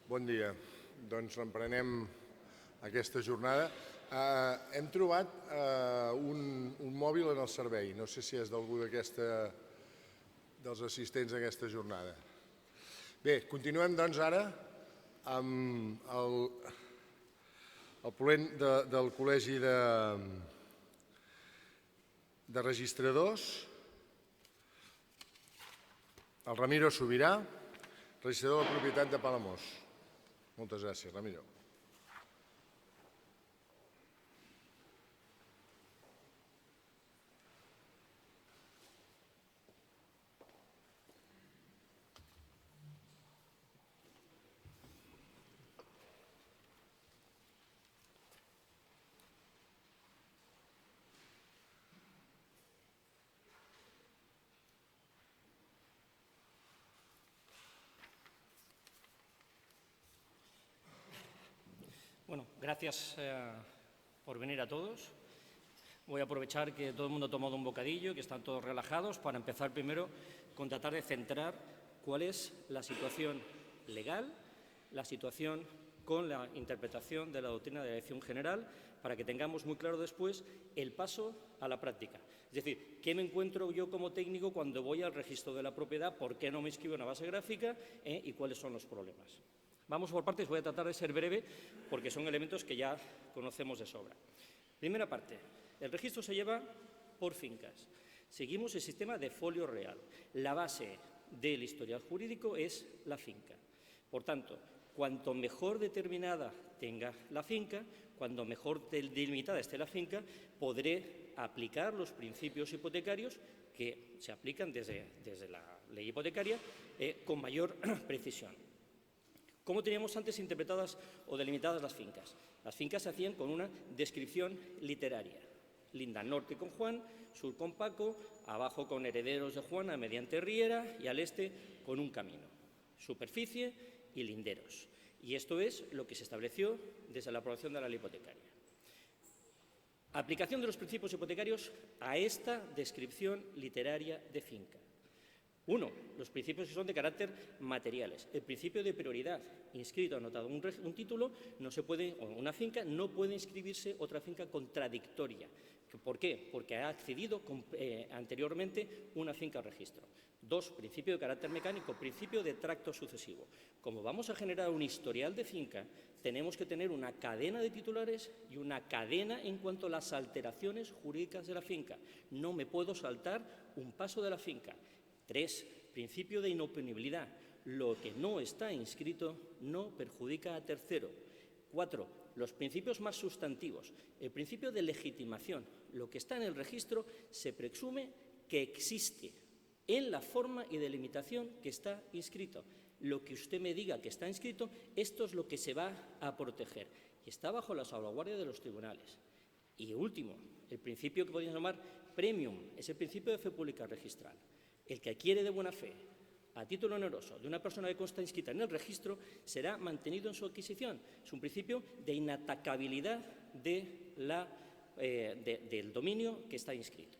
Bon dia. Doncs reprenem aquesta jornada. Hem trobat un mòbil en el servei. No sé si és d'algú dels assistents a aquesta jornada. Bé, continuem doncs ara amb el ponent del Col·legi de Registradors, el Ramiro Subirà, registrador de la propietat de Palamós. Moltes gràcies, Ramiro. Bueno, gracias por venir a todos. Voy a aprovechar que todo el mundo ha tomado un bocadillo, que están todos relajados, para empezar primero con tratar de centrar cuál es la situación legal, la situación con la interpretación de la doctrina de la Dirección General, para que tengamos muy claro después el paso a la práctica. Es decir, ¿qué me encuentro yo como técnico cuando voy al registro de la propiedad? ¿Por qué no me inscribo en una base gráfica? ¿Y cuáles son los problemas? Vamos por partes, voy a tratar de ser breve porque son elementos que ya conocemos de sobra. Primera parte, el registro se lleva por fincas. Seguimos el sistema de folio real. La base del historial jurídico es la finca. Por tanto, cuanto mejor determinada tenga la finca, cuanto mejor delimitada esté la finca, podré aplicar los principios hipotecarios que se aplican desde la ley hipotecaria con mayor precisión. ¿Cómo teníamos antes interpretadas o delimitadas las fincas? Las fincas se hacían con una descripción literaria. Linda al norte con Juan, sur con Paco, abajo con herederos de Juana mediante Riera y al este con un camino. Superficie y linderos. Y esto es lo que se estableció desde la aprobación de la ley hipotecaria. Aplicación de los principios hipotecarios a esta descripción literaria de finca. Uno, los principios que son de carácter materiales. El principio de prioridad, inscrito, anotado un título, no se puede, o una finca, no puede inscribirse otra finca contradictoria. ¿Por qué? Porque ha accedido anteriormente una finca al registro. Dos, principio de carácter mecánico, principio de tracto sucesivo. Como vamos a generar un historial de finca, tenemos que tener una cadena de titulares y una cadena en cuanto a las alteraciones jurídicas de la finca. No me puedo saltar un paso de la finca. 3. Principio de inoponibilidad. Lo que no está inscrito no perjudica a tercero. 4. Los principios más sustantivos. El principio de legitimación. Lo que está en el registro se presume que existe en la forma y delimitación que está inscrito. Lo que usted me diga que está inscrito, esto es lo que se va a proteger. Y está bajo la salvaguardia de los tribunales. Y último, el principio que podríamos llamar premium, es el principio de fe pública registral. El que adquiere de buena fe, a título oneroso, de una persona que consta inscrita en el registro, será mantenido en su adquisición. Es un principio de inatacabilidad del dominio que está inscrito.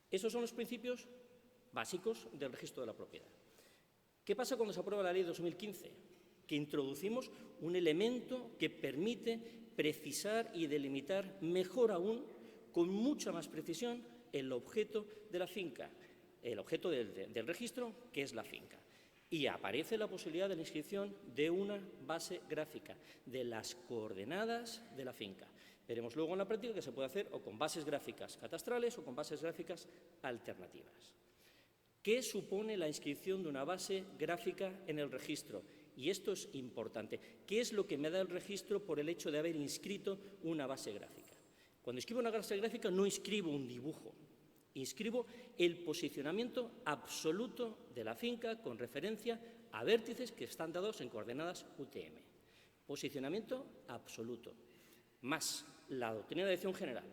Esos son los principios básicos del registro de la propiedad. ¿Qué pasa cuando se aprueba la ley de 2015? Que introducimos un elemento que permite precisar y delimitar mejor aún, con mucha más precisión, el objeto de la finca. El objeto del registro, que es la finca. Y aparece la posibilidad de la inscripción de una base gráfica, de las coordenadas de la finca. Veremos luego en la práctica que se puede hacer o con bases gráficas catastrales o con bases gráficas alternativas. ¿Qué supone la inscripción de una base gráfica en el registro? Y esto es importante. ¿Qué es lo que me da el registro por el hecho de haber inscrito una base gráfica? Cuando inscribo una base gráfica no inscribo un dibujo. Inscribo el posicionamiento absoluto de la finca con referencia a vértices que están dados en coordenadas UTM. Posicionamiento absoluto. Más la doctrina de dirección general,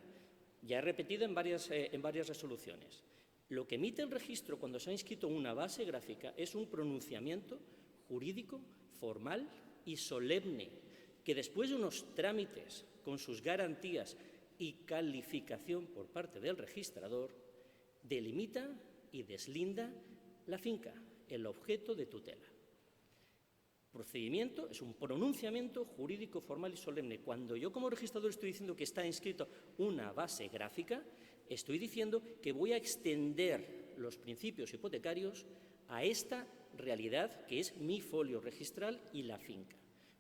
ya he repetido en varias resoluciones. Lo que emite el registro cuando se ha inscrito una base gráfica es un pronunciamiento jurídico, formal y solemne, que después de unos trámites con sus garantías y calificación por parte del registrador, delimita y deslinda la finca, el objeto de tutela. Procedimiento es un pronunciamiento jurídico formal y solemne. Cuando yo como registrador estoy diciendo que está inscrito una base gráfica, estoy diciendo que voy a extender los principios hipotecarios a esta realidad que es mi folio registral y la finca,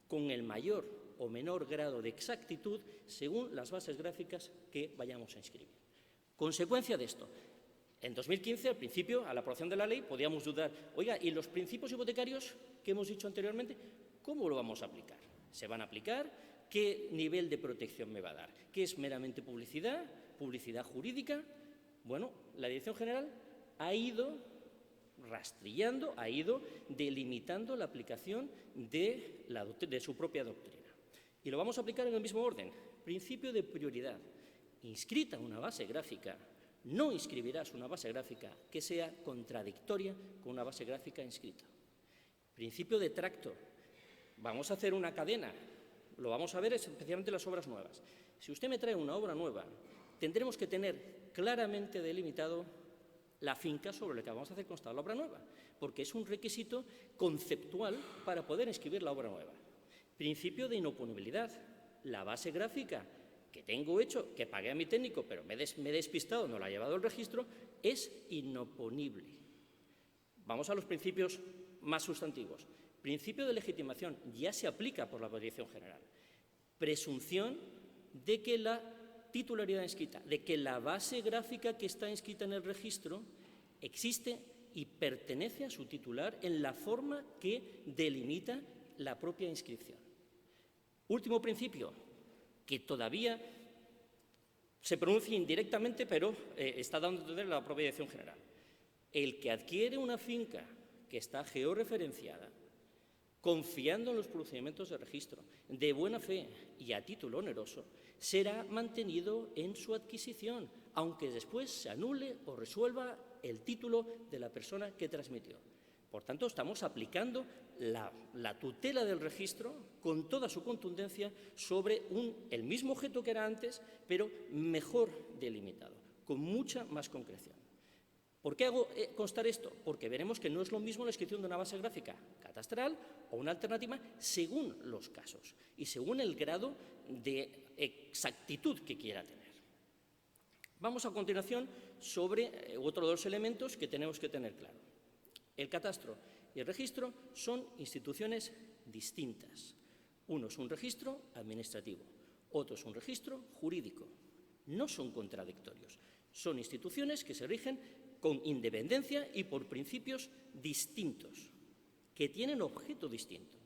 con el mayor o menor grado de exactitud según las bases gráficas que vayamos a inscribir. Consecuencia de esto, en 2015, al principio, a la aprobación de la ley, podíamos dudar, oiga, ¿y los principios hipotecarios que hemos dicho anteriormente, cómo lo vamos a aplicar? ¿Se van a aplicar? ¿Qué nivel de protección me va a dar? ¿Qué es meramente publicidad? ¿Publicidad jurídica? Bueno, la Dirección General ha ido rastrillando, ha ido delimitando la aplicación de su propia doctrina. Y lo vamos a aplicar en el mismo orden. Principio de prioridad. Inscrita una base gráfica, no inscribirás una base gráfica que sea contradictoria con una base gráfica inscrita. Principio de tracto. Vamos a hacer una cadena. Lo vamos a ver especialmente en las obras nuevas. Si usted me trae una obra nueva, tendremos que tener claramente delimitado la finca sobre la que vamos a hacer constar la obra nueva, porque es un requisito conceptual para poder inscribir la obra nueva. Principio de inoponibilidad. La base gráfica que tengo hecho, que pagué a mi técnico, pero me he despistado, no la ha llevado al registro, es inoponible. Vamos a los principios más sustantivos. Principio de legitimación, ya se aplica por la Dirección General. Presunción de que la titularidad inscrita, de que la base gráfica que está inscrita en el registro existe y pertenece a su titular en la forma que delimita la propia inscripción. Último principio, que todavía se pronuncia indirectamente, pero está dando a entender la propia Dirección General. El que adquiere una finca que está georreferenciada, confiando en los procedimientos de registro, de buena fe y a título oneroso, será mantenido en su adquisición, aunque después se anule o resuelva el título de la persona que transmitió. Por tanto, estamos aplicando la tutela del registro con toda su contundencia sobre el mismo objeto que era antes, pero mejor delimitado, con mucha más concreción. ¿Por qué hago constar esto? Porque veremos que no es lo mismo la inscripción de una base gráfica catastral o una alternativa según los casos y según el grado de exactitud que quiera tener. Vamos a continuación sobre otro de los elementos que tenemos que tener claro. El catastro y el registro son instituciones distintas. Uno es un registro administrativo, otro es un registro jurídico. No son contradictorios. Son instituciones que se rigen con independencia y por principios distintos, que tienen objeto distinto.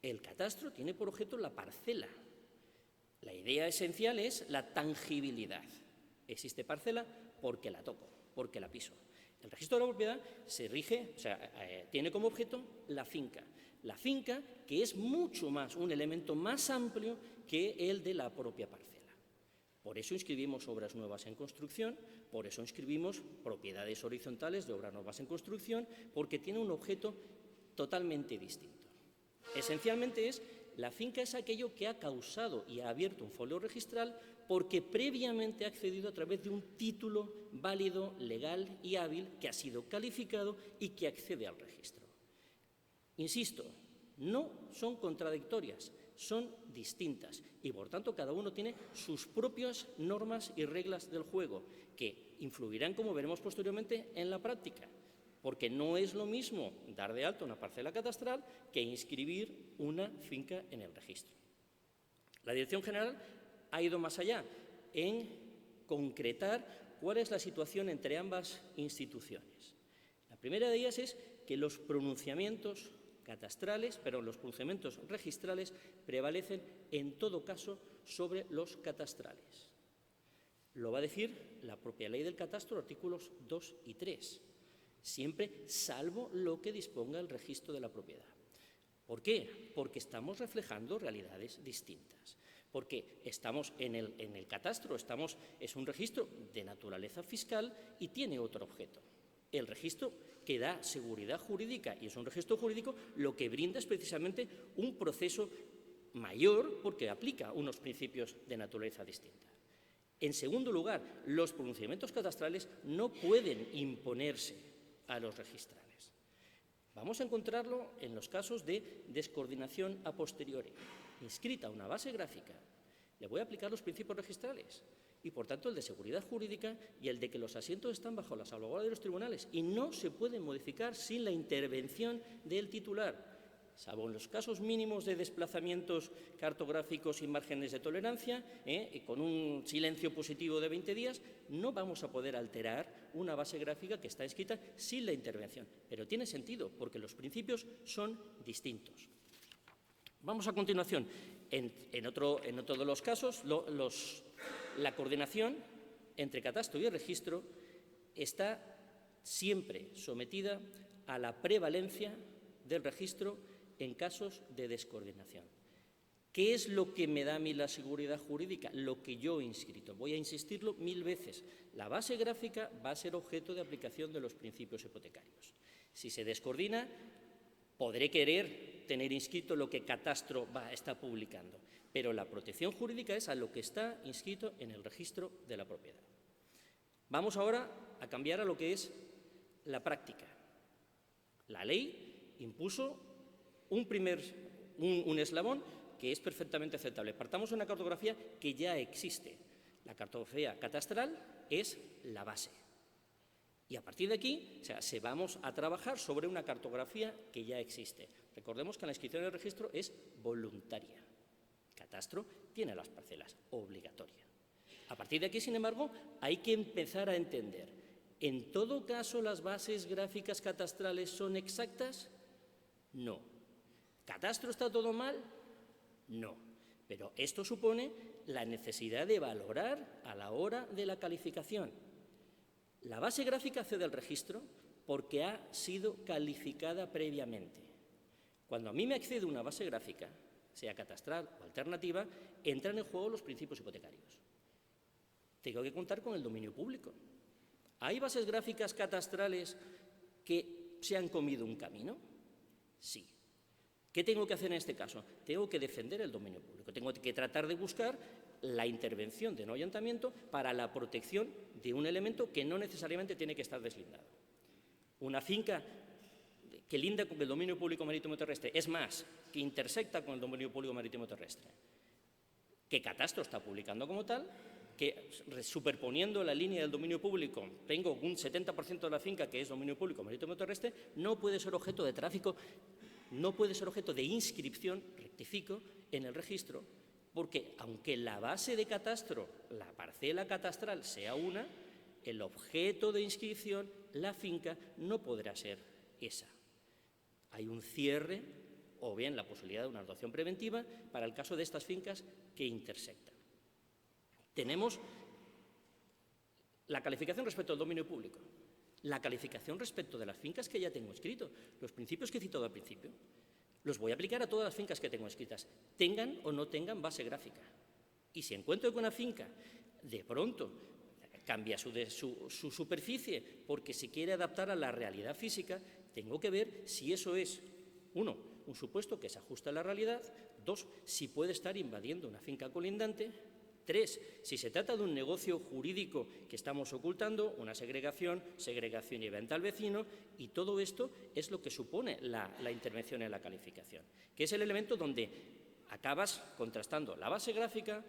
El catastro tiene por objeto la parcela. La idea esencial es la tangibilidad. Existe parcela porque la toco, porque la piso. El registro de la propiedad se rige, tiene como objeto la finca. La finca, que es mucho más, un elemento más amplio que el de la propia parcela. Por eso inscribimos obras nuevas en construcción, por eso inscribimos propiedades horizontales de obras nuevas en construcción, porque tiene un objeto totalmente distinto. Esencialmente la finca es aquello que ha causado y ha abierto un folio registral porque previamente ha accedido a través de un título válido, legal y hábil que ha sido calificado y que accede al registro. Insisto, no son contradictorias, son distintas y, por tanto, cada uno tiene sus propias normas y reglas del juego que influirán, como veremos posteriormente, en la práctica, porque no es lo mismo dar de alta una parcela catastral que inscribir una finca en el registro. La Dirección General ha ido más allá en concretar cuál es la situación entre ambas instituciones. La primera de ellas es que los pronunciamientos los pronunciamientos registrales prevalecen en todo caso sobre los catastrales. Lo va a decir la propia ley del catastro, artículos 2 y 3, siempre salvo lo que disponga el registro de la propiedad. ¿Por qué? Porque estamos reflejando realidades distintas. Porque estamos en el catastro, es un registro de naturaleza fiscal y tiene otro objeto. El registro que da seguridad jurídica, y es un registro jurídico, lo que brinda es precisamente un proceso mayor porque aplica unos principios de naturaleza distinta. En segundo lugar, los pronunciamientos catastrales no pueden imponerse a los registrales. Vamos a encontrarlo en los casos de descoordinación a posteriori. Inscrita una base gráfica, le voy a aplicar los principios registrales y, por tanto, el de seguridad jurídica y el de que los asientos están bajo la salvaguardia de los tribunales y no se pueden modificar sin la intervención del titular, salvo en los casos mínimos de desplazamientos cartográficos y márgenes de tolerancia, y con un silencio positivo de 20 días, no vamos a poder alterar una base gráfica que está escrita sin la intervención. Pero tiene sentido, porque los principios son distintos. Vamos a continuación. En otro de los casos, la coordinación entre catastro y registro está siempre sometida a la prevalencia del registro en casos de descoordinación. ¿Qué es lo que me da a mí la seguridad jurídica? Lo que yo he inscrito. Voy a insistirlo 1000 veces. La base gráfica va a ser objeto de aplicación de los principios hipotecarios. Si se descoordina, podré querer tener inscrito lo que catastro está publicando, pero la protección jurídica es a lo que está inscrito en el registro de la propiedad. Vamos ahora a cambiar a lo que es la práctica. La ley impuso un eslabón que es perfectamente aceptable. Partamos de una cartografía que ya existe. La cartografía catastral es la base. Y a partir de aquí, se vamos a trabajar sobre una cartografía que ya existe. Recordemos que la inscripción en el registro es voluntaria. Catastro tiene las parcelas, obligatoria. A partir de aquí, sin embargo, hay que empezar a entender. ¿En todo caso las bases gráficas catastrales son exactas? No. ¿Catastro está todo mal? No. Pero esto supone la necesidad de valorar a la hora de la calificación. La base gráfica accede al registro porque ha sido calificada previamente. Cuando a mí me accede una base gráfica, sea catastral o alternativa, entran en juego los principios hipotecarios. Tengo que contar con el dominio público. ¿Hay bases gráficas catastrales que se han comido un camino? Sí. ¿Qué tengo que hacer en este caso? Tengo que defender el dominio público. Tengo que tratar de buscar la intervención de no ahuyentamiento para la protección de un elemento que no necesariamente tiene que estar deslindado. Una finca que linda con el dominio público marítimo terrestre, es más, que intersecta con el dominio público marítimo terrestre, que catastro está publicando como tal, que superponiendo la línea del dominio público tengo un 70% de la finca que es dominio público marítimo terrestre, no puede ser objeto de tráfico, no puede ser objeto de inscripción, rectifico, en el registro, porque aunque la base de catastro, la parcela catastral sea una, el objeto de inscripción, la finca, no podrá ser esa. Hay un cierre o bien la posibilidad de una actuación preventiva para el caso de estas fincas que intersectan. Tenemos la calificación respecto al dominio público, la calificación respecto de las fincas que ya tengo escrito, los principios que he citado al principio. Los voy a aplicar a todas las fincas que tengo escritas, tengan o no tengan base gráfica. Y si encuentro que una finca de pronto cambia su superficie porque se quiere adaptar a la realidad física, tengo que ver si eso es, uno, un supuesto que se ajusta a la realidad, dos, si puede estar invadiendo una finca colindante, tres, si se trata de un negocio jurídico que estamos ocultando, una segregación y venta al vecino, y todo esto es lo que supone la intervención en la calificación, que es el elemento donde acabas contrastando la base gráfica,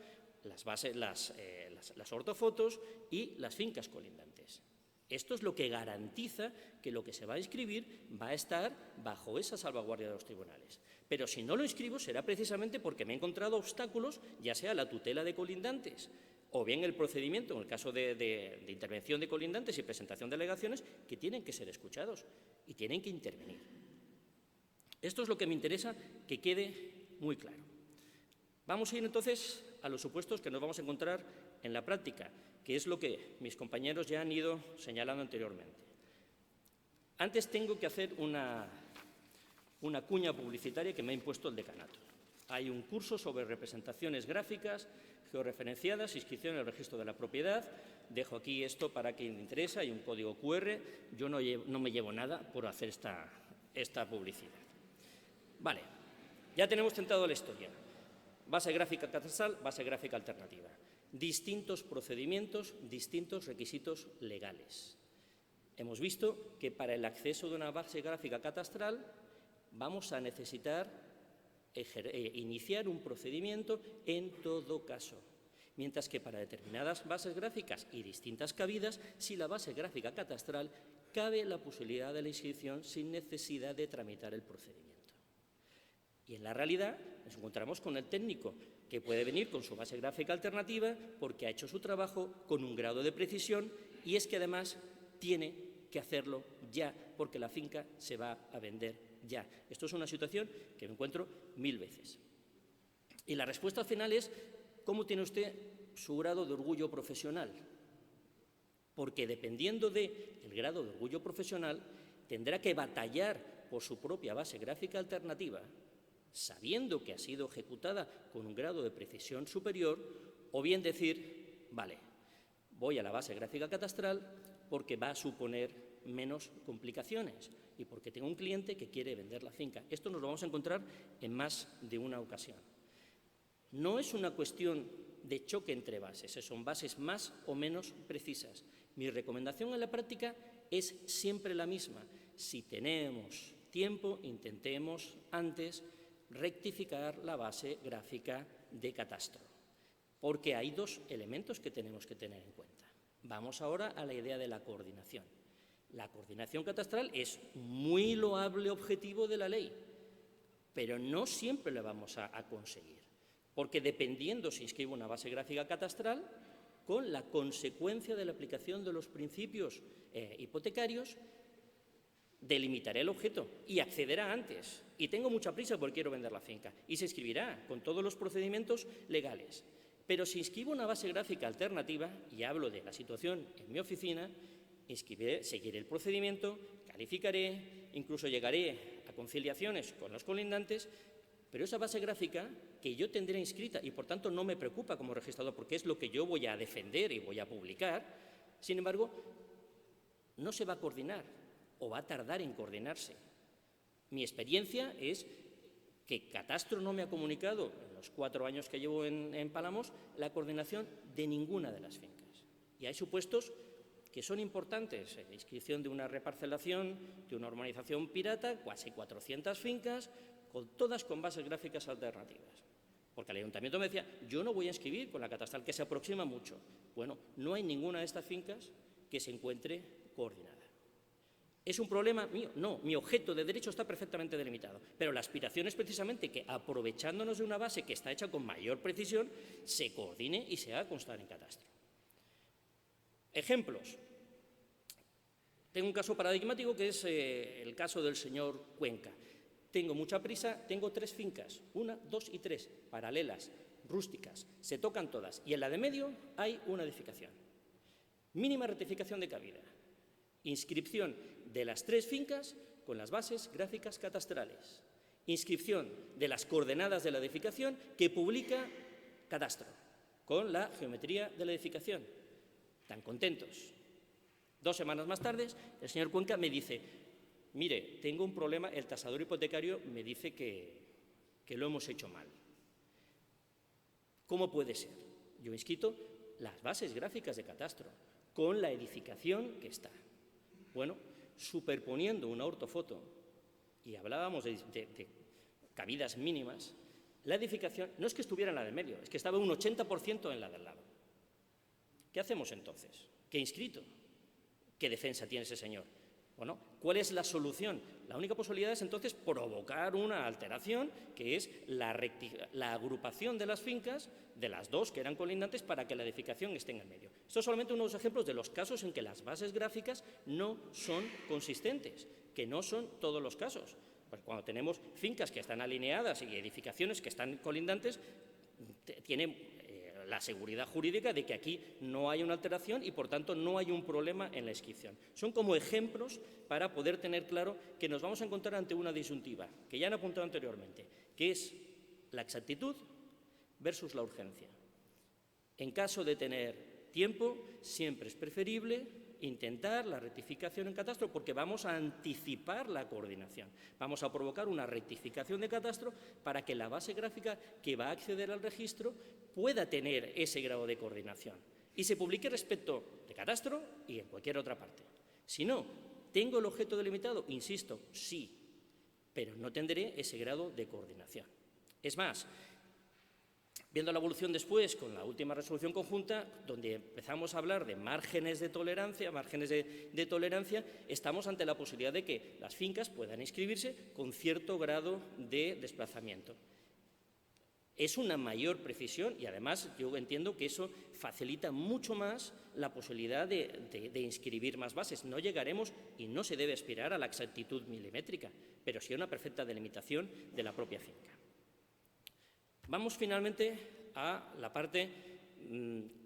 las ortofotos y las fincas colindantes. Esto es lo que garantiza que lo que se va a inscribir va a estar bajo esa salvaguardia de los tribunales. Pero si no lo inscribo será precisamente porque me he encontrado obstáculos, ya sea la tutela de colindantes o bien el procedimiento, en el caso de intervención de colindantes y presentación de alegaciones, que tienen que ser escuchados y tienen que intervenir. Esto es lo que me interesa que quede muy claro. Vamos a ir entonces a los supuestos que nos vamos a encontrar en la práctica, que es lo que mis compañeros ya han ido señalando anteriormente. Antes tengo que hacer una cuña publicitaria que me ha impuesto el decanato. Hay un curso sobre representaciones gráficas georreferenciadas, inscripción en el registro de la propiedad. Dejo aquí esto para quien le interesa, hay un código QR. Yo no me llevo nada por hacer esta publicidad. Vale, ya tenemos tentado la historia. Base gráfica catastral, base gráfica alternativa. Distintos procedimientos, distintos requisitos legales. hemos visto que para el acceso de una base gráfica catastral vamos a necesitar iniciar un procedimiento en todo caso, mientras que para determinadas bases gráficas y distintas cabidas, si la base gráfica catastral cabe la posibilidad de la inscripción sin necesidad de tramitar el procedimiento. Y en la realidad nos encontramos con el técnico que puede venir con su base gráfica alternativa porque ha hecho su trabajo con un grado de precisión y es que además tiene que hacerlo ya porque la finca se va a vender ya. Esto es una situación que me encuentro 1000 veces. Y la respuesta final es: ¿cómo tiene usted su grado de orgullo profesional? Porque dependiendo del grado de orgullo profesional, tendrá que batallar por su propia base gráfica alternativa, sabiendo que ha sido ejecutada con un grado de precisión superior, o bien decir, vale, voy a la base gráfica catastral porque va a suponer menos complicaciones y porque tengo un cliente que quiere vender la finca. Esto nos lo vamos a encontrar en más de una ocasión. No es una cuestión de choque entre bases, son bases más o menos precisas. Mi recomendación en la práctica es siempre la misma. Si tenemos tiempo, intentemos antes rectificar la base gráfica de catastro, porque hay dos elementos que tenemos que tener en cuenta. Vamos ahora a la idea de la coordinación. La coordinación catastral es muy loable objetivo de la ley, pero no siempre la vamos a conseguir, porque dependiendo si inscribo una base gráfica catastral, con la consecuencia de la aplicación de los principios hipotecarios, delimitaré el objeto y accederá antes. Y tengo mucha prisa porque quiero vender la finca. Y se inscribirá con todos los procedimientos legales. Pero si inscribo una base gráfica alternativa, y hablo de la situación en mi oficina, seguiré el procedimiento, calificaré, incluso llegaré a conciliaciones con los colindantes, pero esa base gráfica que yo tendré inscrita y por tanto no me preocupa como registrador porque es lo que yo voy a defender y voy a publicar, sin embargo, no se va a coordinar o va a tardar en coordinarse. Mi experiencia es que Catastro no me ha comunicado, en los 4 años que llevo en Palamos, la coordinación de ninguna de las fincas. Y hay supuestos que son importantes, la inscripción de una reparcelación, de una urbanización pirata, casi 400 fincas, todas con bases gráficas alternativas. Porque el ayuntamiento me decía, yo no voy a inscribir con la catastral, que se aproxima mucho. Bueno, no hay ninguna de estas fincas que se encuentre coordinada. ¿Es un problema mío? No, mi objeto de derecho está perfectamente delimitado, pero la aspiración es precisamente que, aprovechándonos de una base que está hecha con mayor precisión, se coordine y se haga constar en catastro. Ejemplos. Tengo un caso paradigmático que es el caso del señor Cuenca. Tengo mucha prisa, tengo 3 fincas, 1, 2 y 3, paralelas, rústicas, se tocan todas, y en la de medio hay una edificación. Mínima rectificación de cabida. Inscripción de las 3 fincas con las bases gráficas catastrales. Inscripción de las coordenadas de la edificación que publica Catastro, con la geometría de la edificación. Tan contentos. 2 semanas más tarde, el señor Cuenca me dice, mire, tengo un problema, el tasador hipotecario me dice que lo hemos hecho mal. ¿Cómo puede ser? Yo he inscrito las bases gráficas de Catastro, con la edificación que está. Bueno, superponiendo una ortofoto, y hablábamos de cabidas mínimas, la edificación no es que estuviera en la del medio, es que estaba un 80% en la del lado. ¿Qué hacemos entonces? ¿Qué inscrito? ¿Qué defensa tiene ese señor? Bueno, ¿cuál es la solución? La única posibilidad es entonces provocar una alteración, que es la agrupación de las fincas, de las 2 que eran colindantes, para que la edificación esté en el medio. Esto es solamente unos ejemplos de los casos en que las bases gráficas no son consistentes, que no son todos los casos. Pues cuando tenemos fincas que están alineadas y edificaciones que están colindantes, tiene la seguridad jurídica de que aquí no hay una alteración y, por tanto, no hay un problema en la inscripción. Son como ejemplos para poder tener claro que nos vamos a encontrar ante una disyuntiva, que ya han apuntado anteriormente, que es la exactitud versus la urgencia. En caso de tener tiempo, siempre es preferible intentar la rectificación en catastro porque vamos a anticipar la coordinación. Vamos a provocar una rectificación de catastro para que la base gráfica que va a acceder al registro pueda tener ese grado de coordinación y se publique respecto de catastro y en cualquier otra parte. Si no, ¿tengo el objeto delimitado? Insisto, sí, pero no tendré ese grado de coordinación. Es más, viendo la evolución después, con la última resolución conjunta, donde empezamos a hablar de márgenes de tolerancia, estamos ante la posibilidad de que las fincas puedan inscribirse con cierto grado de desplazamiento. Es una mayor precisión y, además, yo entiendo que eso facilita mucho más la posibilidad de inscribir más bases. No llegaremos, y no se debe aspirar a la exactitud milimétrica, pero sí a una perfecta delimitación de la propia finca. Vamos finalmente a la parte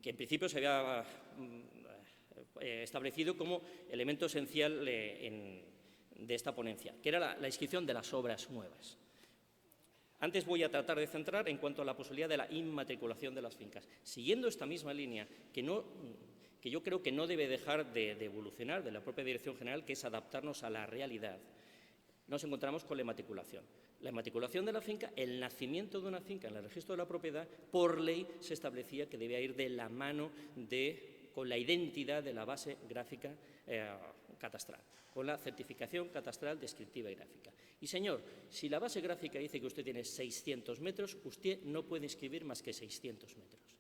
que en principio se había establecido como elemento esencial de esta ponencia, que era la inscripción de las obras nuevas. Antes voy a tratar de centrar en cuanto a la posibilidad de la inmatriculación de las fincas. Siguiendo esta misma línea, que yo creo que no debe dejar de evolucionar de la propia Dirección General, que es adaptarnos a la realidad, nos encontramos con la inmatriculación. La inmatriculación de la finca, el nacimiento de una finca en el registro de la propiedad, por ley se establecía que debía ir de la mano con la identidad de la base gráfica catastral, con la certificación catastral descriptiva y gráfica. Y, señor, si la base gráfica dice que usted tiene 600 metros, usted no puede inscribir más que 600 metros.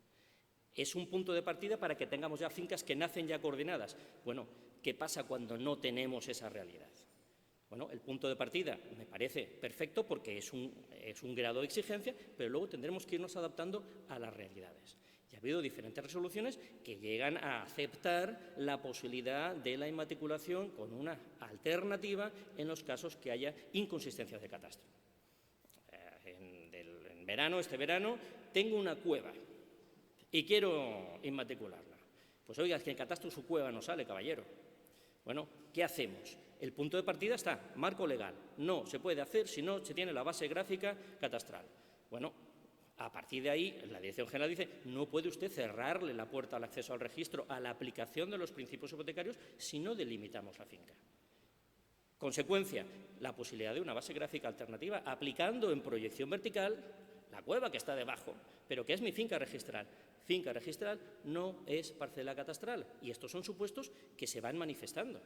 Es un punto de partida para que tengamos ya fincas que nacen ya coordinadas. Bueno, ¿qué pasa cuando no tenemos esa realidad? Bueno, el punto de partida me parece perfecto porque es un grado de exigencia, pero luego tendremos que irnos adaptando a las realidades. Y ha habido diferentes resoluciones que llegan a aceptar la posibilidad de la inmatriculación con una alternativa en los casos que haya inconsistencias de catastro. Este verano, tengo una cueva y quiero inmatricularla. Pues oiga, es que en catastro su cueva no sale, caballero. Bueno, ¿qué hacemos? El punto de partida está, marco legal. No se puede hacer si no se tiene la base gráfica catastral. Bueno, a partir de ahí, la Dirección General dice, no puede usted cerrarle la puerta al acceso al registro, a la aplicación de los principios hipotecarios, si no delimitamos la finca. Consecuencia, la posibilidad de una base gráfica alternativa, aplicando en proyección vertical la cueva que está debajo, pero que es mi finca registral. Finca registral no es parcela catastral, y estos son supuestos que se van manifestando.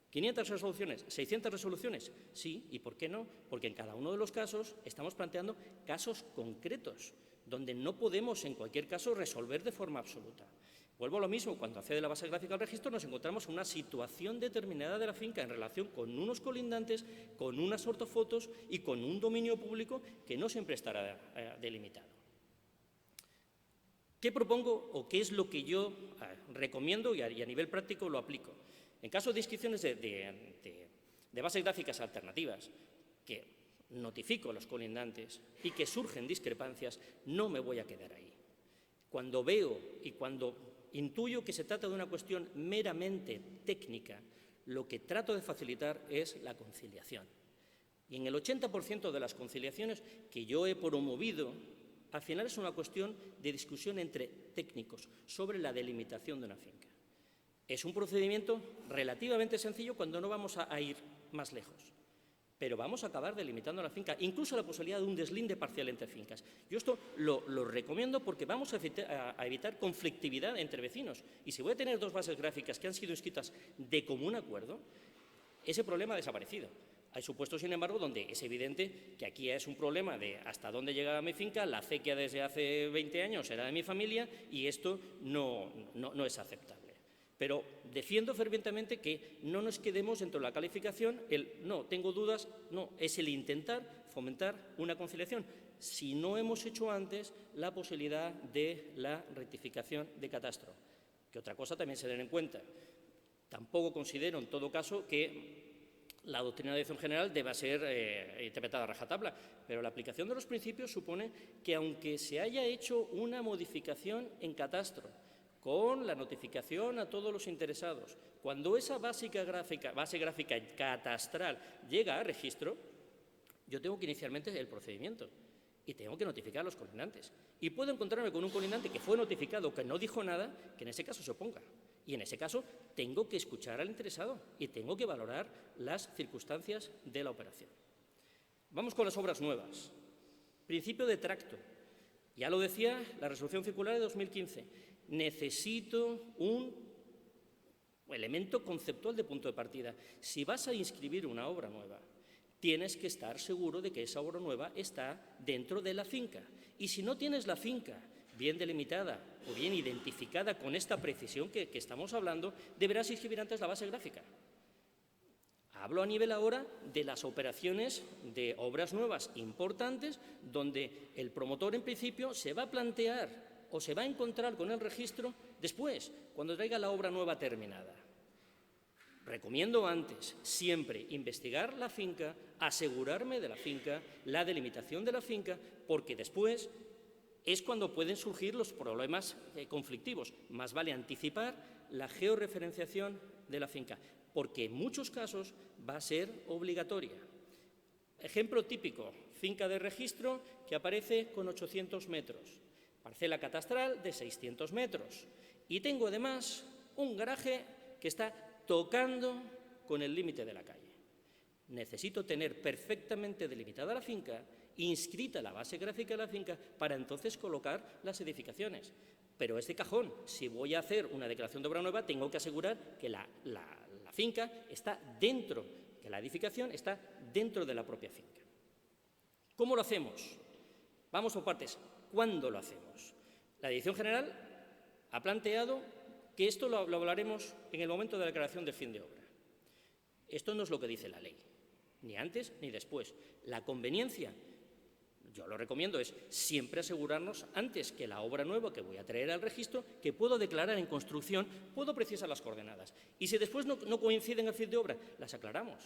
500 resoluciones, 600 resoluciones, sí, ¿y por qué no? Porque en cada uno de los casos estamos planteando casos concretos, donde no podemos en cualquier caso resolver de forma absoluta. Vuelvo a lo mismo, cuando accede la base gráfica al registro nos encontramos en una situación determinada de la finca en relación con unos colindantes, con unas ortofotos y con un dominio público que no siempre estará delimitado. ¿Qué propongo o qué es lo que yo recomiendo y a nivel práctico lo aplico? En caso de inscripciones de bases gráficas alternativas, que notifico a los colindantes y que surgen discrepancias, no me voy a quedar ahí. Cuando veo y cuando intuyo que se trata de una cuestión meramente técnica, lo que trato de facilitar es la conciliación. Y en el 80% de las conciliaciones que yo he promovido, al final es una cuestión de discusión entre técnicos sobre la delimitación de una finca. Es un procedimiento relativamente sencillo cuando no vamos a ir más lejos, pero vamos a acabar delimitando la finca, incluso la posibilidad de un deslinde parcial entre fincas. Yo esto lo recomiendo porque vamos a evitar conflictividad entre vecinos. Y si voy a tener dos bases gráficas que han sido inscritas de común acuerdo, ese problema ha desaparecido. Hay supuestos, sin embargo, donde es evidente que aquí es un problema de hasta dónde llega mi finca, la acequia desde hace 20 años era de mi familia y esto no es aceptable. Pero defiendo fervientemente que no nos quedemos dentro de la calificación, no, tengo dudas, no, es el intentar fomentar una conciliación. Si no hemos hecho antes la posibilidad de la rectificación de catastro, que otra cosa también se den en cuenta. Tampoco considero, en todo caso, que la doctrina de Dirección General deba ser interpretada a rajatabla, pero la aplicación de los principios supone que aunque se haya hecho una modificación en catastro, con la notificación a todos los interesados, cuando esa base gráfica catastral llega a registro, yo tengo que inicialmente el procedimiento y tengo que notificar a los colindantes. Y puedo encontrarme con un colindante que fue notificado, que no dijo nada, que en ese caso se oponga. Y en ese caso tengo que escuchar al interesado y tengo que valorar las circunstancias de la operación. Vamos con las obras nuevas. Principio de tracto. Ya lo decía la resolución circular de 2015. Necesito un elemento conceptual de punto de partida. Si vas a inscribir una obra nueva, tienes que estar seguro de que esa obra nueva está dentro de la finca. Y si no tienes la finca bien delimitada o bien identificada con esta precisión que estamos hablando, deberás inscribir antes la base gráfica. Hablo a nivel ahora de las operaciones de obras nuevas importantes, donde el promotor en principio se va a plantear o se va a encontrar con el registro después, cuando traiga la obra nueva terminada. Recomiendo antes siempre investigar la finca, asegurarme de la finca, la delimitación de la finca, porque después es cuando pueden surgir los problemas conflictivos. Más vale anticipar la georreferenciación de la finca, porque en muchos casos va a ser obligatoria. Ejemplo típico, finca de registro que aparece con 800 metros, parcela catastral de 600 metros y tengo además un garaje que está tocando con el límite de la calle. Necesito tener perfectamente delimitada la finca, inscrita la base gráfica de la finca, para entonces colocar las edificaciones. Pero es de cajón, si voy a hacer una declaración de obra nueva, tengo que asegurar que la finca está dentro, que la edificación está dentro de la propia finca. ¿Cómo lo hacemos? Vamos por partes. ¿Cuándo lo hacemos? La Dirección General ha planteado que esto lo hablaremos en el momento de la declaración de fin de obra. Esto no es lo que dice la ley, ni antes ni después. La conveniencia, yo lo recomiendo, es siempre asegurarnos antes que la obra nueva que voy a traer al registro, que puedo declarar en construcción, puedo precisar las coordenadas. Y si después no coinciden al fin de obra, las aclaramos.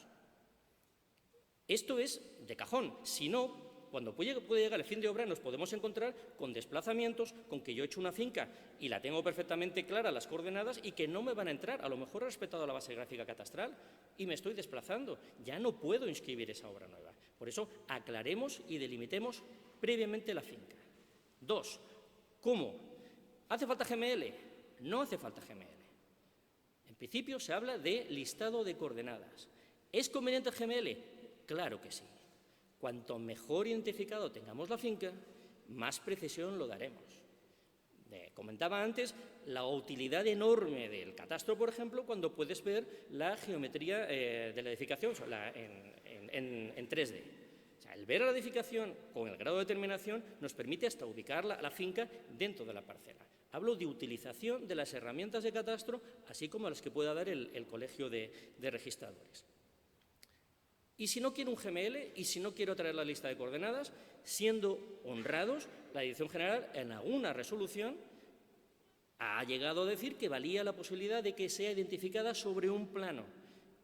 Esto es de cajón. Si no, cuando puede llegar el fin de obra nos podemos encontrar con desplazamientos, con que yo he hecho una finca y la tengo perfectamente clara las coordenadas y que no me van a entrar. A lo mejor he respetado la base gráfica catastral y me estoy desplazando. Ya no puedo inscribir esa obra nueva. Por eso aclaremos y delimitemos previamente la finca. 2. ¿Cómo? ¿Hace falta GML? No hace falta GML. En principio se habla de listado de coordenadas. ¿Es conveniente el GML? Claro que sí. Cuanto mejor identificado tengamos la finca, más precisión lo daremos. Comentaba antes la utilidad enorme del catastro, por ejemplo, cuando puedes ver la geometría de la edificación en 3D. O sea, el ver a la edificación con el grado de terminación nos permite hasta ubicar la finca dentro de la parcela. Hablo de utilización de las herramientas de catastro, así como las que pueda dar el Colegio de Registradores. Y si no quiero un GML y si no quiero traer la lista de coordenadas, siendo honrados, la Dirección General en alguna resolución ha llegado a decir que valía la posibilidad de que sea identificada sobre un plano.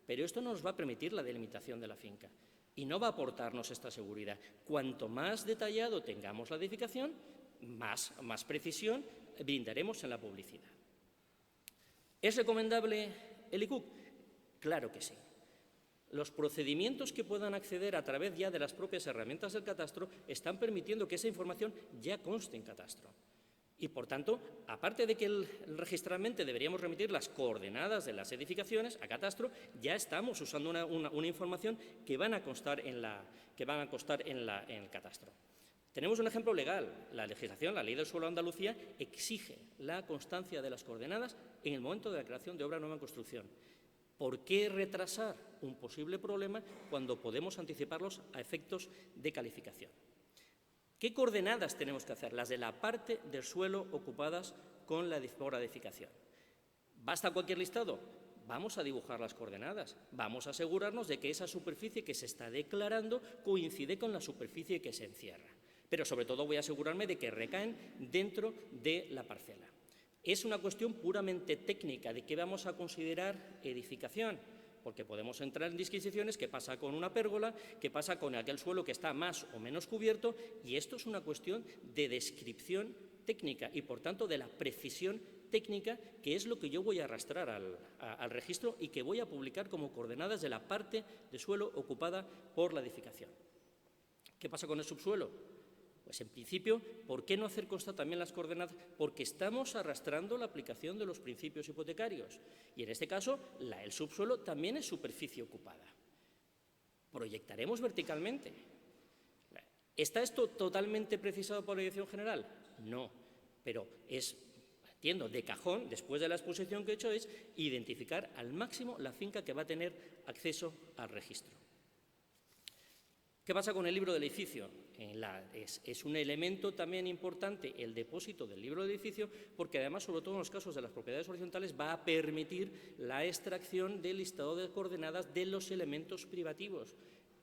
Pero esto no nos va a permitir la delimitación de la finca y no va a aportarnos esta seguridad. Cuanto más detallado tengamos la edificación, más precisión brindaremos en la publicidad. ¿Es recomendable el ICUC? Claro que sí. Los procedimientos que puedan acceder a través ya de las propias herramientas del catastro están permitiendo que esa información ya conste en catastro. Y, por tanto, aparte de que registralmente deberíamos remitir las coordenadas de las edificaciones a catastro, ya estamos usando una información que van a constar en el catastro. Tenemos un ejemplo legal. La legislación, la Ley del Suelo de Andalucía, exige la constancia de las coordenadas en el momento de la creación de obra nueva en construcción. ¿Por qué retrasar un posible problema cuando podemos anticiparlos a efectos de calificación? ¿Qué coordenadas tenemos que hacer? Las de la parte del suelo ocupadas con la obra de edificación. ¿Basta cualquier listado? Vamos a dibujar las coordenadas. Vamos a asegurarnos de que esa superficie que se está declarando coincide con la superficie que se encierra. Pero sobre todo voy a asegurarme de que recaen dentro de la parcela. Es una cuestión puramente técnica de qué vamos a considerar edificación, porque podemos entrar en disquisiciones, qué pasa con una pérgola, qué pasa con aquel suelo que está más o menos cubierto, y esto es una cuestión de descripción técnica y, por tanto, de la precisión técnica, que es lo que yo voy a arrastrar al registro y que voy a publicar como coordenadas de la parte de suelo ocupada por la edificación. ¿Qué pasa con el subsuelo? Pues en principio, ¿por qué no hacer constar también las coordenadas? Porque estamos arrastrando la aplicación de los principios hipotecarios. Y en este caso, el subsuelo también es superficie ocupada. ¿Proyectaremos verticalmente? ¿Está esto totalmente precisado por la Dirección General? No, pero entiendo, de cajón, después de la exposición que he hecho, es identificar al máximo la finca que va a tener acceso al registro. ¿Qué pasa con el libro del edificio? Es un elemento también importante el depósito del libro del edificio, porque además, sobre todo en los casos de las propiedades horizontales, va a permitir la extracción del listado de coordenadas de los elementos privativos.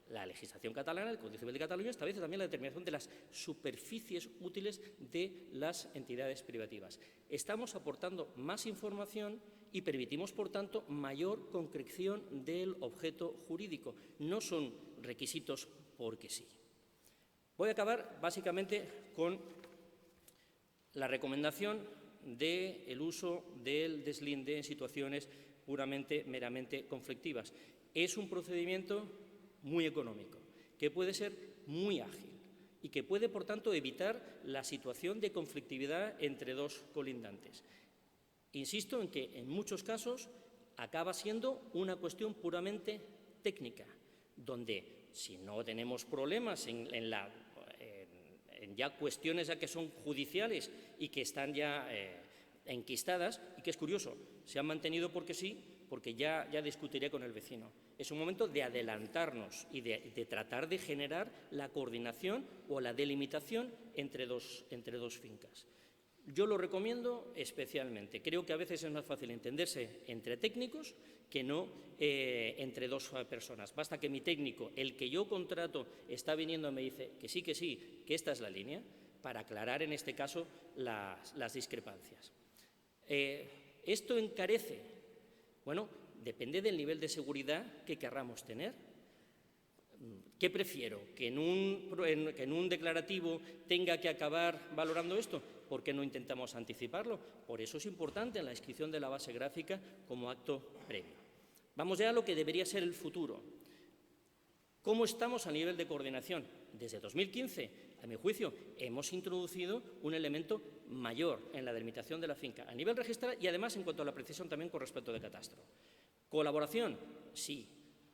La legislación catalana, el Código Civil de Cataluña, establece también la determinación de las superficies útiles de las entidades privativas. Estamos aportando más información y permitimos, por tanto, mayor concreción del objeto jurídico. No son requisitos porque sí. Voy a acabar básicamente con la recomendación del uso del deslinde en situaciones meramente conflictivas. Es un procedimiento muy económico, que puede ser muy ágil y que puede, por tanto, evitar la situación de conflictividad entre dos colindantes. Insisto en que, en muchos casos, acaba siendo una cuestión puramente técnica, donde, si no tenemos problemas en ya cuestiones ya que son judiciales y que están ya enquistadas, y que es curioso, se han mantenido porque sí, porque ya discutiré con el vecino. Es un momento de adelantarnos y de tratar de generar la coordinación o la delimitación entre dos fincas. Yo lo recomiendo especialmente. Creo que a veces es más fácil entenderse entre técnicos que no entre dos personas. Basta que mi técnico, el que yo contrato, está viniendo y me dice que sí, que esta es la línea, para aclarar en este caso las discrepancias. ¿Esto encarece? Bueno, depende del nivel de seguridad que querramos tener. ¿Qué prefiero? ¿Que en un declarativo tenga que acabar valorando esto? ¿Por qué no intentamos anticiparlo? Por eso es importante la inscripción de la base gráfica como acto previo. Vamos ya a lo que debería ser el futuro. ¿Cómo estamos a nivel de coordinación? Desde 2015, a mi juicio, hemos introducido un elemento mayor en la delimitación de la finca a nivel registral y, además, en cuanto a la precisión también con respecto de catastro. ¿Colaboración? Sí.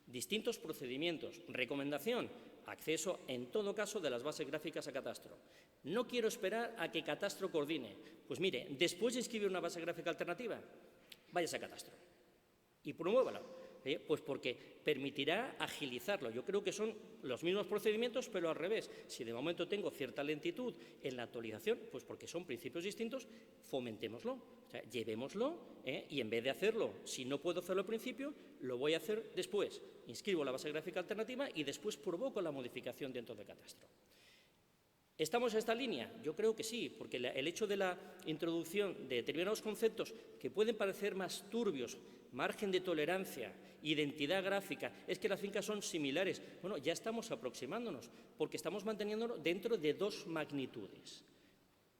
Distintos procedimientos. Recomendación: acceso, en todo caso, de las bases gráficas a catastro. No quiero esperar a que catastro coordine. Pues mire, después de inscribir una base gráfica alternativa, váyase a catastro y promuévala. Pues porque permitirá agilizarlo. Yo creo que son los mismos procedimientos, pero al revés. Si de momento tengo cierta lentitud en la actualización, pues porque son principios distintos, fomentémoslo. O sea, llevémoslo y, en vez de hacerlo, si no puedo hacerlo al principio, lo voy a hacer después. Inscribo la base gráfica alternativa y después provoco la modificación dentro de catastro. ¿Estamos en esta línea? Yo creo que sí, porque el hecho de la introducción de determinados conceptos que pueden parecer más turbios, margen de tolerancia, identidad gráfica, es que las fincas son similares. Bueno, ya estamos aproximándonos, porque estamos manteniéndonos dentro de dos magnitudes.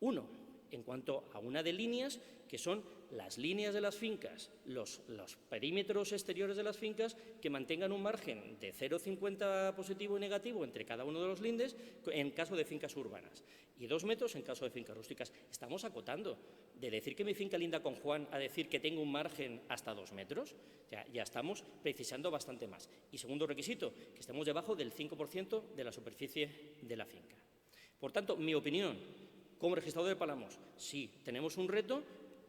Uno, en cuanto a una de líneas, que son las líneas de las fincas, los perímetros exteriores de las fincas, que mantengan un margen de 0,50 positivo y negativo entre cada uno de los lindes en caso de fincas urbanas y 2 metros en caso de fincas rústicas. Estamos acotando. De decir que mi finca linda con Juan a decir que tengo un margen hasta 2 metros, ya estamos precisando bastante más. Y segundo requisito, que estemos debajo del 5% de la superficie de la finca. Por tanto, mi opinión, como registrador de Palamos, sí, tenemos un reto,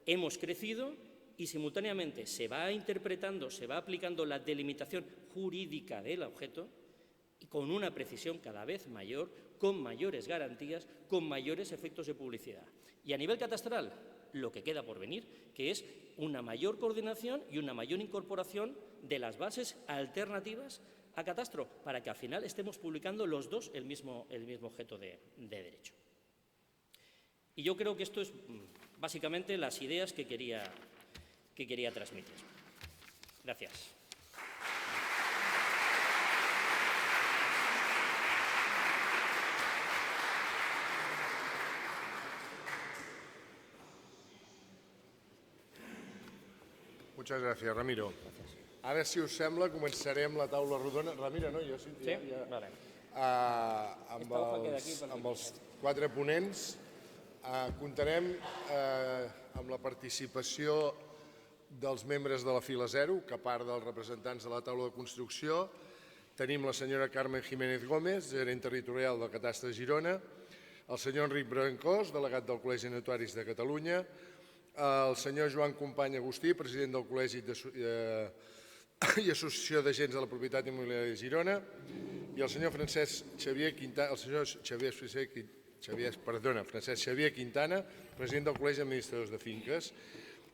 hemos crecido y simultáneamente se va interpretando, se va aplicando la delimitación jurídica del objeto y con una precisión cada vez mayor, con mayores garantías, con mayores efectos de publicidad. Y a nivel catastral, lo que queda por venir, que es una mayor coordinación y una mayor incorporación de las bases alternativas a catastro, para que al final estemos publicando los dos el mismo objeto de derecho. Y yo creo que esto es básicamente las ideas que quería transmitir. Gracias. Muchas gracias, Ramiro. Ara, si us sembla, començarem la taula rodona. Ramiro, no? Jo sí? Sí? Vale. Amb els 4 ponents. Comptarem amb la participació dels membres de la fila 0, que a part dels representants de la taula de construcció, tenim la senyora Carmen Jiménez Gómez, gerent territorial del Catastre de Girona, el senyor Enric Brancós, delegat del Col·legi de Notaris de Catalunya, el senyor Joan Company Agustí, president del Col·legi i Associació d'Agents de la Propietat Immobiliària de Girona, i el senyor Francesc Xavier Quintana, Francesc Xavier Quintana, president del Col·legi d'Administradors de Finques,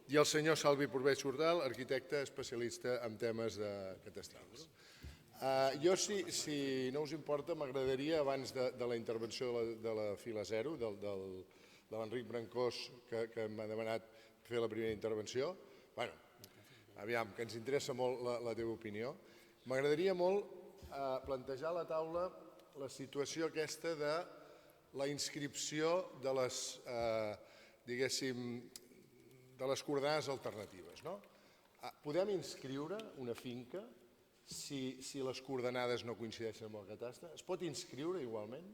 i el senyor Salvi Purbet Sordal, arquitecte especialista en temes catastrals. Jo, si no us importa, m'agradaria, abans de la intervenció de la fila 0, de l'Enric Brancós, que m'ha demanat fer la primera intervenció, aviam, que ens interessa molt la teva opinió, m'agradaria molt plantejar a la taula la situació aquesta de la inscripció de les, diguéssim, de les coordenades alternatives. Podem inscriure una finca si les coordenades no coincideixen amb el catastre? Es pot inscriure igualment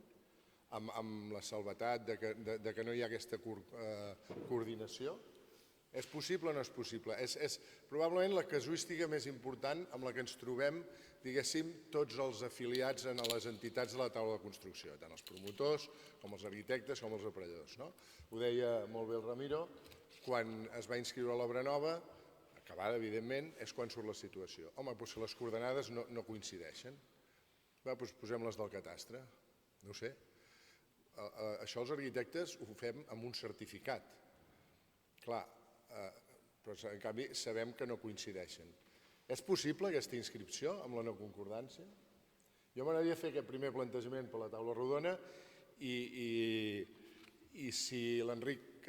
amb la salvetat que no hi ha aquesta coordinació? És possible o no és possible? És probablement la casuística més important amb la que ens trobem, diguéssim, tots els afiliats a les entitats de la taula de construcció, tant els promotors com els arquitectes com els operadors. Ho deia molt bé el Ramiro, quan es va inscriure l'obra nova, acabada, evidentment, és quan surt la situació. Home, doncs les coordenades no coincideixen. Doncs posem-les del catastre. No ho sé. Això els arquitectes ho fem amb un certificat. Clar, però en canvi sabem que no coincideixen. És possible aquesta inscripció amb la no concordància? Jo m'agradaria fer aquest primer plantejament per la taula rodona i si l'Enric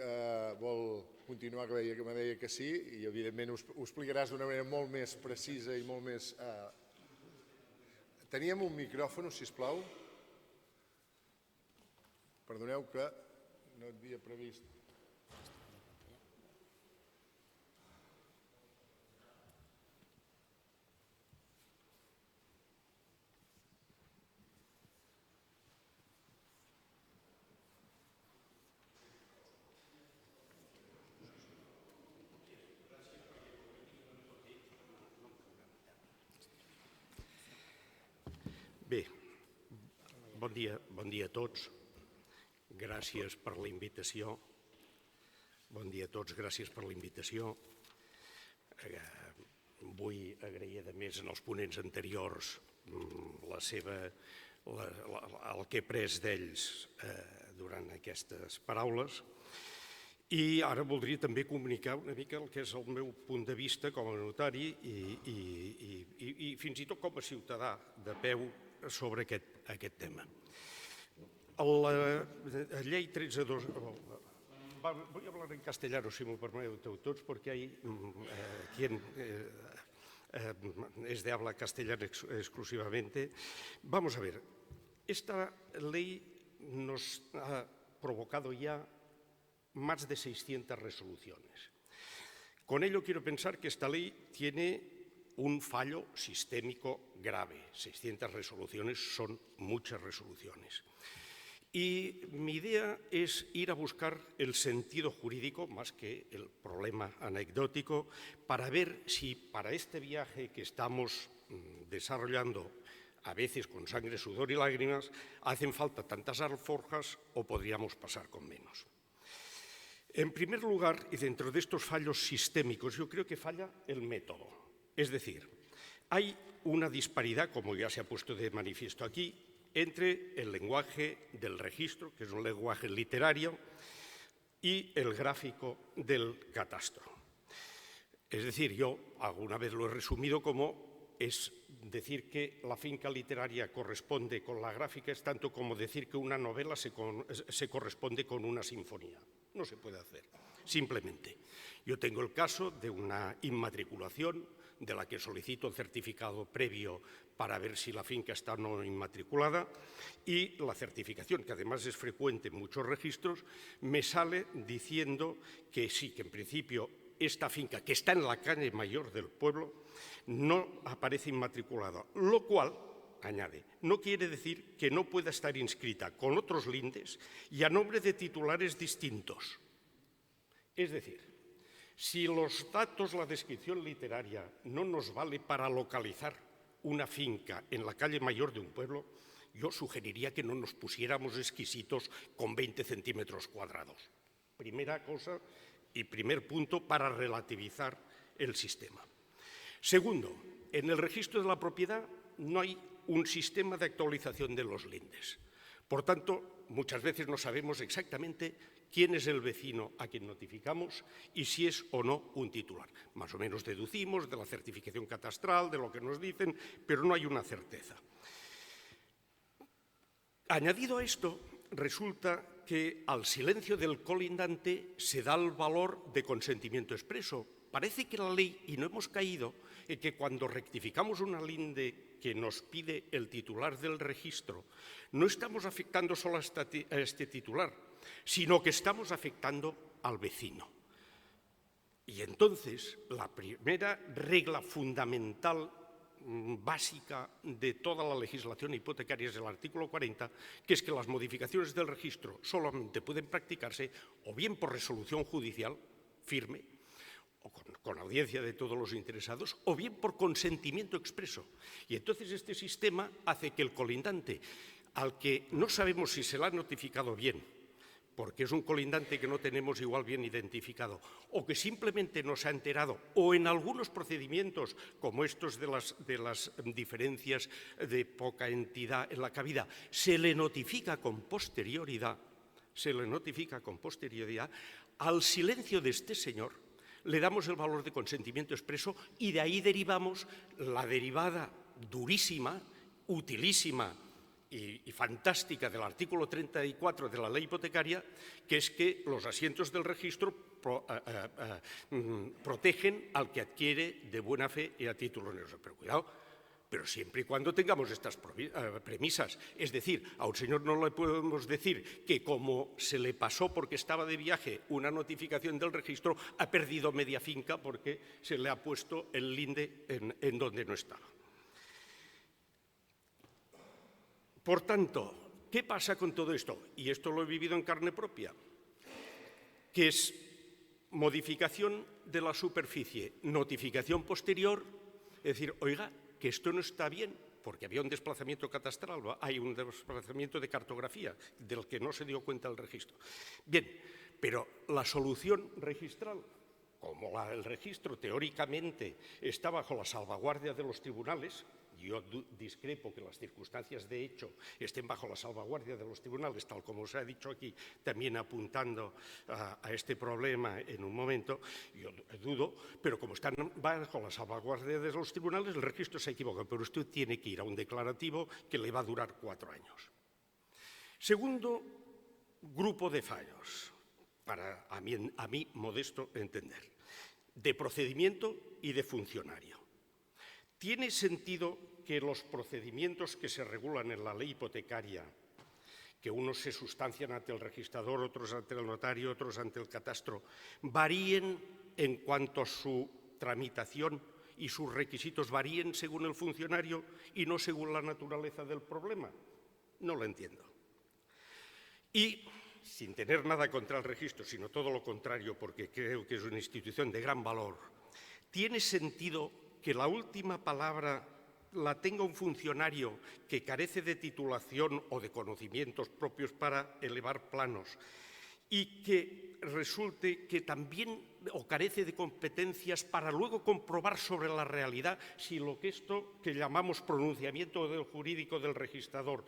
vol continuar, que me deia que sí, i evidentment ho explicaràs d'una manera molt més precisa i molt més... Teníem un micròfon, sisplau? Perdoneu que no havia previst... Bé, bon dia a tots. Gràcies per la invitació. Bon dia a tots, gràcies per la invitació. Vull agrair, a més, als ponents anteriors el que he pres d'ells durant aquestes paraules. I ara voldria també comunicar una mica el que és el meu punt de vista com a notari i fins i tot com a ciutadà de peu sobre aquest tema. La llei 13.2... Voy a hablar en castellano, si me permiten todos, porque hay quien es de habla castellana exclusivamente. Vamos a ver, esta ley nos ha provocado ya más de 600 resoluciones. Con ello quiero pensar que esta ley tiene un fallo sistémico grave. 600 resoluciones son muchas resoluciones. Y mi idea es ir a buscar el sentido jurídico, más que el problema anecdótico, para ver si para este viaje que estamos desarrollando, a veces con sangre, sudor y lágrimas, hacen falta tantas alforjas o podríamos pasar con menos. En primer lugar, y dentro de estos fallos sistémicos, yo creo que falla el método. Es decir, hay una disparidad, como ya se ha puesto de manifiesto aquí, entre el lenguaje del registro, que es un lenguaje literario, y el gráfico del catastro. Es decir, yo alguna vez lo he resumido como es decir que la finca literaria corresponde con la gráfica, es tanto como decir que una novela se corresponde con una sinfonía. No se puede hacer, simplemente. Yo tengo el caso de una inmatriculación de la que solicito el certificado previo para ver si la finca está o no inmatriculada, y la certificación, que además es frecuente en muchos registros, me sale diciendo que sí, que en principio esta finca, que está en la calle mayor del pueblo, no aparece inmatriculada, lo cual, añade, no quiere decir que no pueda estar inscrita con otros lindes y a nombre de titulares distintos. Es decir, si los datos, la descripción literaria no nos vale para localizar una finca en la calle mayor de un pueblo, yo sugeriría que no nos pusiéramos exquisitos con 20 centímetros cuadrados. Primera cosa Y primer punto para relativizar el sistema. Segundo, en el registro de la propiedad no hay un sistema de actualización de los lindes. Por tanto, muchas veces no sabemos exactamente quién es el vecino a quien notificamos y si es o no un titular. Más o menos deducimos de la certificación catastral, de lo que nos dicen, pero no hay una certeza. Añadido a esto, resulta que al silencio del colindante se da el valor de consentimiento expreso. Parece que la ley, y no hemos caído, en que cuando rectificamos una linde que nos pide el titular del registro, no estamos afectando solo a este titular, sino que estamos afectando al vecino. Y entonces, la primera regla fundamental básica de toda la legislación hipotecaria es el artículo 40, que es que las modificaciones del registro solamente pueden practicarse o bien por resolución judicial firme, o con audiencia de todos los interesados, o bien por consentimiento expreso. Y entonces este sistema hace que el colindante, al que no sabemos si se le ha notificado bien, porque es un colindante que no tenemos igual bien identificado, o que simplemente no se ha enterado, o en algunos procedimientos, como estos de las diferencias de poca entidad en la cabida, se le notifica con posterioridad, al silencio de este señor le damos el valor de consentimiento expreso y de ahí derivamos la derivada durísima, utilísima y fantástica del artículo 34 de la ley hipotecaria, que es que los asientos del registro protegen al que adquiere de buena fe y a título oneroso. Pero cuidado, pero siempre y cuando tengamos estas premisas. Es decir, a un señor no le podemos decir que como se le pasó porque estaba de viaje una notificación del registro, ha perdido media finca porque se le ha puesto el linde en donde no estaba. Por tanto, ¿qué pasa con todo esto? Y esto lo he vivido en carne propia, que es modificación de la superficie, notificación posterior, es decir, oiga, que esto no está bien, porque había un desplazamiento catastral, hay un desplazamiento de cartografía del que no se dio cuenta el registro. Bien, pero la solución registral, como el registro teóricamente está bajo la salvaguardia de los tribunales, yo discrepo que las circunstancias de hecho estén bajo la salvaguardia de los tribunales, tal como se ha dicho aquí, también apuntando a este problema en un momento, yo dudo, pero como están bajo la salvaguardia de los tribunales, el registro se equivoca, pero usted tiene que ir a un declarativo que le va a durar 4 años. Segundo grupo de fallos, para a mí modesto entender, de procedimiento y de funcionario. ¿Tiene sentido que los procedimientos que se regulan en la ley hipotecaria, que unos se sustancian ante el registrador, otros ante el notario, otros ante el catastro, varíen en cuanto a su tramitación y sus requisitos varíen según el funcionario y no según la naturaleza del problema? No lo entiendo. Y, sin tener nada contra el registro, sino todo lo contrario, porque creo que es una institución de gran valor, ¿tiene sentido que la última palabra la tenga un funcionario que carece de titulación o de conocimientos propios para elevar planos y que resulte que también o carece de competencias para luego comprobar sobre la realidad si lo que esto que llamamos pronunciamiento jurídico del registrador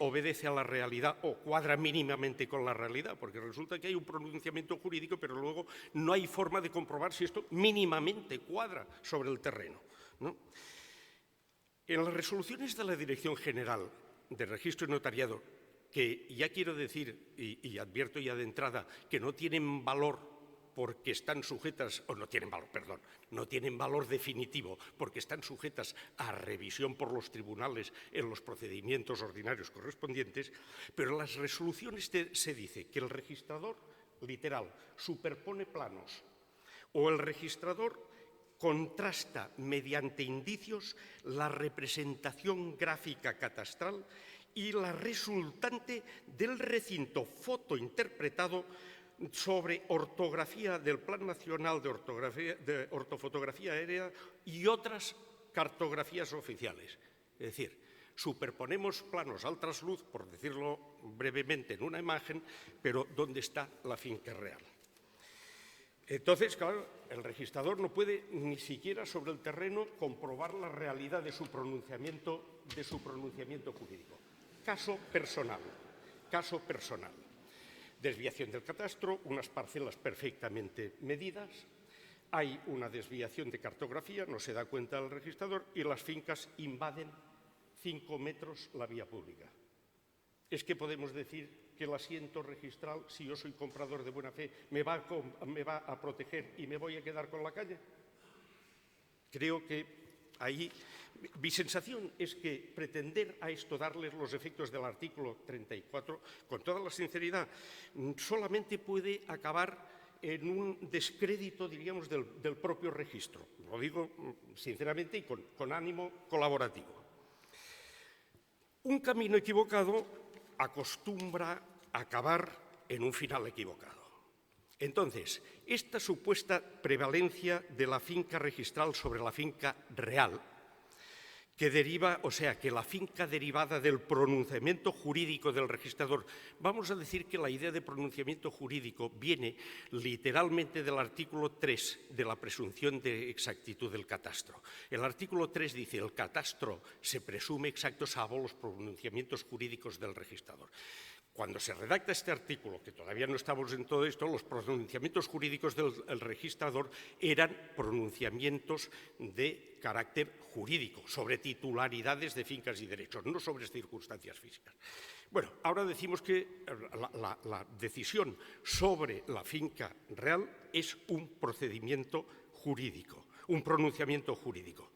obedece a la realidad o cuadra mínimamente con la realidad? Porque resulta que hay un pronunciamiento jurídico, pero luego no hay forma de comprobar si esto mínimamente cuadra sobre el terreno, ¿no? En las resoluciones de la Dirección General de Registro y Notariado, que ya quiero decir y advierto ya de entrada que no tienen valor porque están sujetas, o no tienen valor, perdón, no tienen valor definitivo porque están sujetas a revisión por los tribunales en los procedimientos ordinarios correspondientes, pero en las resoluciones se dice que el registrador, literal, superpone planos o el registrador contrasta mediante indicios la representación gráfica catastral y la resultante del recinto fotointerpretado sobre ortografía del Plan Nacional de Ortofotografía Aérea y otras cartografías oficiales. Es decir, superponemos planos al trasluz, por decirlo brevemente en una imagen, pero ¿dónde está la finca real? Entonces, claro, el registrador no puede ni siquiera sobre el terreno comprobar la realidad de su pronunciamiento jurídico. Caso personal. Desviación del catastro, unas parcelas perfectamente medidas, hay una desviación de cartografía, no se da cuenta el registrador, y las fincas invaden 5 metros la vía pública. ¿Es que podemos decir que el asiento registral, si yo soy comprador de buena fe, me va a proteger y me voy a quedar con la calle? Creo que ahí mi sensación es que pretender a esto darles los efectos del artículo 34, con toda la sinceridad, solamente puede acabar en un descrédito, diríamos, del propio registro. Lo digo sinceramente y con ánimo colaborativo. Un camino equivocado acostumbra a acabar en un final equivocado. Entonces, esta supuesta prevalencia de la finca registral sobre la finca real, que deriva, o sea, que la finca derivada del pronunciamiento jurídico del registrador, vamos a decir que la idea de pronunciamiento jurídico viene literalmente del artículo 3 de la presunción de exactitud del catastro. El artículo 3 dice: el catastro se presume exacto salvo los pronunciamientos jurídicos del registrador. Cuando se redacta este artículo, que todavía no estamos en todo esto, los pronunciamientos jurídicos del registrador eran pronunciamientos de carácter jurídico, sobre titularidades de fincas y derechos, no sobre circunstancias físicas. Bueno, ahora decimos que la decisión sobre la finca real es un procedimiento jurídico, un pronunciamiento jurídico.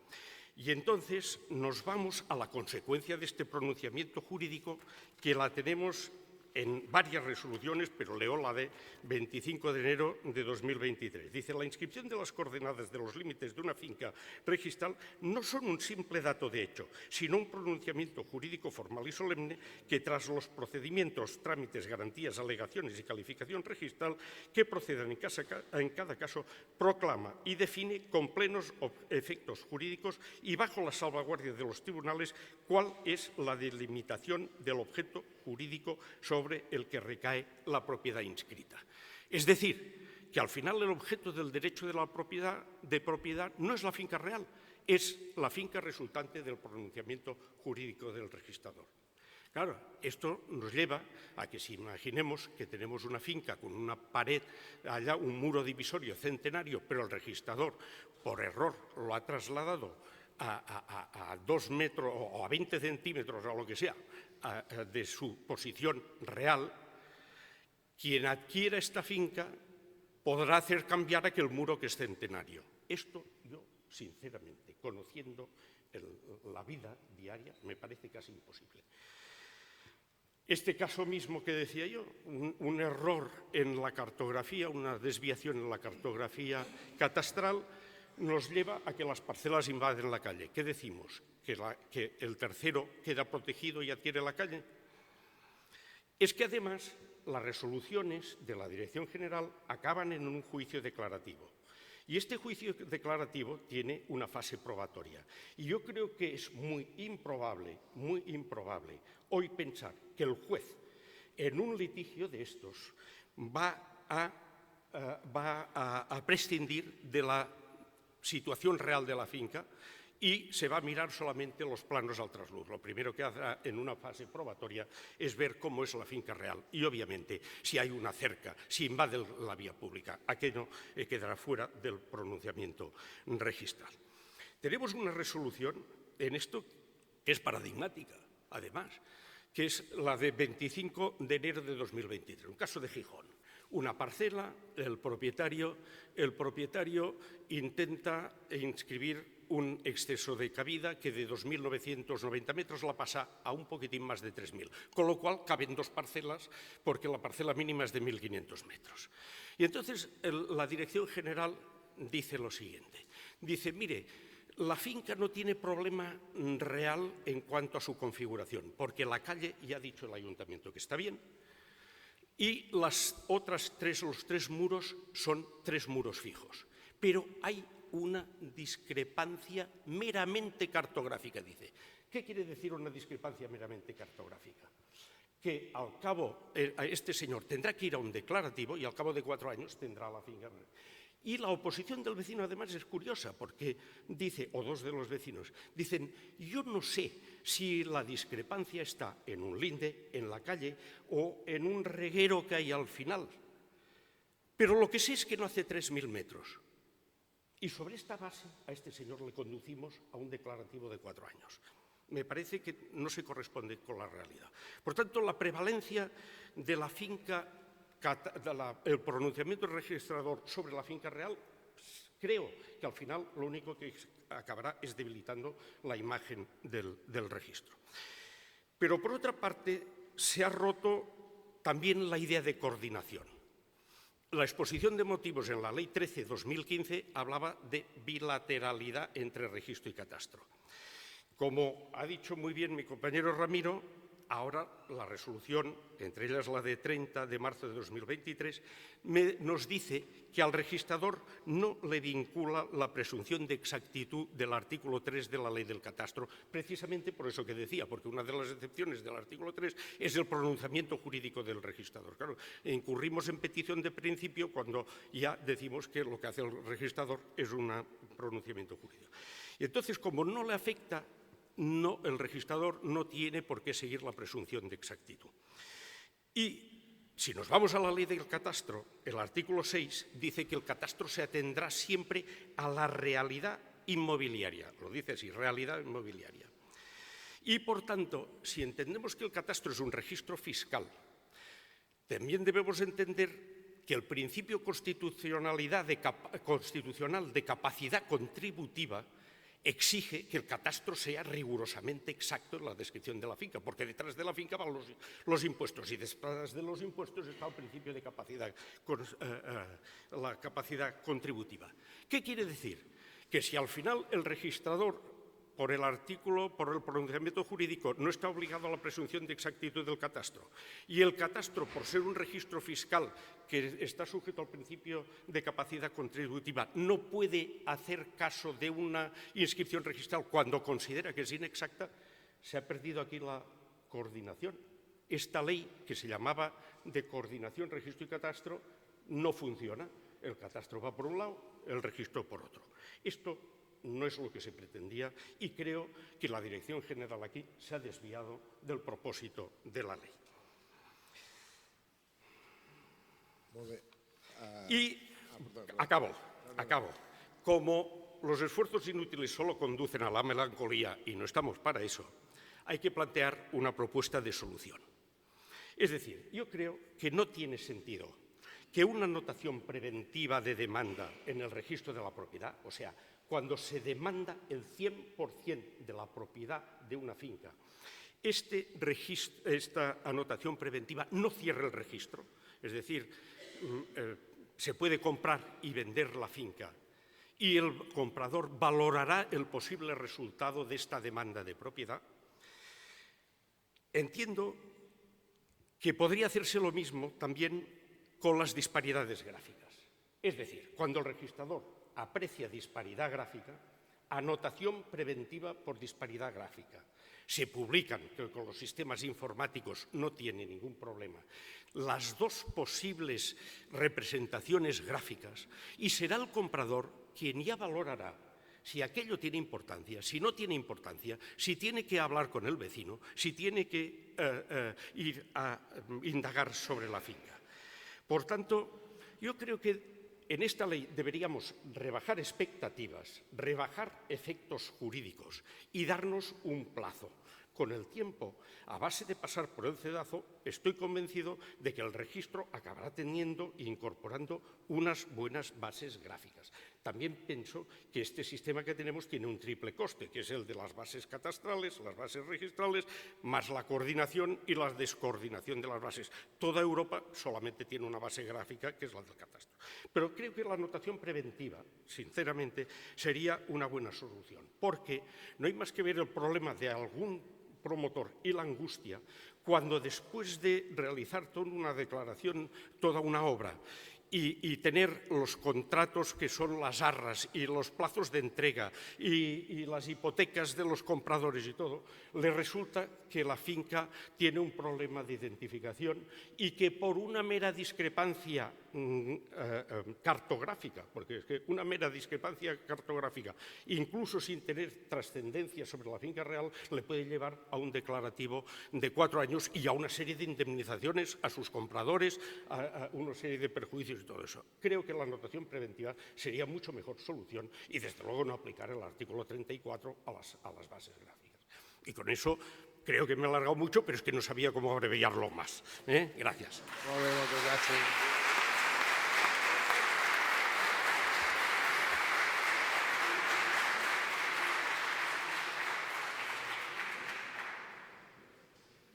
Y entonces nos vamos a la consecuencia de este pronunciamiento jurídico, que la tenemos en varias resoluciones, pero leo la de 25 de enero de 2023. Dice: la inscripción de las coordenadas de los límites de una finca registral no son un simple dato de hecho, sino un pronunciamiento jurídico formal y solemne que, tras los procedimientos, trámites, garantías, alegaciones y calificación registral que procedan en cada caso, proclama y define con plenos efectos jurídicos y bajo la salvaguardia de los tribunales cuál es la delimitación del objeto jurídico sobre el que recae la propiedad inscrita. Es decir, que al final el objeto del derecho de propiedad no es la finca real, es la finca resultante del pronunciamiento jurídico del registrador. Claro, esto nos lleva a que, si imaginemos que tenemos una finca con una pared, allá un muro divisorio centenario, pero el registrador, por error, lo ha trasladado a 2 metros o a 20 centímetros o lo que sea de su posición real, quien adquiera esta finca podrá hacer cambiar aquel muro que es centenario. Esto yo, sinceramente, conociendo la vida diaria, me parece casi imposible. Este caso mismo que decía yo, un error en la cartografía, una desviación en la cartografía catastral, nos lleva a que las parcelas invaden la calle. ¿Qué decimos? ¿Que el tercero queda protegido y adquiere la calle? Es que además las resoluciones de la Dirección General acaban en un juicio declarativo. Y este juicio declarativo tiene una fase probatoria. Y yo creo que es muy improbable hoy pensar que el juez, en un litigio de estos, va a prescindir de la situación real de la finca y se va a mirar solamente los planos al trasluz. Lo primero que hace en una fase probatoria es ver cómo es la finca real y, obviamente, si hay una cerca, si invade la vía pública. Aquello quedará fuera del pronunciamiento registral. Tenemos una resolución en esto que es paradigmática, además, que es la de 25 de enero de 2023, un caso de Gijón. Una parcela, el propietario intenta inscribir un exceso de cabida que de 2.990 metros la pasa a un poquitín más de 3.000, con lo cual caben 2 parcelas porque la parcela mínima es de 1.500 metros. Y entonces la Dirección General dice lo siguiente, dice: mire, la finca no tiene problema real en cuanto a su configuración, porque la calle, ya ha dicho el Ayuntamiento que está bien, y los 3 muros son 3 muros fijos. Pero hay una discrepancia meramente cartográfica, dice. ¿Qué quiere decir una discrepancia meramente cartográfica? Que al cabo, este señor tendrá que ir a un declarativo y al cabo de 4 años tendrá la finca. Y la oposición del vecino, además, es curiosa, porque dice, o dos de los vecinos, dicen, yo no sé si la discrepancia está en un linde, en la calle, o en un reguero que hay al final. Pero lo que sé es que no hace 3.000 metros. Y sobre esta base, a este señor le conducimos a un declarativo de 4 años. Me parece que no se corresponde con la realidad. Por tanto, la prevalencia de la finca, el pronunciamiento del registrador sobre la finca real, creo que al final lo único que acabará es debilitando la imagen del registro. Pero por otra parte, se ha roto también la idea de coordinación. La exposición de motivos en la Ley 13/2015 hablaba de bilateralidad entre registro y catastro. Como ha dicho muy bien mi compañero Ramiro, ahora la resolución, entre ellas la de 30 de marzo de 2023, nos dice que al registrador no le vincula la presunción de exactitud del artículo 3 de la Ley del Catastro, precisamente por eso que decía, porque una de las excepciones del artículo 3 es el pronunciamiento jurídico del registrador. Claro, incurrimos en petición de principio cuando ya decimos que lo que hace el registrador es un pronunciamiento jurídico. Y entonces, como no le afecta, el registrador no tiene por qué seguir la presunción de exactitud. Y si nos vamos a la Ley del Catastro, el artículo 6 dice que el catastro se atendrá siempre a la realidad inmobiliaria. Lo dice así, realidad inmobiliaria. Y, por tanto, si entendemos que el catastro es un registro fiscal, también debemos entender que el principio constitucional de capacidad contributiva exige que el catastro sea rigurosamente exacto en la descripción de la finca, porque detrás de la finca van los impuestos y detrás de los impuestos está el principio de la capacidad contributiva. ¿Qué quiere decir? Que si al final el registrador, por el pronunciamiento jurídico, no está obligado a la presunción de exactitud del catastro, y el catastro, por ser un registro fiscal que está sujeto al principio de capacidad contributiva, no puede hacer caso de una inscripción registral cuando considera que es inexacta, se ha perdido aquí la coordinación. Esta ley, que se llamaba de coordinación, registro y catastro, no funciona. El catastro va por un lado, el registro por otro. Esto no es lo que se pretendía y creo que la Dirección General aquí se ha desviado del propósito de la ley. Y acabo. Como los esfuerzos inútiles solo conducen a la melancolía y no estamos para eso, hay que plantear una propuesta de solución. Es decir, yo creo que no tiene sentido que una anotación preventiva de demanda en el registro de la propiedad, o sea, cuando se demanda el 100% de la propiedad de una finca, esta anotación preventiva no cierre el registro, es decir, se puede comprar y vender la finca y el comprador valorará el posible resultado de esta demanda de propiedad. Entiendo que podría hacerse lo mismo también con las disparidades gráficas. Es decir, cuando el registrador aprecia disparidad gráfica, anotación preventiva por disparidad gráfica. Se publican, que con los sistemas informáticos no tiene ningún problema, las dos posibles representaciones gráficas y será el comprador quien ya valorará si aquello tiene importancia, si no tiene importancia, si tiene que hablar con el vecino, si tiene que ir a indagar sobre la finca. Por tanto, yo creo que en esta ley deberíamos rebajar expectativas, rebajar efectos jurídicos y darnos un plazo. Con el tiempo, a base de pasar por el cedazo, estoy convencido de que el registro acabará teniendo e incorporando unas buenas bases gráficas. También pienso que este sistema que tenemos tiene un triple coste, que es el de las bases catastrales, las bases registrales, más la coordinación y la descoordinación de las bases. Toda Europa solamente tiene una base gráfica, que es la del catastro. Pero creo que la anotación preventiva, sinceramente, sería una buena solución, porque no hay más que ver el problema de algún promotor y la angustia cuando después de realizar toda una declaración, toda una obra, y tener los contratos que son las arras y los plazos de entrega y las hipotecas de los compradores y todo, le resulta que la finca tiene un problema de identificación y que por una mera discrepancia cartográfica, porque es que una mera discrepancia cartográfica, incluso sin tener trascendencia sobre la finca real, le puede llevar a un declarativo de 4 años y a una serie de indemnizaciones a sus compradores, a una serie de perjuicios y todo eso. Creo que la anotación preventiva sería mucho mejor solución y, desde luego, no aplicar el artículo 34 a las bases gráficas. Y con eso creo que me he alargado mucho, pero es que no sabía cómo abreviarlo más. Gracias. Molt bé, moltes gràcies.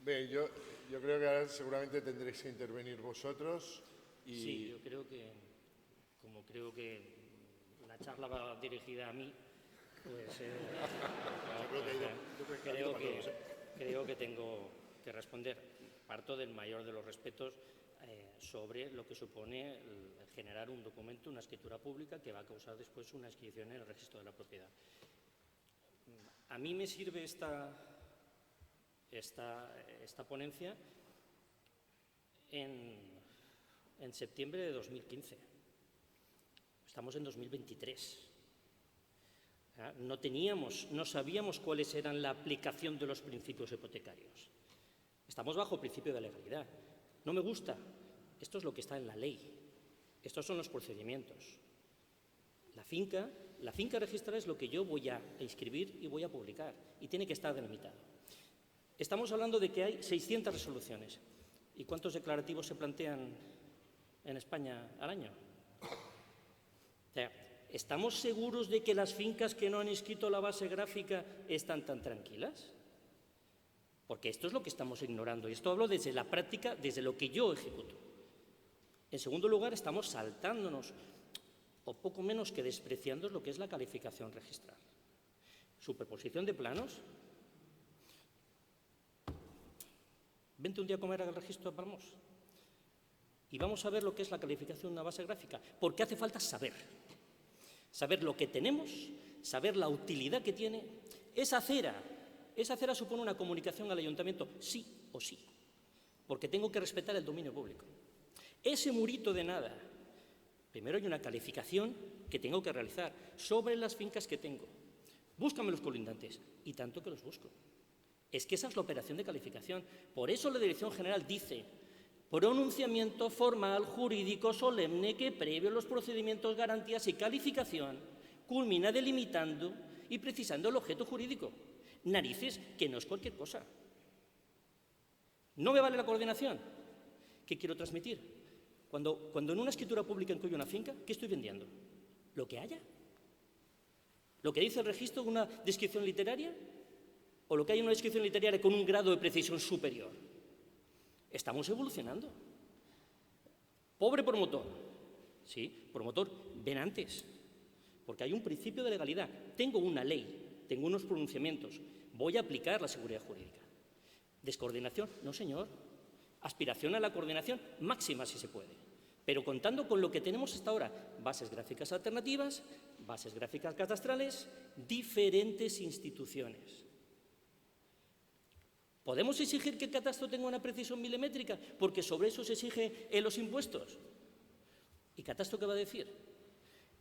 Bé, yo creo que ahora seguramente tendréis que intervenir vosotros. Y... Sí, yo creo que, como creo que la charla va dirigida a mí, pues creo que tengo que responder. Parto del mayor de los respetos sobre lo que supone generar un documento, una escritura pública que va a causar después una inscripción en el registro de la propiedad. A mí me sirve esta ponencia en septiembre de 2015. Estamos en 2023. No sabíamos cuáles eran la aplicación de los principios hipotecarios. Estamos bajo el principio de legalidad. No me gusta. Esto es lo que está en la ley. Estos son los procedimientos. La finca registrada es lo que yo voy a inscribir y voy a publicar. Y tiene que estar delimitado. Estamos hablando de que hay 600 resoluciones. ¿Y cuántos declarativos se plantean en España al año? O sea, ¿estamos seguros de que las fincas que no han inscrito la base gráfica están tan tranquilas? Porque esto es lo que estamos ignorando. Y esto hablo desde la práctica, desde lo que yo ejecuto. En segundo lugar, estamos saltándonos, o poco menos que despreciando, lo que es la calificación registral. Superposición de planos. Vente un día a comer al registro de Palmos y vamos a ver lo que es la calificación de una base gráfica, porque hace falta saber lo que tenemos, saber la utilidad que tiene. Esa acera supone una comunicación al ayuntamiento, sí o sí, porque tengo que respetar el dominio público. Ese murito de nada, primero hay una calificación que tengo que realizar sobre las fincas que tengo. Búscame los colindantes, y tanto que los busco. Es que esa es la operación de calificación. Por eso la Dirección General dice: pronunciamiento formal, jurídico, solemne, que previo a los procedimientos, garantías y calificación, culmina delimitando y precisando el objeto jurídico. Narices, que no es cualquier cosa. ¿No me vale la coordinación? ¿Qué quiero transmitir? Cuando en una escritura pública incluyo una finca, ¿qué estoy vendiendo? ¿Lo que haya? ¿Lo que dice el registro de una descripción literaria? ¿O lo que hay en una descripción literaria con un grado de precisión superior? Estamos evolucionando. Pobre promotor. Sí, promotor, ven antes. Porque hay un principio de legalidad. Tengo una ley, tengo unos pronunciamientos. Voy a aplicar la seguridad jurídica. ¿Descoordinación? No, señor. Aspiración a la coordinación máxima, si se puede. Pero contando con lo que tenemos hasta ahora: bases gráficas alternativas, bases gráficas catastrales, diferentes instituciones. ¿Podemos exigir que el catastro tenga una precisión milimétrica? Porque sobre eso se exige en los impuestos. ¿Y catastro qué va a decir?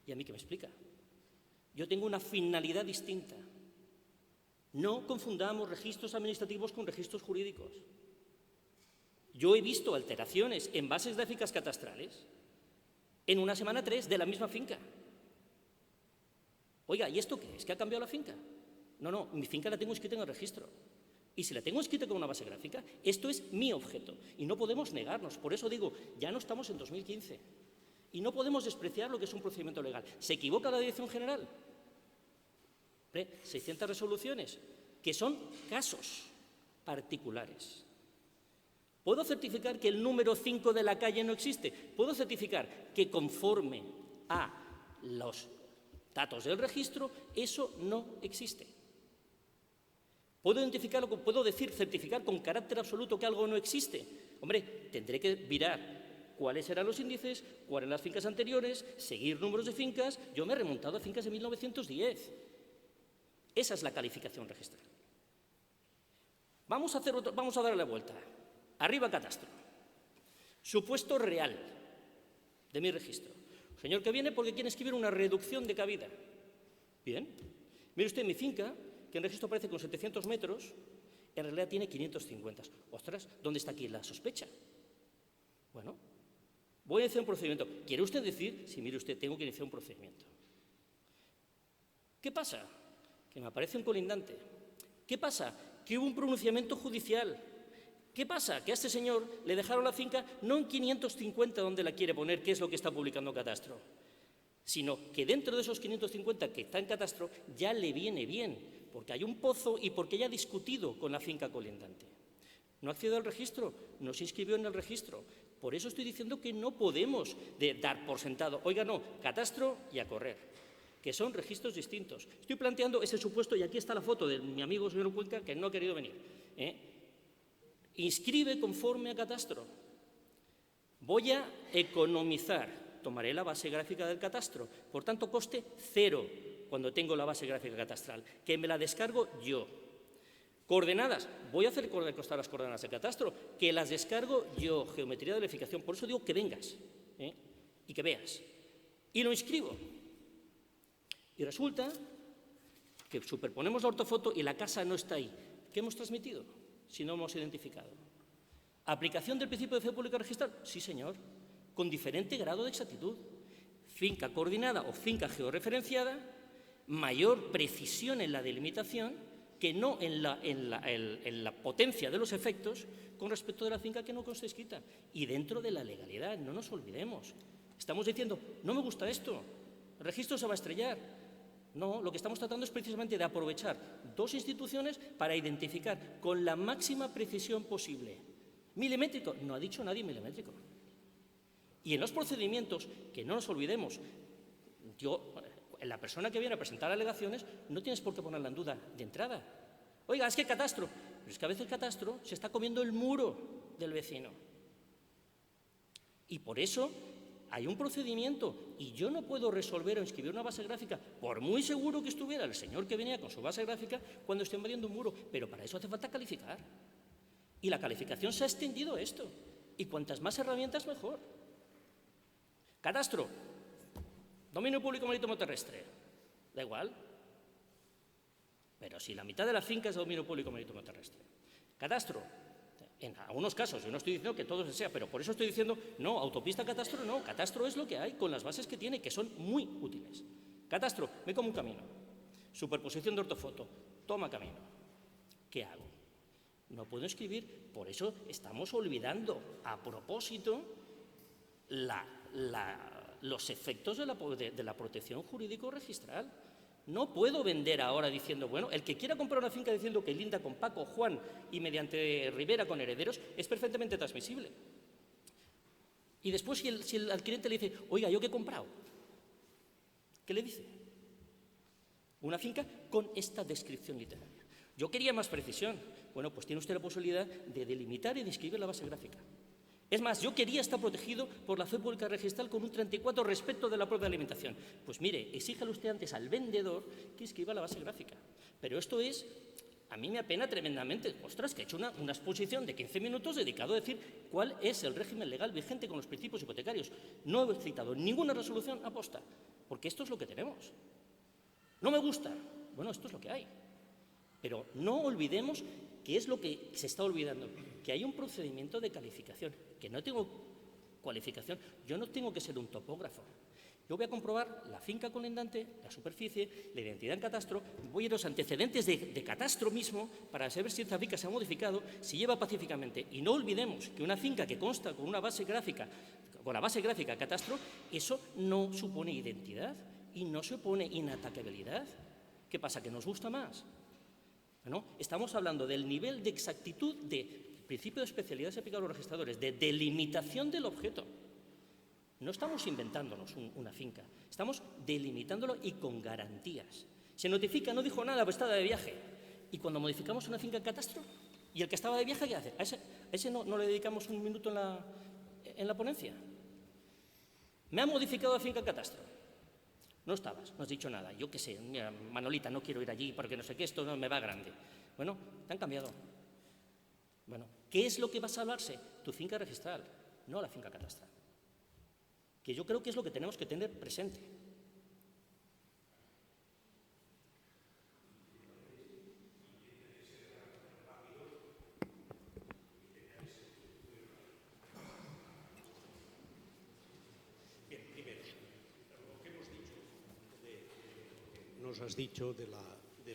¿Y a mí qué me explica? Yo tengo una finalidad distinta. No confundamos registros administrativos con registros jurídicos. Yo he visto alteraciones en bases gráficas catastrales en una semana 3 de la misma finca. Oiga, ¿y esto qué es? ¿Que ha cambiado la finca? No, mi finca la tengo escrita en el registro. Y si la tengo escrita con una base gráfica, esto es mi objeto. Y no podemos negarnos. Por eso digo, ya no estamos en 2015. Y no podemos despreciar lo que es un procedimiento legal. ¿Se equivoca la Dirección General? 600 resoluciones, que son casos particulares. ¿Puedo certificar que el número 5 de la calle no existe? ¿Puedo certificar que conforme a los datos del registro, eso no existe? ¿Puedo identificarlo? ¿Puedo certificar con carácter absoluto que algo no existe? Hombre, tendré que virar cuáles eran los índices, cuáles eran las fincas anteriores, seguir números de fincas. Yo me he remontado a fincas de 1910. Esa es la calificación registral. Vamos a darle la vuelta. Arriba catastro. Supuesto real de mi registro. Señor que viene porque quiere escribir una reducción de cabida. Bien. Mire usted mi finca, que en registro aparece con 700 metros, en realidad tiene 550. Ostras, ¿dónde está aquí la sospecha? Bueno, voy a iniciar un procedimiento. ¿Quiere usted decir? Sí, mire usted, tengo que iniciar un procedimiento. ¿Qué pasa? Que me aparece un colindante. ¿Qué pasa? Que hubo un pronunciamiento judicial. ¿Qué pasa? Que a este señor le dejaron la finca no en 550 donde la quiere poner, que es lo que está publicando Catastro, sino que dentro de esos 550 que está en Catastro ya le viene bien, porque hay un pozo y porque ya ha discutido con la finca colindante. No accedió al registro, no se inscribió en el registro. Por eso estoy diciendo que no podemos dar por sentado, oiga, no, Catastro y a correr, que son registros distintos. Estoy planteando ese supuesto, y aquí está la foto de mi amigo señor Cuenca, que no ha querido venir. Inscribe conforme a Catastro. Voy a economizar. Tomaré la base gráfica del catastro. Por tanto, coste 0 cuando tengo la base gráfica catastral, que me la descargo yo. Coordenadas. Voy a hacer costar las coordenadas del catastro, que las descargo yo. Geometría de verificación. Por eso digo que vengas y que veas. Y lo inscribo. Y resulta que superponemos la ortofoto y la casa no está ahí. ¿Qué hemos transmitido si no hemos identificado? ¿Aplicación del principio de fe pública registral? Sí, señor, con diferente grado de exactitud. Finca coordinada o finca georreferenciada, mayor precisión en la delimitación que no en la potencia de los efectos con respecto de la finca que no consta escrita. Y dentro de la legalidad, no nos olvidemos. Estamos diciendo, no me gusta esto, el registro se va a estrellar. No, lo que estamos tratando es precisamente de aprovechar dos instituciones para identificar con la máxima precisión posible. Milimétrico, no ha dicho nadie milimétrico. Y en los procedimientos, que no nos olvidemos, la persona que viene a presentar alegaciones no tienes por qué ponerla en duda de entrada. Oiga, es que catastro, pero es que a veces el catastro se está comiendo el muro del vecino. Y por eso hay un procedimiento y yo no puedo resolver o inscribir una base gráfica, por muy seguro que estuviera el señor que venía con su base gráfica, cuando esté invadiendo un muro, pero para eso hace falta calificar. Y la calificación se ha extendido a esto. Y cuantas más herramientas, mejor. Catastro. Dominio público marítimo terrestre. Da igual. Pero si la mitad de la finca es de dominio público marítimo terrestre. Catastro. En algunos casos, yo no estoy diciendo que todo sea, pero por eso estoy diciendo, no, autopista catastro no. Catastro es lo que hay con las bases que tiene, que son muy útiles. Catastro, me como un camino. Superposición de ortofoto. Toma camino. ¿Qué hago? No puedo escribir, por eso estamos olvidando a propósito los efectos de la protección jurídico registral. No puedo vender ahora diciendo, bueno, el que quiera comprar una finca diciendo que linda con Paco, Juan y mediante Rivera con herederos es perfectamente transmisible. Y después si el cliente le dice, oiga, ¿yo qué he comprado? ¿Qué le dice? Una finca con esta descripción literaria. Yo quería más precisión. Bueno, pues tiene usted la posibilidad de delimitar y de inscribir la base gráfica. Es más, yo quería estar protegido por la fe pública registral con un 34 respecto de la propia alimentación. Pues mire, exíjale usted antes al vendedor que inscriba la base gráfica. Pero esto es, a mí me apena tremendamente. Ostras, que he hecho una exposición de 15 minutos dedicado a decir cuál es el régimen legal vigente con los principios hipotecarios. No he citado ninguna resolución aposta, porque esto es lo que tenemos. No me gusta. Bueno, esto es lo que hay. Pero no olvidemos que es lo que se está olvidando, que hay un procedimiento de calificación, que no tengo cualificación, yo no tengo que ser un topógrafo. Yo voy a comprobar la finca colindante, la superficie, la identidad en catastro, voy a ir a los antecedentes de catastro mismo para saber si esta finca se ha modificado, si lleva pacíficamente. Y no olvidemos que una finca que consta con una base gráfica, con la base gráfica catastro, eso no supone identidad y no supone inatacabilidad. ¿Qué pasa? ¿Que nos gusta más? ¿No? Estamos hablando del nivel de exactitud de principio de especialidades aplicables a los registradores, de delimitación del objeto. No estamos inventándonos una finca, estamos delimitándolo y con garantías. Se notifica, no dijo nada, pues estaba de viaje. Y cuando modificamos una finca en catastro, ¿y el que estaba de viaje qué hace? ¿A ese no le dedicamos un minuto en la ponencia. Me ha modificado la finca catastro. No estabas, no has dicho nada. Yo qué sé, mira, Manolita, no quiero ir allí porque no sé qué, esto no me va grande. Bueno, te han cambiado. Bueno, ¿qué es lo que va a salvarse? Tu finca registral, no la finca catastral. Que yo creo que es lo que tenemos que tener presente. Nos has dicho de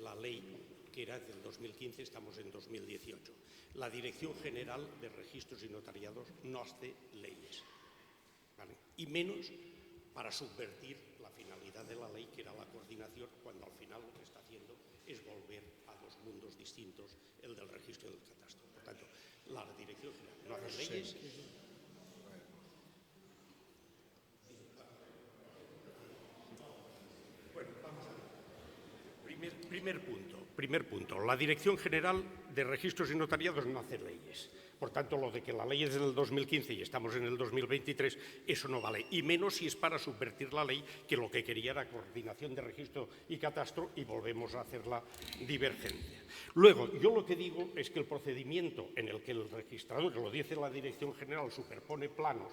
la ley que era del 2015, estamos en 2018. La Dirección General de Registros y Notariados no hace leyes, ¿vale? Y menos para subvertir la finalidad de la ley, que era la coordinación, cuando al final lo que está haciendo es volver a dos mundos distintos, el del registro y del catastro. Por tanto, la Dirección General no hace leyes. Primer punto. La Dirección General de Registros y Notariados no hace leyes. Por tanto, lo de que la ley es del 2015 y estamos en el 2023, eso no vale. Y menos si es para subvertir la ley, que lo que quería era coordinación de registro y catastro, y volvemos a hacerla divergente. Luego, yo lo que digo es que el procedimiento en el que el registrador, que lo dice la Dirección General, superpone planos,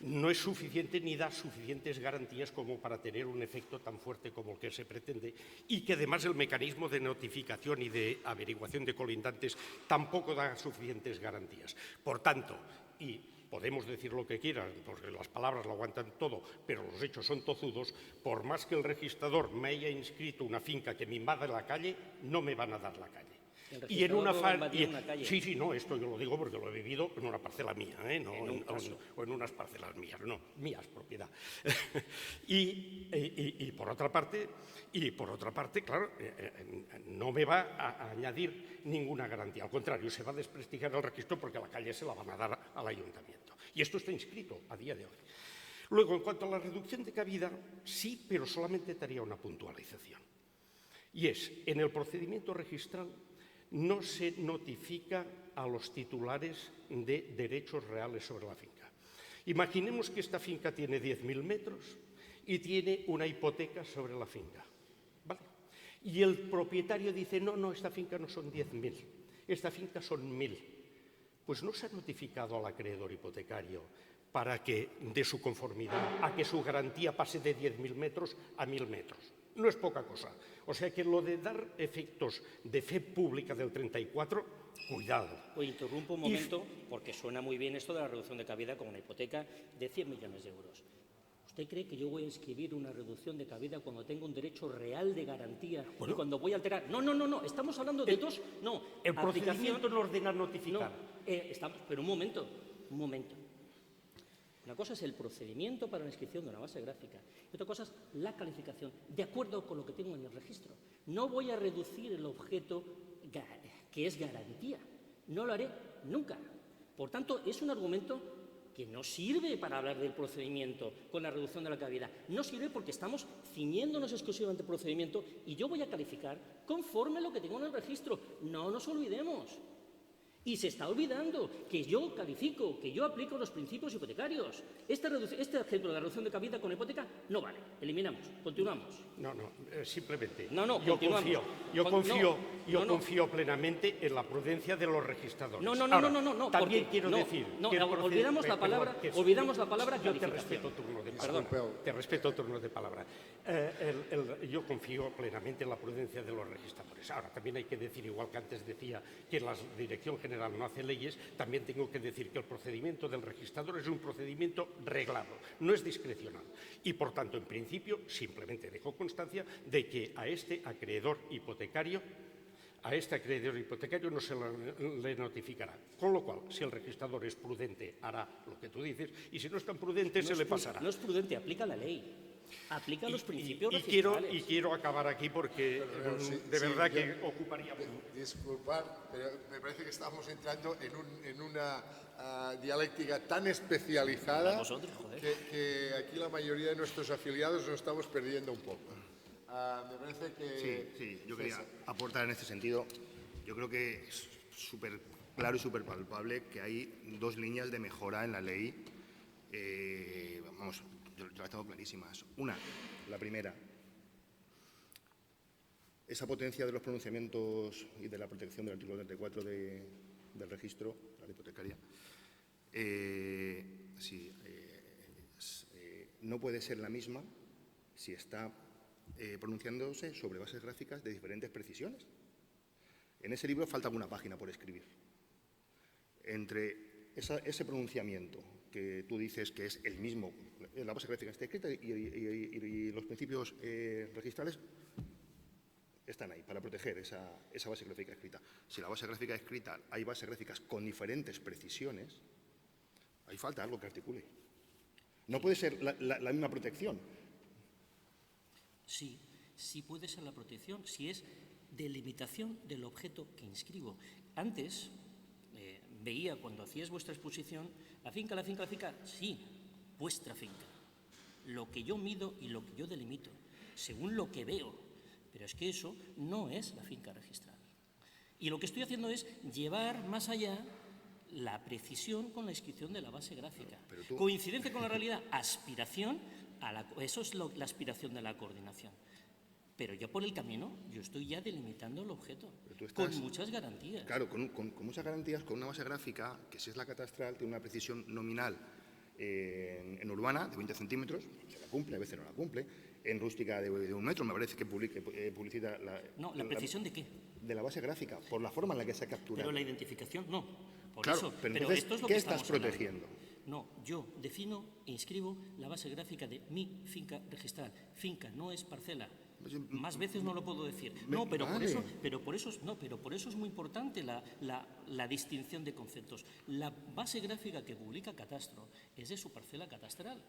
no es suficiente ni da suficientes garantías como para tener un efecto tan fuerte como el que se pretende, y que además el mecanismo de notificación y de averiguación de colindantes tampoco da suficientes garantías. Por tanto, y podemos decir lo que quieran, porque las palabras lo aguantan todo, pero los hechos son tozudos, por más que el registrador me haya inscrito una finca que me invada la calle, no me van a dar la calle. Y en una calle. Sí, no, esto yo lo digo porque lo he vivido en una parcela mía, no o en unas parcelas mías, no, mías, propiedad. y por otra parte, claro, no me va a añadir ninguna garantía. Al contrario, se va a desprestigiar el registro porque la calle se la van a dar al ayuntamiento. Y esto está inscrito a día de hoy. Luego, en cuanto a la reducción de cabida, sí, pero solamente te haría una puntualización. Y es, en el procedimiento registral, no se notifica a los titulares de derechos reales sobre la finca. Imaginemos que esta finca tiene 10.000 metros y tiene una hipoteca sobre la finca, ¿vale? Y el propietario dice, no, esta finca no son 10.000, esta finca son 1.000. Pues no se ha notificado al acreedor hipotecario para que dé su conformidad a que su garantía pase de 10.000 metros a 1.000 metros. No es poca cosa. O sea que lo de dar efectos de fe pública del 34, cuidado. Oye, interrumpo un momento, porque suena muy bien esto de la reducción de cabida con una hipoteca de 100 millones de euros. ¿Usted cree que yo voy a inscribir una reducción de cabida cuando tengo un derecho real de garantía y cuando voy a alterar? No, estamos hablando de dos. No, el procedimiento no ordena notificar. Pero un momento. Una cosa es el procedimiento para la inscripción de una base gráfica y otra cosa es la calificación, de acuerdo con lo que tengo en el registro. No voy a reducir el objeto que es garantía. No lo haré nunca. Por tanto, es un argumento que no sirve para hablar del procedimiento con la reducción de la cabida. No sirve porque estamos ciñéndonos exclusivamente al procedimiento y yo voy a calificar conforme a lo que tengo en el registro. No nos olvidemos. Y se está olvidando que yo califico, que yo aplico los principios hipotecarios. Este ejemplo de la reducción de cabida con hipoteca no vale. Eliminamos. Continuamos. Simplemente. Yo confío plenamente en la prudencia de los registradores. No. También quiero decir. Olvidamos la palabra Yo te calificación. respeto turnos de palabra. Yo confío plenamente en la prudencia de los registradores. Ahora, también hay que decir, igual que antes decía que la Dirección General no hace leyes, también tengo que decir que el procedimiento del registrador es un procedimiento reglado, no es discrecional. Y, por tanto, en principio, simplemente dejo constancia de que a este acreedor hipotecario no se le notificará. Con lo cual, si el registrador es prudente, hará lo que tú dices, y si no es tan prudente, se le pasará. No es prudente, aplica la ley. Aplica los principios registrales. Y quiero acabar aquí porque de verdad que ocuparía mucho. Disculpad, pero me parece que estamos entrando en una dialéctica tan especializada que aquí la mayoría de nuestros afiliados nos estamos perdiendo un poco. Me parece que... Sí, yo quería aportar en este sentido. Yo creo que es súper claro y súper palpable que hay dos líneas de mejora en la ley. Vamos, yo las tengo clarísimas. Una, la primera, esa potencia de los pronunciamientos y de la protección del artículo 34 del registro, la ley hipotecaria, no puede ser la misma si está pronunciándose sobre bases gráficas de diferentes precisiones. En ese libro falta alguna página por escribir. Entre ese pronunciamiento que tú dices que es el mismo, la base gráfica está escrita y los principios registrales están ahí para proteger esa base gráfica escrita. Si la base gráfica escrita hay bases gráficas con diferentes precisiones, ahí falta algo que articule. No puede ser la misma protección. Sí, sí puede ser la protección, si es delimitación del objeto que inscribo. Antes veía, cuando hacíais vuestra exposición, la finca, sí, vuestra finca. Lo que yo mido y lo que yo delimito, según lo que veo. Pero es que eso no es la finca registral. Y lo que estoy haciendo es llevar más allá la precisión con la inscripción de la base gráfica. Coincidencia con la realidad, aspiración, eso es la aspiración de la coordinación. Pero yo por el camino, yo estoy ya delimitando el objeto, con muchas garantías. Claro, con muchas garantías, con una base gráfica, que si es la catastral, tiene una precisión nominal en urbana de 20 centímetros, se la cumple, a veces no la cumple, en rústica de 1 metro, me parece que publicita la... No, ¿la precisión de qué? De la base gráfica, por la forma en la que se ha capturado. Pero la identificación, no. Claro, eso, pero entonces, esto es lo ¿qué que estás protegiendo? No, yo defino e inscribo la base gráfica de mi finca registral. Finca no es parcela. Más veces no lo puedo decir. No, pero por eso es muy importante la distinción de conceptos. La base gráfica que publica Catastro es de su parcela catastral.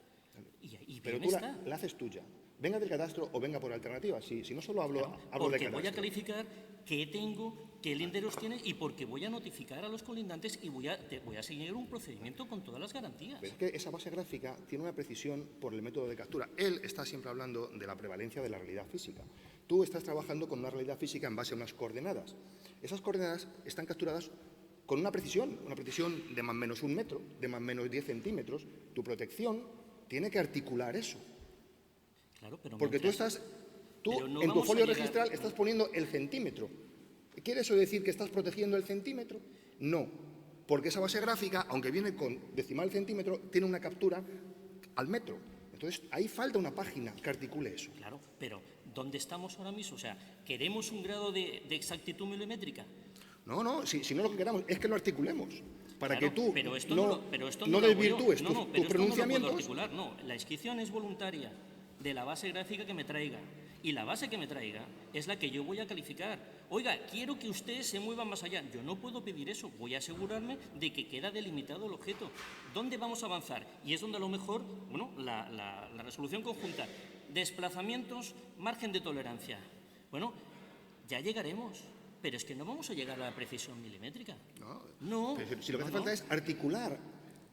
Y pero bien tú está. la haces tuya. Venga del catastro o venga por alternativa. Si no solo hablo de catastro. Porque voy a calificar qué tengo, qué linderos tiene y porque voy a notificar a los colindantes y voy a seguir un procedimiento con todas las garantías. Pero es que esa base gráfica tiene una precisión por el método de captura. Él está siempre hablando de la prevalencia de la realidad física. Tú estás trabajando con una realidad física en base a unas coordenadas. Esas coordenadas están capturadas con una precisión de más o menos 1 metro, de más o menos 10 centímetros. Tu protección tiene que articular eso. Claro, pero porque tú en tu folio registral estás poniendo el centímetro. ¿Quiere eso decir que estás protegiendo el centímetro? No, porque esa base gráfica, aunque viene con decimal centímetro, tiene una captura al metro. Entonces, ahí falta una página que articule eso. Claro, pero ¿dónde estamos ahora mismo? O sea, ¿queremos un grado de exactitud milimétrica? No, si no lo que queramos es que lo articulemos. Para claro, que tú no desvirtúes tus pronunciamientos. No, la inscripción es voluntaria de la base gráfica que me traiga. Y la base que me traiga es la que yo voy a calificar. Oiga, quiero que ustedes se muevan más allá. Yo no puedo pedir eso. Voy a asegurarme de que queda delimitado el objeto. ¿Dónde vamos a avanzar? Y es donde a lo mejor, la resolución conjunta. Desplazamientos, margen de tolerancia. Bueno, ya llegaremos. Pero es que no vamos a llegar a la precisión milimétrica. No. Pero si lo que hace falta es articular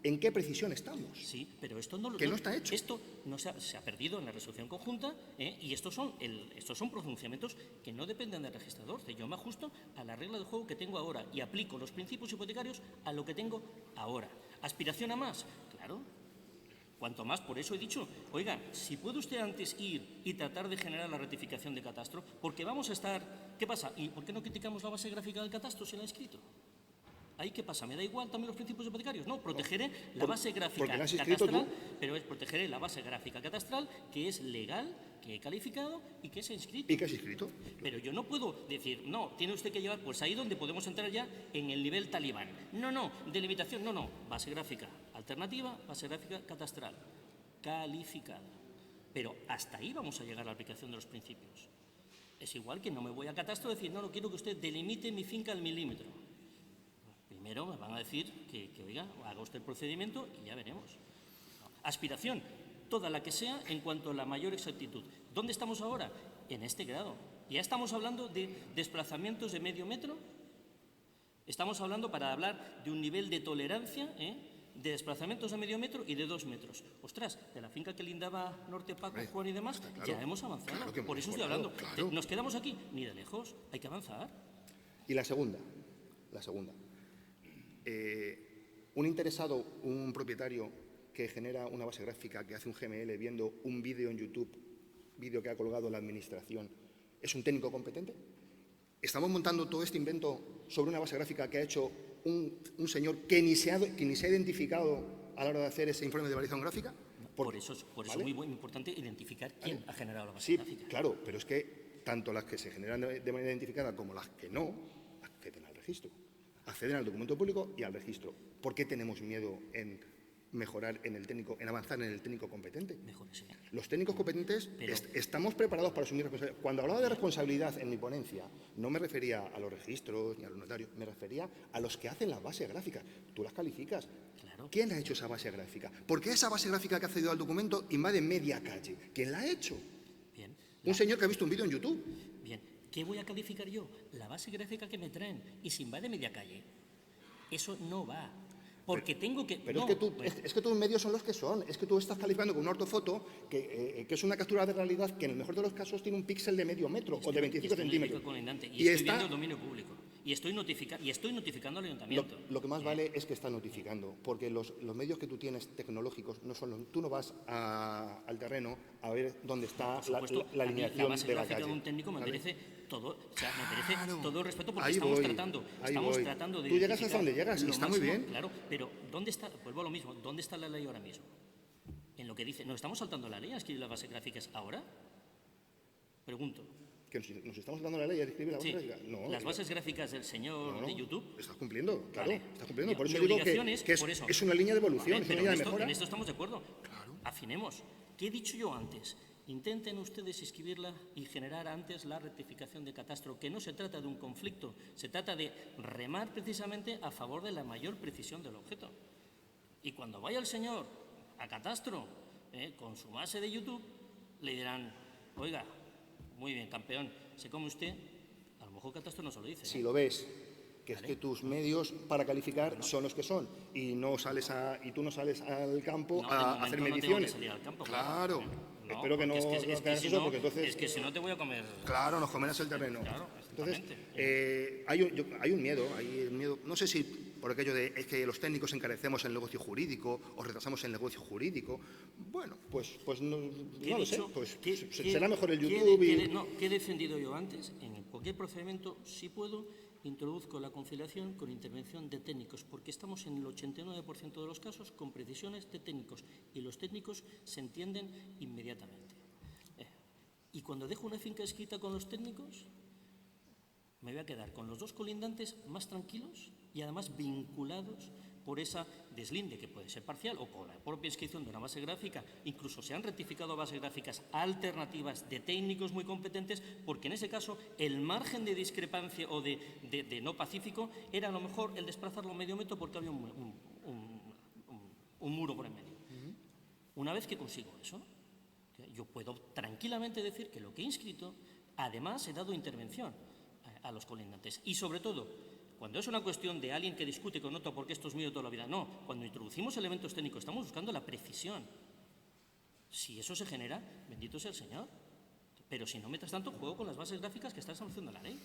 en qué precisión estamos. Sí, pero esto no está hecho. Esto no se ha perdido en la resolución conjunta y estos son pronunciamientos que no dependen del registrador. Yo me ajusto a la regla de juego que tengo ahora y aplico los principios hipotecarios a lo que tengo ahora. ¿Aspiración a más? Claro. Cuanto más, por eso he dicho, oiga, si puede usted antes ir y tratar de generar la rectificación de catastro, porque vamos a estar... ¿Qué pasa? ¿Y por qué no criticamos la base gráfica del catastro si la ha escrito? ¿Ahí qué pasa? ¿Me da igual también los principios hipotecarios? No, protegeré la base gráfica catastral, pero protegeré la base gráfica catastral que es legal, que he calificado y que es inscrito. ¿Y que es inscrito? Pero yo no puedo decir, no, tiene usted que llevar, pues ahí donde podemos entrar ya en el nivel talibán. No, delimitación, no, base gráfica alternativa, base gráfica catastral, calificada. Pero hasta ahí vamos a llegar a la aplicación de los principios. Es igual que no me voy a catastro a decir, no quiero que usted delimite mi finca al milímetro. Primero me van a decir que oiga, haga usted el procedimiento y ya veremos. Aspiración, toda la que sea en cuanto a la mayor exactitud. ¿Dónde estamos ahora? En este grado. Ya estamos hablando de desplazamientos de medio metro. Estamos hablando, para hablar de un nivel de tolerancia, de desplazamientos de medio metro y de 2 metros. Ostras, de la finca que lindaba Norte Paco, Juan y demás, claro, ya hemos avanzado. Claro, por eso estoy hablando. Claro. ¿Nos quedamos aquí? Ni de lejos, hay que avanzar. Y la segunda. Un interesado, un propietario que genera una base gráfica, que hace un GML viendo un vídeo en YouTube, vídeo que ha colgado la administración, ¿es un técnico competente? ¿Estamos montando todo este invento sobre una base gráfica que ha hecho un señor que ni se ha identificado a la hora de hacer ese informe de validación gráfica? Por eso ¿vale? es muy importante identificar quién ha generado la base Sí, gráfica. claro, pero es que tanto las que se generan de manera identificada como las que no, acceden al registro. Acceden al documento público y al registro. ¿Por qué tenemos miedo en mejorar en el técnico, en avanzar en el técnico competente? Mejor ese. Los técnicos competentes estamos preparados para asumir responsabilidad. Cuando hablaba de responsabilidad en mi ponencia, no me refería a los registros ni a los notarios, me refería a los que hacen las bases gráficas. Tú las calificas. Claro. ¿Quién ha hecho esa base gráfica? ¿Por qué esa base gráfica que ha accedido al documento invade media calle? ¿Quién la ha hecho? Bien. Un señor que ha visto un vídeo en YouTube. Bien. ¿Qué voy a calificar yo? La base gráfica que me traen. Y si invade media calle. Eso no va. Porque tengo que... Pero no, es que tus medios son los que son. Es que tú estás calificando con una ortofoto que es una captura de realidad que en el mejor de los casos tiene un píxel de medio metro o de 25 centímetros. Y estoy viendo el dominio público. Y estoy notificando al ayuntamiento. Lo que más vale es que está notificando, porque los medios que tú tienes tecnológicos no son... Tú no vas al terreno a ver dónde está la alineación la base de la gráfica calle. de un técnico me ¿vale? merece todo, o sea, me merece todo el respeto porque Ahí estamos voy, tratando de Tú llegas hasta identificar donde llegas y lo está muy máximo, bien. Claro, pero ¿dónde está? Vuelvo a lo mismo. ¿Dónde está la ley ahora mismo? En lo que dice, ¿nos estamos saltando la ley a escribir las bases gráficas ahora? Pregunto. ¿Que nos estamos dando la ley a escribir la base Sí, gráfica? No, las bases gráficas del señor de YouTube. Estás cumpliendo, claro, Vale. estás cumpliendo. Por Mi eso digo obligación que por eso. es una línea de evolución, Vale, es una pero línea de mejora. en esto estamos de acuerdo. Afinemos. ¿Qué he dicho yo antes? Intenten ustedes escribirla y generar antes la rectificación de catastro, que no se trata de un conflicto, se trata de remar precisamente a favor de la mayor precisión del objeto. Y cuando vaya el señor a catastro con su base de YouTube, le dirán, oiga, muy bien, campeón, se come usted, a lo mejor catastro no se lo dice. Si lo ves, que es que tus medios para calificar son los que son y tú no sales al campo a hacer mediciones. No tengo que salir al campo, claro. No, Espero que no porque es que hagas si eso, no, porque entonces... es que si no te voy a comer... Claro, nos comerás el terreno. Claro, Entonces, exactamente. hay un miedo, no sé si por aquello de es que los técnicos encarecemos el negocio jurídico o retrasamos el negocio jurídico. Bueno, pues no lo sé, pues será mejor el YouTube ¿Qué he defendido yo antes? En cualquier procedimiento, si puedo, introduzco la conciliación con intervención de técnicos, porque estamos en el 89% de los casos con precisiones de técnicos y los técnicos se entienden inmediatamente. Y cuando dejo una finca escrita con los técnicos, me voy a quedar con los dos colindantes más tranquilos y además vinculados por esa deslinde, que puede ser parcial, o con la propia inscripción de una base gráfica. Incluso se han rectificado bases gráficas alternativas de técnicos muy competentes, porque en ese caso el margen de discrepancia o de no pacífico era a lo mejor el desplazarlo medio metro porque había un muro por en medio. Una vez que consigo eso, yo puedo tranquilamente decir que lo que he inscrito, además he dado intervención a los colindantes. Y sobre todo, cuando es una cuestión de alguien que discute con otro porque esto es mío toda la vida, no. Cuando introducimos elementos técnicos estamos buscando la precisión. Si eso se genera, bendito sea el Señor. Pero si no, mientras tanto, juego con las bases gráficas que está estableciendo la ley.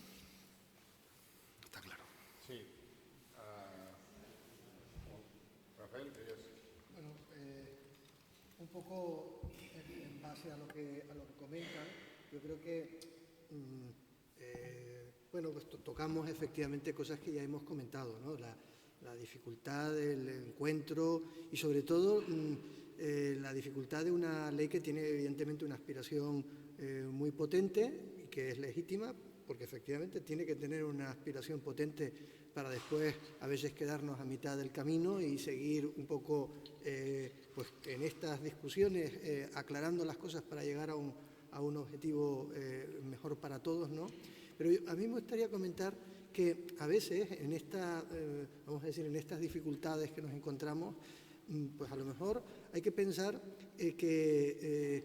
Está claro. Sí. Rafael, querías... Bueno, un poco en base a lo que comentan, yo creo que pues tocamos efectivamente cosas que ya hemos comentado, ¿no? La dificultad del encuentro y sobre todo la dificultad de una ley que tiene evidentemente una aspiración muy potente y que es legítima, porque efectivamente tiene que tener una aspiración potente para después a veces quedarnos a mitad del camino y seguir un poco pues en estas discusiones aclarando las cosas para llegar a un objetivo mejor para todos, ¿no? Pero a mí me gustaría comentar que a veces en vamos a decir, en estas dificultades que nos encontramos, pues a lo mejor hay que pensar que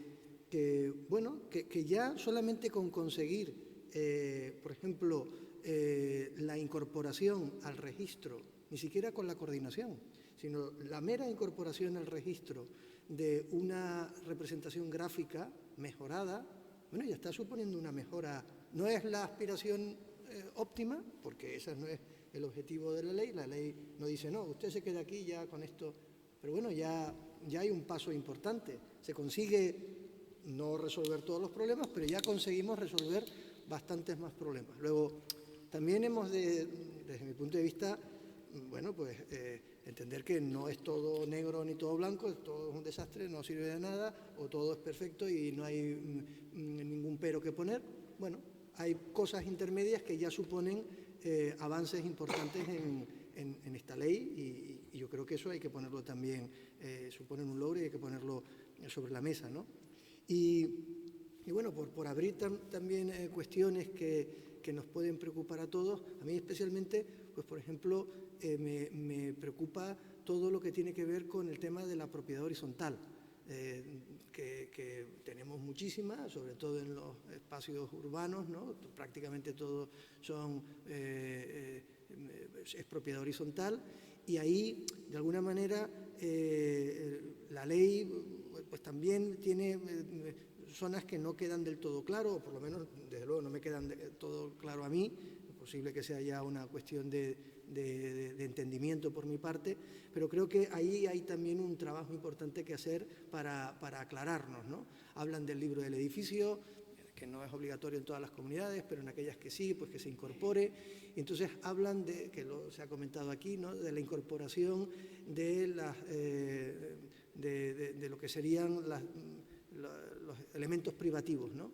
ya solamente con conseguir, por ejemplo, la incorporación al registro, ni siquiera con la coordinación, sino la mera incorporación al registro de una representación gráfica mejorada, bueno, ya está suponiendo una mejora. No es la aspiración óptima, porque esa no es el objetivo de la ley no dice, no, usted se queda aquí ya con esto, pero bueno, ya hay un paso importante, se consigue no resolver todos los problemas, pero ya conseguimos resolver bastantes más problemas. Luego, también hemos desde mi punto de vista, bueno, pues entender que no es todo negro ni todo blanco, todo es un desastre, no sirve de nada, o todo es perfecto y no hay ningún pero que poner. Bueno, hay cosas intermedias que ya suponen avances importantes en esta ley y yo creo que eso hay que ponerlo también, suponen un logro y hay que ponerlo sobre la mesa, ¿no? Y bueno, por abrir también cuestiones que nos pueden preocupar a todos, a mí especialmente, pues por ejemplo, me preocupa todo lo que tiene que ver con el tema de la propiedad horizontal, que tenemos muchísimas, sobre todo en los espacios urbanos, ¿no? Prácticamente todo es propiedad horizontal, y ahí, de alguna manera, la ley pues también tiene zonas que no quedan del todo claro, o por lo menos, desde luego, no me quedan del todo claro a mí. Es posible que sea ya una cuestión de entendimiento por mi parte, pero creo que ahí hay también un trabajo importante que hacer para aclararnos, ¿no? Hablan del libro del edificio, que no es obligatorio en todas las comunidades, pero en aquellas que sí, pues que se incorpore. Y entonces hablan que se ha comentado aquí, ¿no? De la incorporación de lo que serían los elementos privativos, ¿no?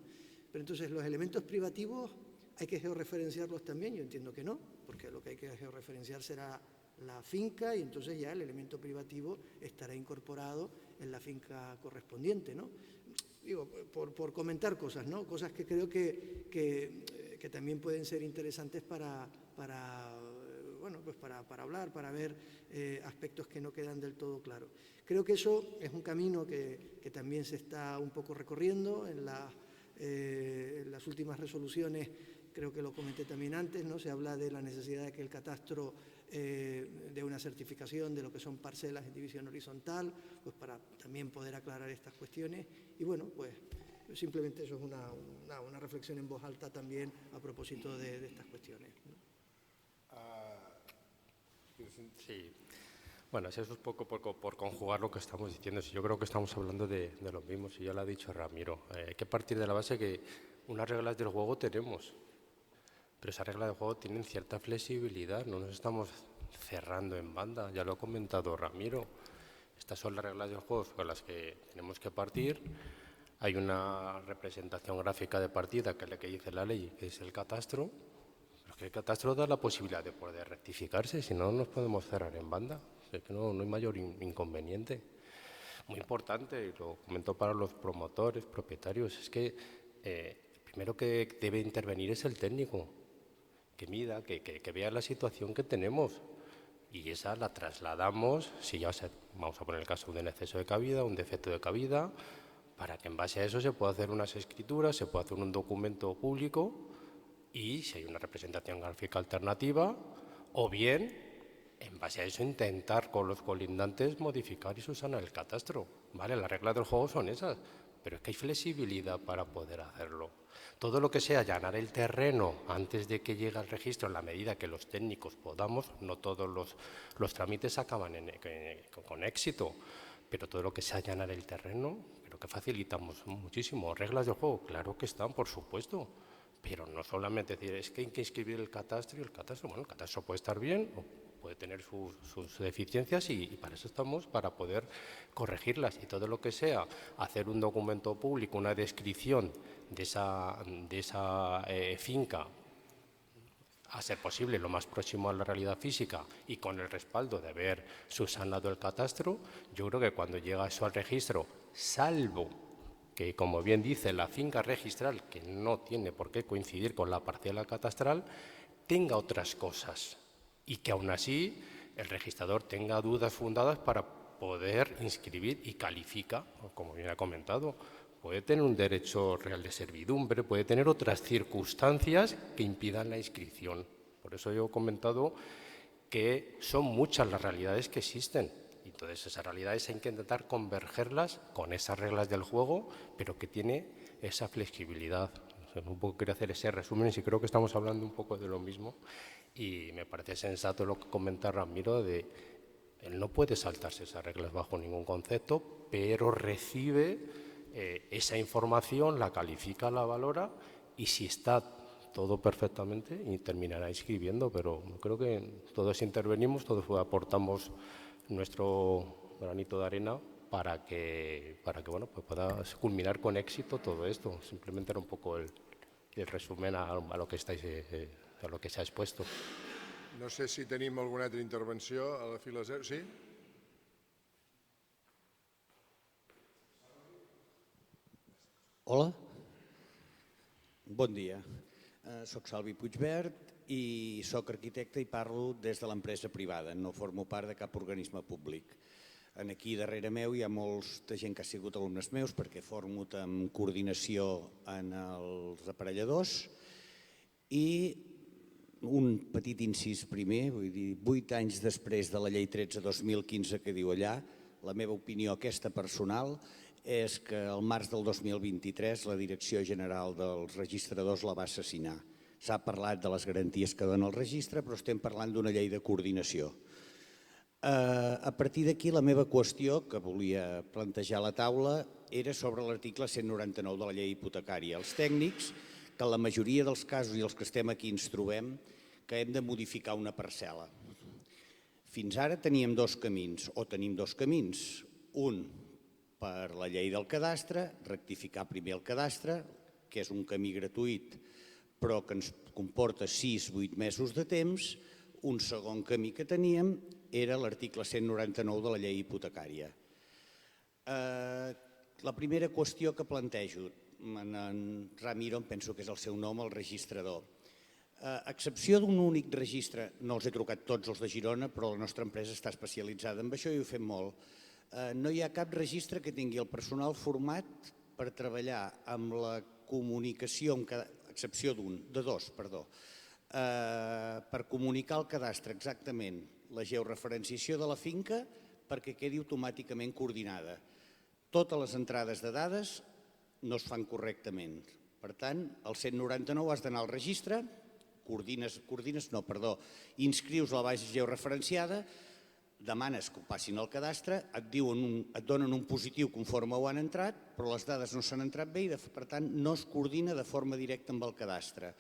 Pero entonces los elementos privativos hay que georreferenciarlos también. Yo entiendo que no, porque lo que hay que georreferenciar será la finca y entonces ya el elemento privativo estará incorporado en la finca correspondiente, ¿no? Digo, por comentar cosas, ¿no? Cosas que creo que también pueden ser interesantes para hablar, para ver aspectos que no quedan del todo claros. Creo que eso es un camino que también se está un poco recorriendo en las últimas resoluciones. Creo que lo comenté también antes, ¿no? Se habla de la necesidad de que el catastro dé una certificación de lo que son parcelas en división horizontal, pues para también poder aclarar estas cuestiones. Y bueno, pues simplemente eso es una reflexión en voz alta también a propósito de estas cuestiones, ¿no? Sí. Bueno, eso es un poco por conjugar lo que estamos diciendo. Yo creo que estamos hablando de lo mismo, si ya lo ha dicho Ramiro. Hay que partir de la base que unas reglas del juego tenemos, pero esas reglas del juego tienen cierta flexibilidad, no nos estamos cerrando en banda, ya lo ha comentado Ramiro. Estas son las reglas del juego con las que tenemos que partir. Hay una representación gráfica de partida, que es la que dice la ley, que es el catastro. Pero que el catastro da la posibilidad de poder rectificarse, si no nos podemos cerrar en banda. Es que no hay mayor inconveniente. Muy importante, y lo comento para los promotores, propietarios, es que el primero que debe intervenir es el técnico, que mida, que vea la situación que tenemos. Y esa la trasladamos, si ya vamos a poner el caso de un exceso de cabida, un defecto de cabida, para que en base a eso se pueda hacer unas escrituras, se pueda hacer un documento público y si hay una representación gráfica alternativa, o bien, en base a eso, intentar con los colindantes modificar y subsanar el catastro. ¿Vale? Las reglas del juego son esas, pero es que hay flexibilidad para poder hacerlo. Todo lo que sea allanar el terreno antes de que llegue al registro, en la medida que los técnicos podamos, no todos los trámites acaban con éxito, pero todo lo que sea allanar el terreno, creo que facilitamos muchísimo. Reglas del juego, claro que están, por supuesto, pero no solamente decir, es que hay que inscribir el catastro y el catastro puede estar bien o puede tener sus deficiencias y para eso estamos, para poder corregirlas. Y todo lo que sea hacer un documento público, una descripción de esa finca, a ser posible lo más próximo a la realidad física y con el respaldo de haber subsanado el catastro, yo creo que cuando llega eso al registro, salvo que, como bien dice, la finca registral, que no tiene por qué coincidir con la parcela catastral, tenga otras cosas y que aún así el registrador tenga dudas fundadas para poder inscribir y califica, como bien ha comentado, puede tener un derecho real de servidumbre, puede tener otras circunstancias que impidan la inscripción. Por eso yo he comentado que son muchas las realidades que existen. Entonces, esas realidades hay que intentar convergerlas con esas reglas del juego, pero que tiene esa flexibilidad. Un poco quería hacer ese resumen y sí creo que estamos hablando un poco de lo mismo. Y me parece sensato lo que comenta Ramiro de él no puede saltarse esas reglas bajo ningún concepto, pero recibe esa información, la califica, la valora y si está todo perfectamente y terminará inscribiendo, pero creo que todos intervenimos, todos aportamos nuestro granito de arena para que bueno, pues pueda culminar con éxito todo esto. Simplemente era un poco el resumen a lo que a lo que s'ha expuesto. No sé si tenim alguna altra intervenció a la fila 0. Sí? Hola, bon dia. Soc Salvi Puigvert i soc arquitecte i parlo des de l'empresa privada, no formo part de cap organisme públic. Aquí darrere meu hi ha molta gent que ha sigut alumnes meus perquè formo en coordinació en els aparelladors i un petit incís primer, vull dir, 8 anys després de la llei 13/2015 que diu allà, la meva opinió aquesta personal és que al març del 2023 la Direcció General dels Registradors la va assassinar. S'ha parlat de les garanties que dona el registre, però estem parlant d'una llei de coordinació. A partir d'aquí, la meva qüestió que volia plantejar a la taula era sobre l'article 199 de la llei hipotecària. Els tècnics, que en la majoria dels casos i els que estem aquí ens trobem, que hem de modificar una parcel·la. Fins ara teníem dos camins, o tenim dos camins. Un, per la llei del cadastre, rectificar primer el cadastre, que és un camí gratuït, però que ens comporta 6-8 mesos de temps. Un segon camí que teníem era l'article 199 de la llei hipotecària. La primera qüestió que plantejo, en Ramiro, em penso que és el seu nom, el registrador. A excepció d'un únic registre, no els he trucat tots els de Girona, però la nostra empresa està especialitzada en això i ho fem molt. No hi ha cap registre que tingui el personal format per treballar amb la comunicació, a excepció de dos, per comunicar al cadastre exactament la georreferenciació de la finca perquè quedi automàticament coordinada. Totes les entrades de dades no es fan correctament. Per tant, el 199 has d'anar al registre, inscrius la base georreferenciada, demanes que ho passin al cadastre, et donen un positiu conforme ho han entrat, però les dades no s'han entrat bé i, per tant, no es coordina de forma directa amb el cadastre.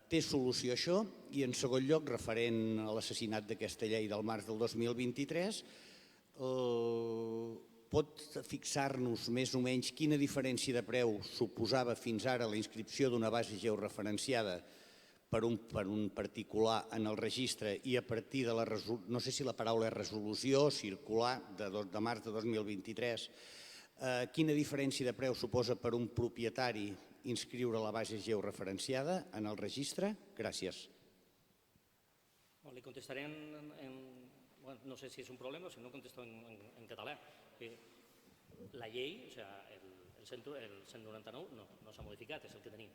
Té solució això i, en segon lloc, referent a l'assassinat d'aquesta llei del març del 2023, pot fixar-nos més o menys quina diferència de preu suposava fins ara la inscripció d'una base georreferenciada per un particular en el registre i a partir de la resolució, no sé si la paraula és resolució, circular de març de 2023, quina diferència de preu suposa per un propietari inscriure la base georreferenciada en el registre? Gràcies. Li contestaré no sé si és un problema o si no contesto en català. La llei, el 199, no s'ha modificat, és el que tenim.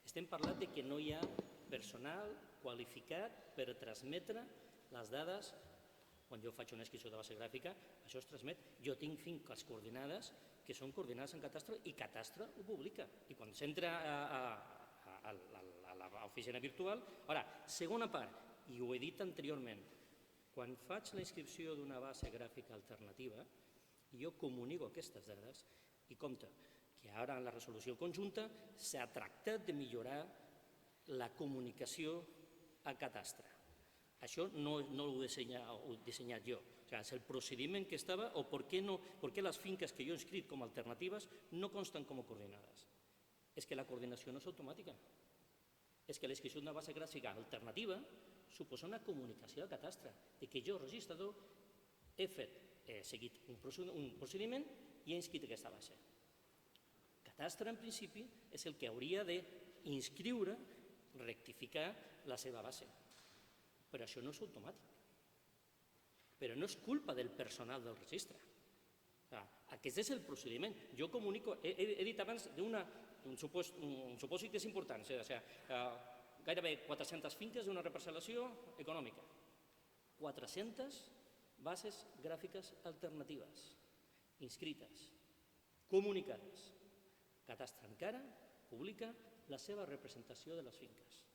Estem parlant que no hi ha personal qualificat per transmetre les dades. Quan jo faig una inscripció de base gràfica, això es transmet. Jo tinc finques coordinades que són coordinades en Cadastre i Cadastre ho publica. I quan s'entra a l'oficina virtual... Ara, segona part, i ho he dit anteriorment, quan faig la inscripció d'una base gràfica alternativa, jo comunico aquestes dades i compte que ara en la resolució conjunta s'ha tractat de millorar la comunicació a Cadastre. Això no ho he dissenyat jo. És el procediment que estava o per què les finques que jo he inscrit com a alternatives no consten com a coordinades. És que la coordinació no és automàtica. És que la inscripció d'una base gràfica alternativa suposa una comunicació al Cadastre, que jo, registrador, he seguit un procediment i he inscrit aquesta base. Cadastre, en principi, és el que hauria d'inscriure, rectificar la seva base. Però això no és automàtic. Però no és culpa del personal del registre. Aquest és el procediment. Jo comunico, he dit abans d'un supòsit que és important, gairebé 400 finques d'una reparcel·lació econòmica, 400 bases gràfiques alternatives, inscrites, comunicades. Cadastre encara publica la seva representació de les finques.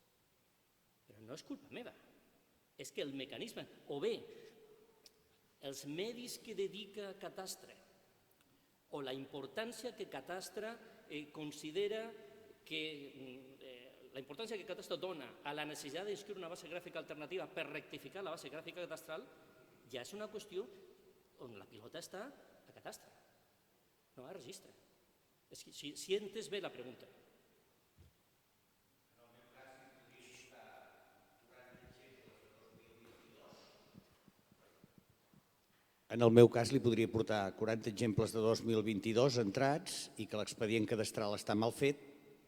Però no és culpa meva. És que el mecanisme, o bé els medis que dedica Catastre, o la importància que Catastre considera que la importància que Catastre dona a la necessitat d'inscriure una base gràfica alternativa per rectificar la base gràfica catastral, ja és una qüestió on la pilota està a Catastre, no a Registre. Si he entès bé la pregunta. En el meu cas li podria portar 40 exemples de 2022 entrats i que l'expedient cadastral està mal fet,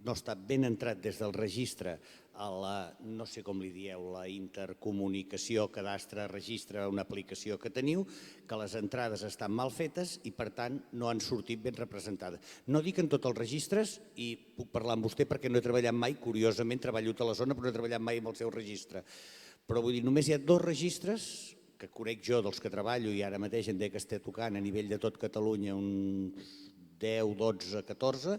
no està ben entrat des del registre a la, no sé com li dieu, la intercomunicació cadastre-registre, una aplicació que teniu, que les entrades estan mal fetes i per tant no han sortit ben representades. No dic en tots els registres i puc parlar amb vostè perquè no he treballat mai, curiosament treballo a la zona però no he treballat mai amb el seu registre. Però vull dir, només hi ha 2 registres que conec jo dels que treballo i ara mateix en dec que estic tocant a nivell de tot Catalunya uns 10, 12, 14,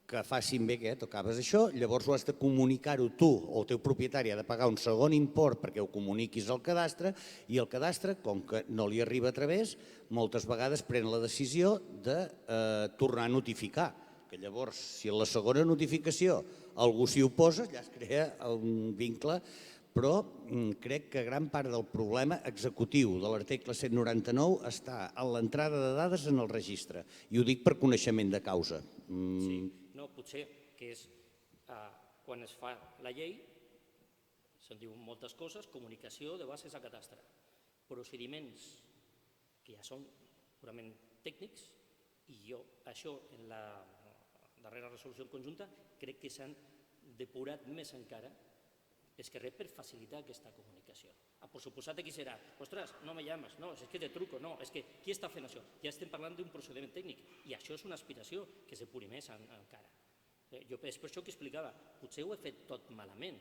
que facin bé què, tocaves això, llavors ho has de comunicar-ho tu o el teu propietari ha de pagar un segon import perquè ho comuniquis al cadastre i el cadastre, com que no li arriba a través, moltes vegades pren la decisió de tornar a notificar, que llavors si en la segona notificació algú s'hi oposa, ja es crea un vincle, però crec que gran part del problema executiu de l'article 199 està en l'entrada de dades en el registre. I ho dic per coneixement de causa. Sí, no, potser que és quan es fa la llei, se'n diuen moltes coses, comunicació de bases a Catastre, procediments que ja són purament tècnics i jo això en la darrera resolució conjunta crec que s'han depurat més encara és que res per facilitar aquesta comunicació. Per suposat aquí serà, ostres, no me llames, no, és que te truco, no, és que qui està fent això? Ja estem parlant d'un procediment tècnic i això és una aspiració que s'apuri més encara. És per això que explicava, potser ho he fet tot malament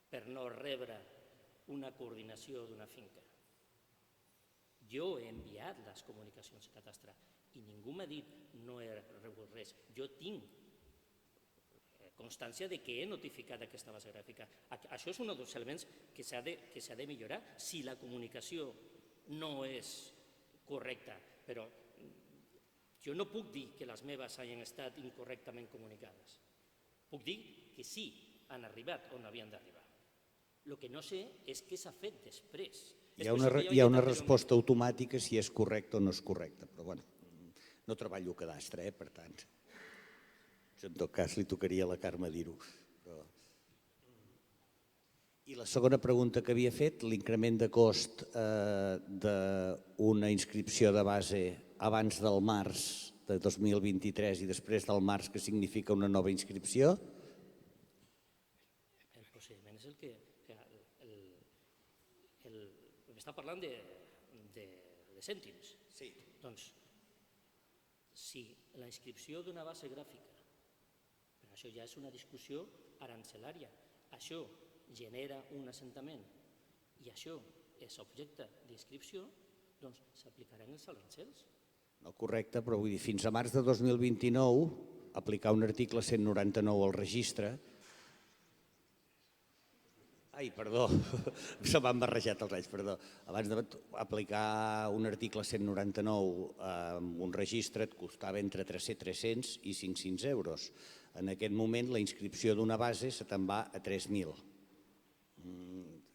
per no rebre una coordinació d'una finca. Jo he enviat les comunicacions a Catastre i ningú m'ha dit no he rebut res. Jo tinc constància de que he notificat aquesta base gràfica. Això és un dels elements que s'ha de millorar si la comunicació no és correcta, però jo no puc dir que les meves hagin estat incorrectament comunicades. Puc dir que sí, han arribat on havien d'arribar. El que no sé és què s'ha fet després. Hi ha una resposta automàtica si és correcta o no és correcta, però bueno, no treballo a cadastre, per tant. En tot cas, li tocaria a la Carme dir-ho. I la segona pregunta que havia fet, l'increment de cost d'una inscripció de base abans del març de 2023 i després del març, que significa una nova inscripció? El procediment és el que... M'està parlant de cèntims. Sí. Doncs, si la inscripció d'una base gràfica, però això ja és una discussió arancelària, això genera un assentament i això és objecte d'inscripció, doncs s'aplicaran els arancels. No, correcte, però vull dir, fins a març de 2029, aplicar un article 199 al registre... Ai, perdó, se m'han barrejat els anys, perdó. Abans d'aplicar un article 199 en un registre et costava entre 300 i 500 euros. En aquest moment la inscripció d'una base se te'n va a 3.000.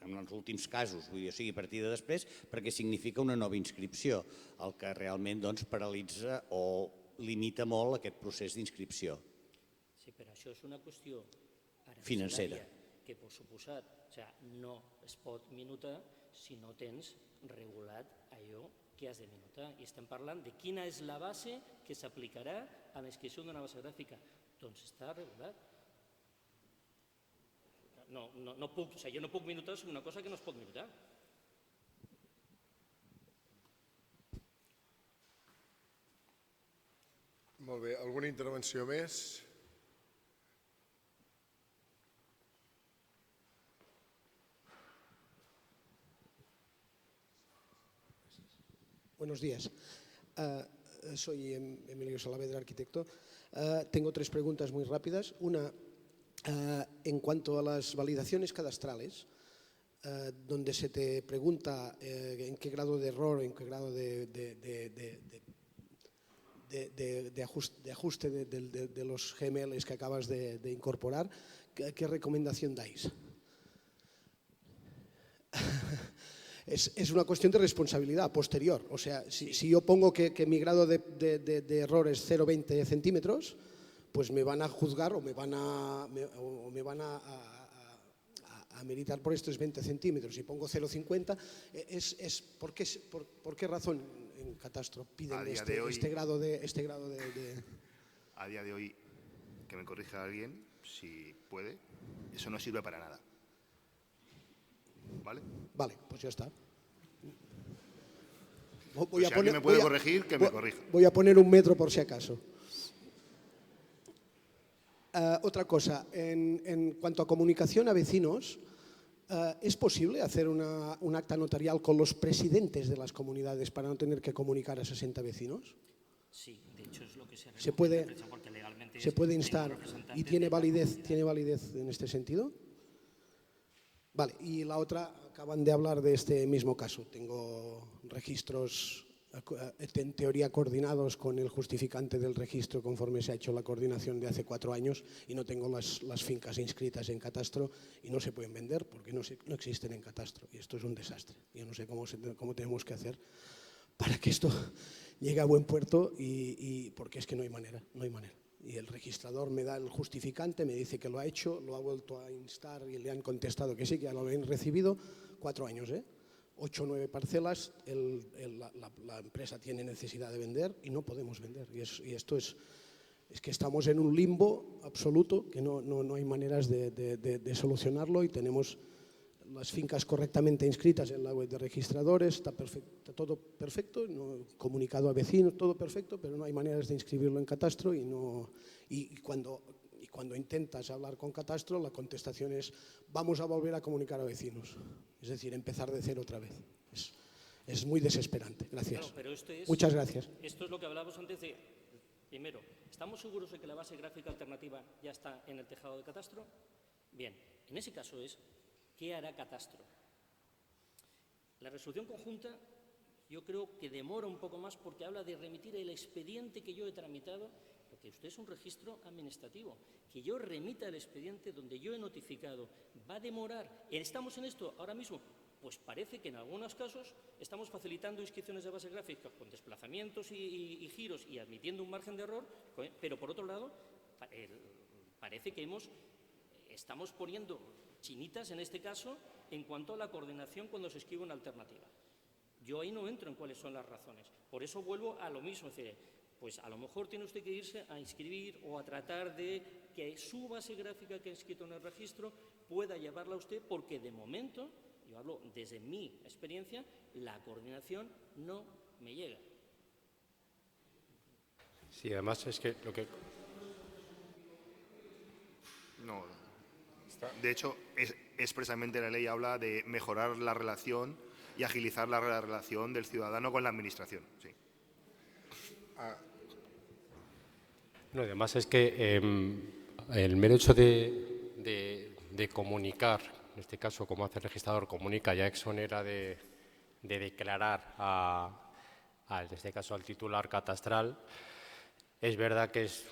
En els últims casos, vull dir, o sigui, a partir de després, perquè significa una nova inscripció, el que realment paralitza o limita molt aquest procés d'inscripció. Sí, però això és una qüestió financera que, per suposat, no es pot minutar si no tens regulat allò que has de minutar. I estem parlant de quina és la base que s'aplicarà a la inscripció d'una base gràfica. Doncs està regulat. No puc, jo no puc minutar sobre una cosa que no es pot minutar. Molt bé, alguna intervenció més? Buenos días. Soy Emilio Saavedra, arquitecto. Tengo 3 preguntas muy rápidas. Una, En cuanto a las validaciones cadastrales, donde se te pregunta en qué grado de error, en qué grado de ajuste de los GMLs que acabas de incorporar, ¿qué recomendación dais? Es una cuestión de responsabilidad posterior. O sea, si yo pongo que mi grado de error es 0,20 centímetros, pues me van a juzgar o me van a meditar por estos 20 centímetros. Si pongo 0,50, ¿por qué razón en catastro piden este grado de... A día de hoy, que me corrija alguien, si puede, eso no sirve para nada. ¿Vale? Vale, pues ya está. Si alguien me puede corregir, que me corrija. Voy a poner 1 metro por si acaso. Otra cosa, en cuanto a comunicación a vecinos, ¿es posible hacer un acta notarial con los presidentes de las comunidades para no tener que comunicar a 60 vecinos? Sí, de hecho es lo que se puede instar y tiene validez en este sentido. Vale, y la otra, acaban de hablar de este mismo caso. Tengo registros en teoría coordinados con el justificante del registro conforme se ha hecho la coordinación de hace 4 años y no tengo las fincas inscritas en catastro y no se pueden vender porque no existen en catastro y esto es un desastre. Yo no sé cómo tenemos que hacer para que esto llegue a buen puerto y porque es que no hay manera. Y el registrador me da el justificante, me dice que lo ha hecho, lo ha vuelto a instar y le han contestado que sí, que ya lo habían recibido. 4 años, 8 o 9 parcelas, la empresa tiene necesidad de vender y no podemos vender. Y esto es que estamos en un limbo absoluto, que no hay maneras de solucionarlo y tenemos las fincas correctamente inscritas en la web de registradores, está todo perfecto, comunicado a vecinos, todo perfecto, pero no hay maneras de inscribirlo en catastro y cuando intentas hablar con catastro, la contestación es vamos a volver a comunicar a vecinos. Es decir, empezar de cero otra vez. Es muy desesperante. Gracias. Claro, pero muchas gracias. Esto es lo que hablábamos antes de, primero, ¿estamos seguros de que la base gráfica alternativa ya está en el tejado de catastro? Bien, en ese caso ¿qué hará catastro? La resolución conjunta yo creo que demora un poco más porque habla de remitir el expediente que yo he tramitado, porque usted es un registro administrativo. Que yo remita el expediente donde yo he notificado, ¿va a demorar? ¿Estamos en esto ahora mismo? Pues parece que en algunos casos estamos facilitando inscripciones de base gráfica con desplazamientos y giros y admitiendo un margen de error, pero por otro lado parece que estamos poniendo chinitas en este caso en cuanto a la coordinación cuando se escribe una alternativa. Yo ahí no entro en cuáles son las razones. Por eso vuelvo a lo mismo, es decir, pues a lo mejor tiene usted que irse a inscribir o a tratar de que su base gráfica que ha inscrito en el registro pueda llevarla usted, porque de momento, yo hablo desde mi experiencia, la coordinación no me llega. Sí, además es que lo que... No. De hecho, expresamente la ley habla de mejorar la relación y agilizar la relación del ciudadano con la administración. Sí. No, además es que el mero hecho de comunicar, en este caso como hace el registrador, comunica, ya exonera de declarar en este caso al titular catastral. Es verdad que es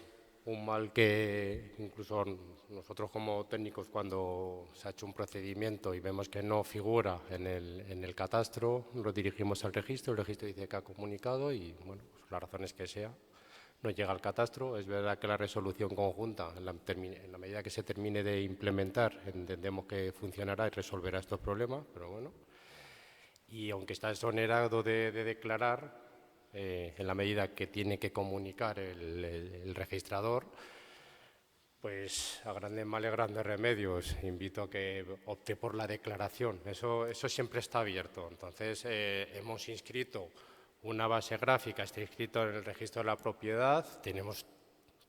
un mal que incluso nosotros como técnicos, cuando se ha hecho un procedimiento y vemos que no figura en el catastro, lo dirigimos al registro, el registro dice que ha comunicado y, bueno, pues las razones que sea, no llega al catastro. Es verdad que la resolución conjunta, en la medida que se termine de implementar, entendemos que funcionará y resolverá estos problemas, pero bueno. Y aunque está exonerado de declarar, en la medida que tiene que comunicar el registrador, pues a grandes males, grandes remedios. Invito a que opte por la declaración. Eso siempre está abierto. Entonces, hemos inscrito una base gráfica, está inscrito en el registro de la propiedad, tenemos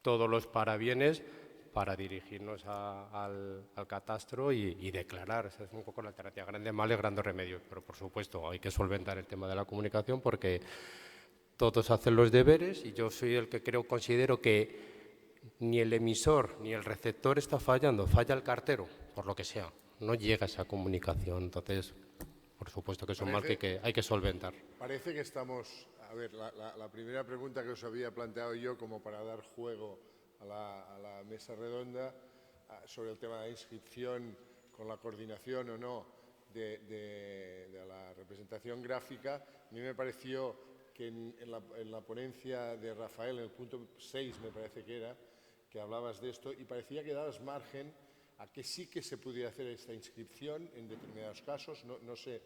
todos los parabienes para dirigirnos al catastro y declarar. Esa es un poco la alternativa. Grandes males, grandes remedios. Pero, por supuesto, hay que solventar el tema de la comunicación porque todos hacen los deberes y yo soy el que considero que ni el emisor ni el receptor está fallando, falla el cartero, por lo que sea. No llega esa comunicación, entonces, por supuesto que es un mal que hay que solventar. Parece que estamos... A ver, la primera pregunta que os había planteado yo como para dar juego a la mesa redonda sobre el tema de la inscripción con la coordinación o no de la representación gráfica, a mí me pareció que en la ponencia de Rafael, en el punto 6 me parece que era, que hablabas de esto y parecía que dabas margen a que sí que se pudiera hacer esta inscripción en determinados casos, no sé.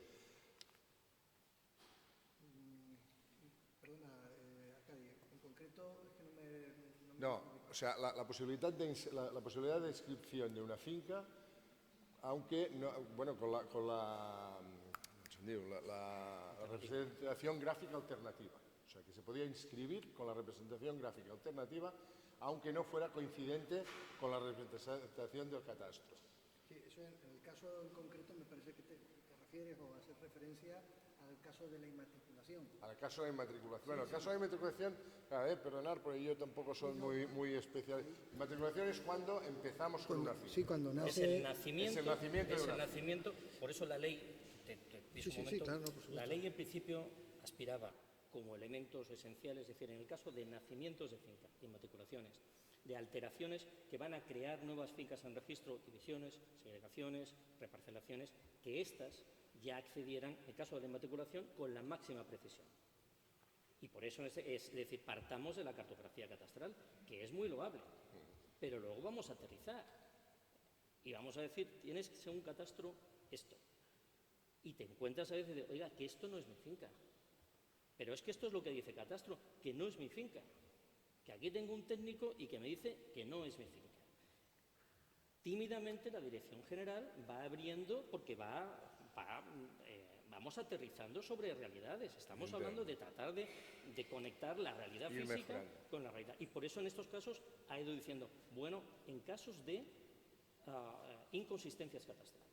Perdona, Arcadi, en concreto es que no me... No, o sea, la posibilidad de inscripción de una finca, aunque, no, bueno, con la representación gráfica alternativa. O sea, que se podía inscribir con la representación gráfica alternativa, aunque no fuera coincidente con la representación del catastro. Sí, eso en el caso en concreto me parece que te refieres o haces referencia al caso de la inmatriculación. Al caso de la inmatriculación. Bueno, el caso de la inmatriculación, perdonar, porque yo tampoco soy muy especial. Inmatriculación es cuando empezamos con una finca. Sí, cuando nace... Es el nacimiento, de una finca. Por eso la ley, claro, por supuesto. la ley en principio aspiraba como elementos esenciales, es decir, en el caso de nacimientos de finca, de inmatriculaciones, de alteraciones que van a crear nuevas fincas en registro, divisiones, segregaciones, reparcelaciones, que éstas ya accedieran, en el caso de la inmatriculación, con la máxima precisión. Y por eso es decir, partamos de la cartografía catastral, que es muy loable, pero luego vamos a aterrizar y vamos a decir, tienes que ser un catastro esto. Y te encuentras a veces de, oiga, que esto no es mi finca. Pero es que esto es lo que dice catastro, que no es mi finca. Que aquí tengo un técnico y que me dice que no es mi finca. Tímidamente la Dirección General va abriendo porque vamos aterrizando sobre realidades. Estamos hablando de tratar de conectar la realidad física con la realidad. Y por eso en estos casos ha ido diciendo, bueno, en casos de inconsistencias catastrales.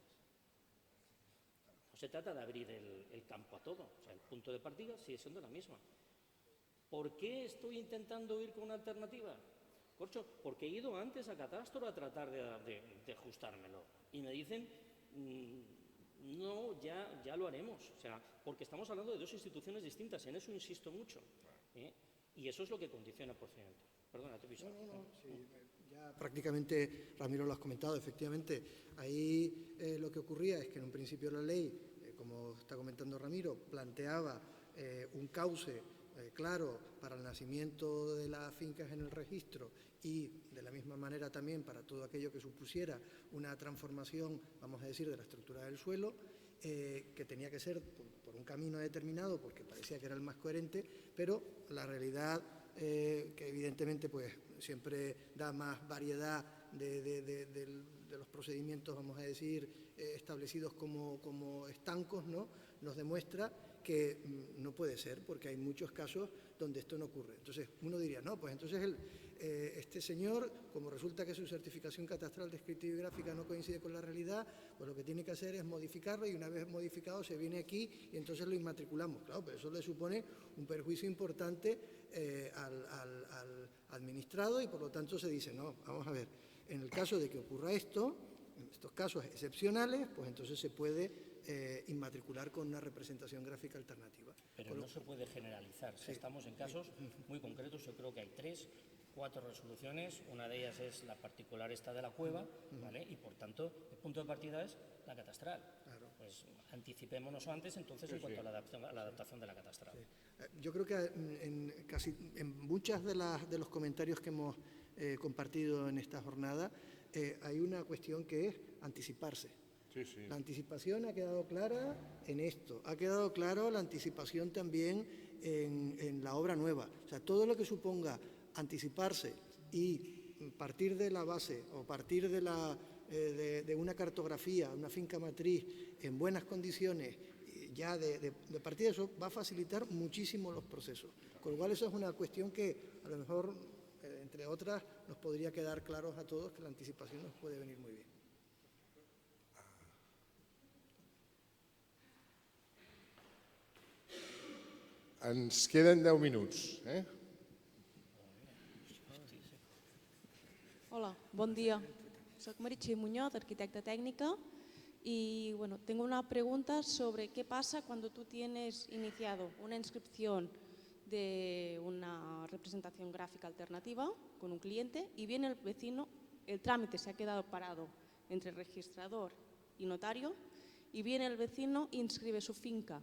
No se trata de abrir el campo a todo. O sea, el punto de partida sigue siendo la misma. ¿Por qué estoy intentando ir con una alternativa? Corcho, porque he ido antes a Catastro a tratar de ajustármelo. Y me dicen, no, ya lo haremos. O sea, porque estamos hablando de dos instituciones distintas. En eso insisto mucho. Y eso es lo que condiciona el procedimiento. Perdona, te piso. No, sí, ya prácticamente Ramiro lo has comentado. Efectivamente, ahí lo que ocurría es que en un principio la ley, como está comentando Ramiro, planteaba un cauce claro para el nacimiento de las fincas en el registro y de la misma manera también para todo aquello que supusiera una transformación, vamos a decir, de la estructura del suelo, que tenía que ser por un camino determinado porque parecía que era el más coherente, pero la realidad que evidentemente pues siempre da más variedad de los procedimientos, vamos a decir, establecidos como estancos, ¿no? Nos demuestra que no puede ser, porque hay muchos casos donde esto no ocurre. Entonces, uno diría, no, pues entonces este señor, como resulta que su certificación catastral descriptiva y gráfica no coincide con la realidad, pues lo que tiene que hacer es modificarlo y una vez modificado se viene aquí y entonces lo inmatriculamos. Claro, pero eso le supone un perjuicio importante al administrado y por lo tanto se dice, no, vamos a ver, en el caso de que ocurra esto, en estos casos excepcionales, pues entonces se puede inmatricular con una representación gráfica alternativa. Pero no se puede generalizar. Sí. Estamos en casos muy concretos. Yo creo que hay 3, 4 resoluciones. Una de ellas es la particular esta de la cueva, ¿vale? Y por tanto, el punto de partida es la catastral. Claro. Pues anticipémonos antes, entonces, en cuanto a la adaptación de la catastral. Sí. Yo creo que en muchas de los comentarios que hemos compartido en esta jornada, hay una cuestión que es anticiparse. Sí, sí. La anticipación ha quedado clara en esto, ha quedado claro la anticipación también en la obra nueva. O sea, todo lo que suponga anticiparse y partir de la base o partir de una cartografía, una finca matriz en buenas condiciones, ya de partida de eso va a facilitar muchísimo los procesos. Con lo cual eso es una cuestión que a lo mejor, entre otras, nos podría quedar claros a todos que la anticipación nos puede venir muy bien. Ens queden 10 minuts. Hola, buen día. Soy Meritxell Muñoz, arquitecta técnica, y bueno, tengo una pregunta sobre qué pasa cuando tú tienes iniciado una inscripción de una representación gráfica alternativa con un cliente y viene el vecino, el trámite se ha quedado parado entre registrador y notario, y viene el vecino e inscribe su finca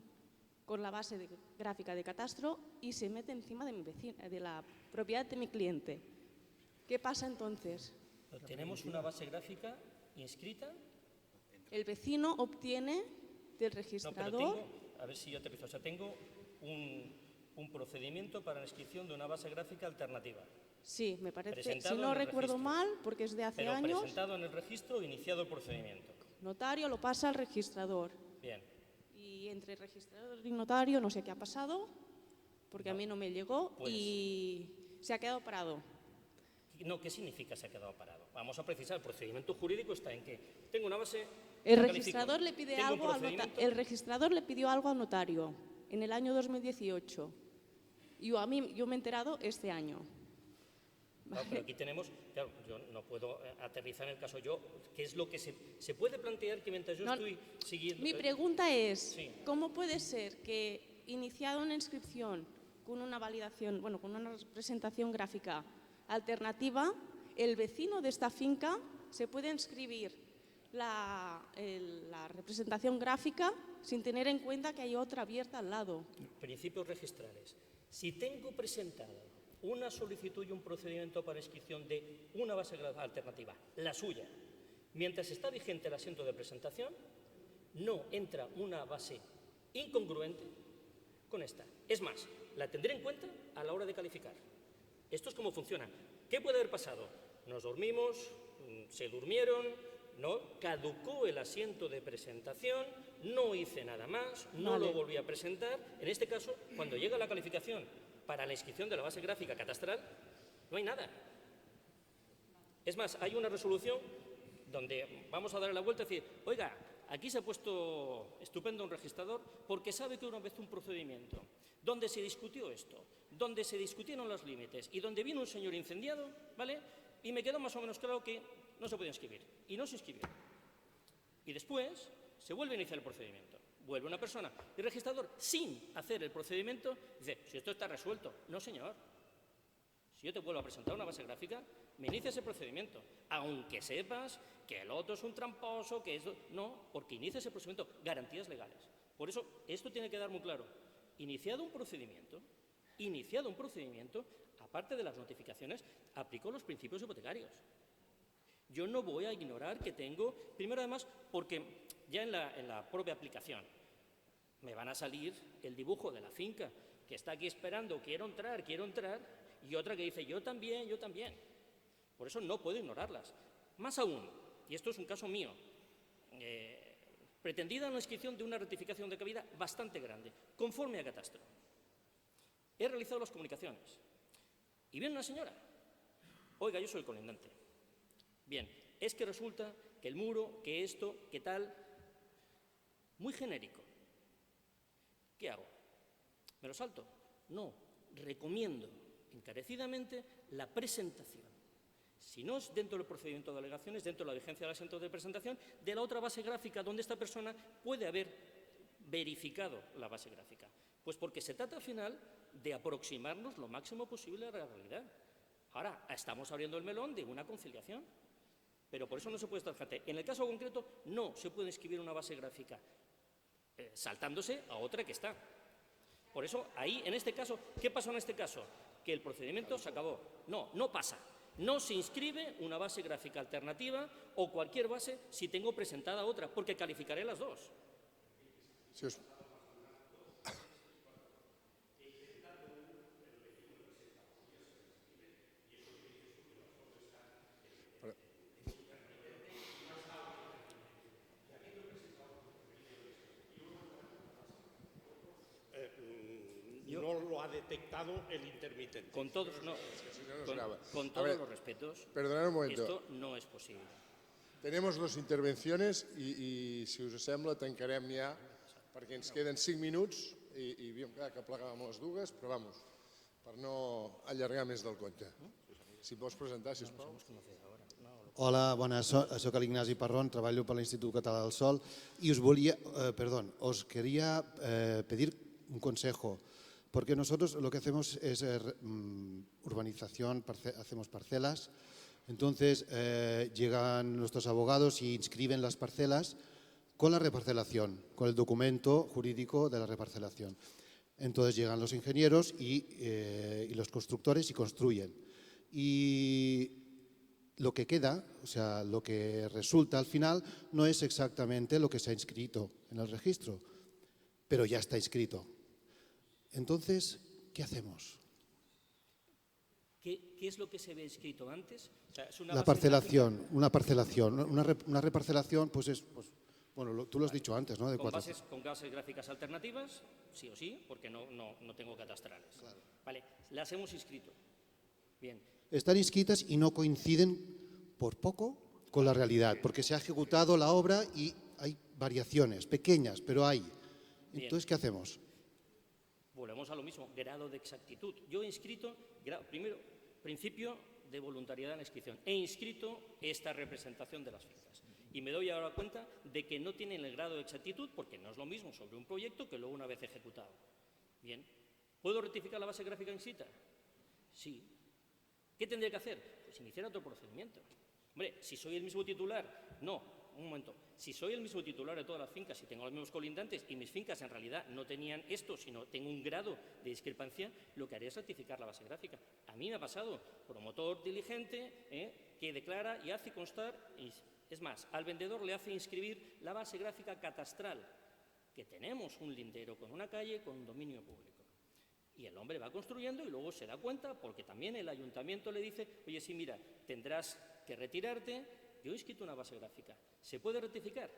con la base gráfica de catastro y se mete encima de la propiedad de mi cliente. ¿Qué pasa entonces? Tenemos una base gráfica inscrita. El vecino obtiene del No, registrador... pero tengo, a ver si yo aterrizo, o sea, tengo un procedimiento para la inscripción de una base gráfica alternativa. Sí, me parece, Presentado si no en el recuerdo registro. mal, porque es de hace Pero años, presentado en el registro, iniciado el procedimiento. notario lo pasa al registrador. Bien. Y entre registrador y notario no sé qué ha pasado, porque a mí no me llegó Pues- y se ha quedado parado. No, ¿qué significa se ha quedado parado? Vamos a precisar, el procedimiento jurídico está en que tengo una base... El la registrador califico, le pide tengo un algo al procedimiento, el registrador le pidió algo al notario en el año 2018. Y yo me he enterado este año. Claro, pero aquí tenemos, claro, yo no puedo aterrizar en el caso yo, ¿qué es lo que se puede plantear que mientras yo No, estoy siguiendo... Mi pregunta es, Sí. ¿cómo puede ser que iniciado una inscripción con una validación, bueno, con una representación gráfica alternativa, el vecino de esta finca se puede inscribir la representación gráfica sin tener en cuenta que hay otra abierta al lado? Principios registrales. Si tengo presentada una solicitud y un procedimiento para inscripción de una base alternativa, la suya, mientras está vigente el asiento de presentación, no entra una base incongruente con esta. Es más, la tendré en cuenta a la hora de calificar. Esto es cómo funciona. ¿Qué puede haber pasado? Nos dormimos, se durmieron, ¿no? Caducó el asiento de presentación, no hice nada más, no Vale. lo volví a presentar. En este caso, cuando llega la calificación para la inscripción de la base gráfica catastral, no hay nada. Es más, hay una resolución donde vamos a darle la vuelta y decir, oiga, aquí se ha puesto estupendo un registrador porque sabe que una vez un procedimiento donde se discutió esto, donde se discutieron los límites y donde vino un señor incendiado, ¿vale? Y me quedó más o menos claro que no se podía inscribir. Y no se inscribió. Y después se vuelve a iniciar el procedimiento. Vuelve una persona y el registrador, sin hacer el procedimiento, dice, si esto está resuelto. No, señor. Si yo te vuelvo a presentar una base gráfica, me inicia ese procedimiento. Aunque sepas que el otro es un tramposo, que eso... No, porque inicia ese procedimiento. Garantías legales. Por eso, esto tiene que dar muy claro. Iniciado un procedimiento, aparte de las notificaciones, aplicó los principios hipotecarios. Yo no voy a ignorar que tengo, primero además, porque ya en la propia aplicación me van a salir el dibujo de la finca que está aquí esperando, quiero entrar, y otra que dice, yo también. Por eso no puedo ignorarlas. Más aún, y esto es un caso mío, pretendida una inscripción de una rectificación de cabida bastante grande, conforme a catastro. He realizado las comunicaciones y viene una señora, oiga, yo soy el colindante. Bien, es que resulta que el muro, que esto, que tal, muy genérico. ¿Qué hago? ¿Me lo salto? No, recomiendo encarecidamente la presentación. Si no es dentro del procedimiento de alegaciones, dentro de la vigencia del asiento de presentación, de la otra base gráfica donde esta persona puede haber verificado la base gráfica. Pues porque se trata al final de aproximarnos lo máximo posible a la realidad. Ahora, estamos abriendo el melón de una conciliación, pero por eso no se puede estar tajante. En el caso concreto, no se puede escribir una base gráfica saltándose a otra que está. Por eso, ahí, en este caso, ¿qué pasó en este caso? Que el procedimiento se acabó. No, no pasa. No se inscribe una base gráfica alternativa o cualquier base si tengo presentada otra, porque calificaré las dos. Si us... No lo ha detectado el intermitente. Con todos, no, con todos los respetos, Perdonad un momento. esto no es posible. Tenemos dos intervenciones i si us sembla, tancarem ja, perquè ens queden 5 minuts i havíem quedat que plegàvem les dues, però vamos, per no allargar més del compte. Si pots presentar, sisplau. Hola, bones, soc l'Ignasi Parrón, treballo per l'Institut Català del Sol y os quería pedir un consejo, porque nosotros lo que hacemos es urbanización, hacemos parcelas, entonces llegan nuestros abogados y inscriben las parcelas con la reparcelación, con el documento jurídico de la reparcelación. Entonces llegan los ingenieros y los constructores y construyen. Y lo que queda, o sea, lo que resulta al final no es exactamente lo que se ha inscrito en el registro, pero ya está inscrito. Entonces, ¿qué hacemos? ¿Qué es lo que se ve escrito antes? O sea, es una La base parcelación, gráfica una parcelación. Una reparcelación, pues es, bueno, tú lo has dicho antes, ¿no? con bases gráficas alternativas, sí o sí, porque no tengo catastrales. Claro. Vale, las hemos inscrito. Bien. Están inscritas y no coinciden por poco con la realidad, porque se ha ejecutado la obra y hay variaciones pequeñas, pero hay. Entonces, ¿qué hacemos? Volvemos a lo mismo, grado de exactitud. Yo he inscrito, primero, principio de voluntariedad en la inscripción. He inscrito esta representación de las fincas y me doy ahora cuenta de que no tienen el grado de exactitud porque no es lo mismo sobre un proyecto que luego una vez ejecutado. Bien. ¿Puedo rectificar la base gráfica inscrita? Sí. ¿Qué tendré que hacer? Pues iniciar otro procedimiento. Hombre, si soy el mismo titular, no, un momento. Si soy el mismo titular de todas las fincas y tengo los mismos colindantes y mis fincas en realidad no tenían esto, sino tengo un grado de discrepancia, lo que haré es rectificar la base gráfica. A mí me ha pasado, promotor diligente, que declara y hace constar, es más, al vendedor le hace inscribir la base gráfica catastral, que tenemos un lindero con una calle con un dominio público. Y el hombre va construyendo y luego se da cuenta, porque también el ayuntamiento le dice, oye, sí, mira, tendrás que retirarte, yo he inscrito una base gráfica. ¿Se puede rectificar?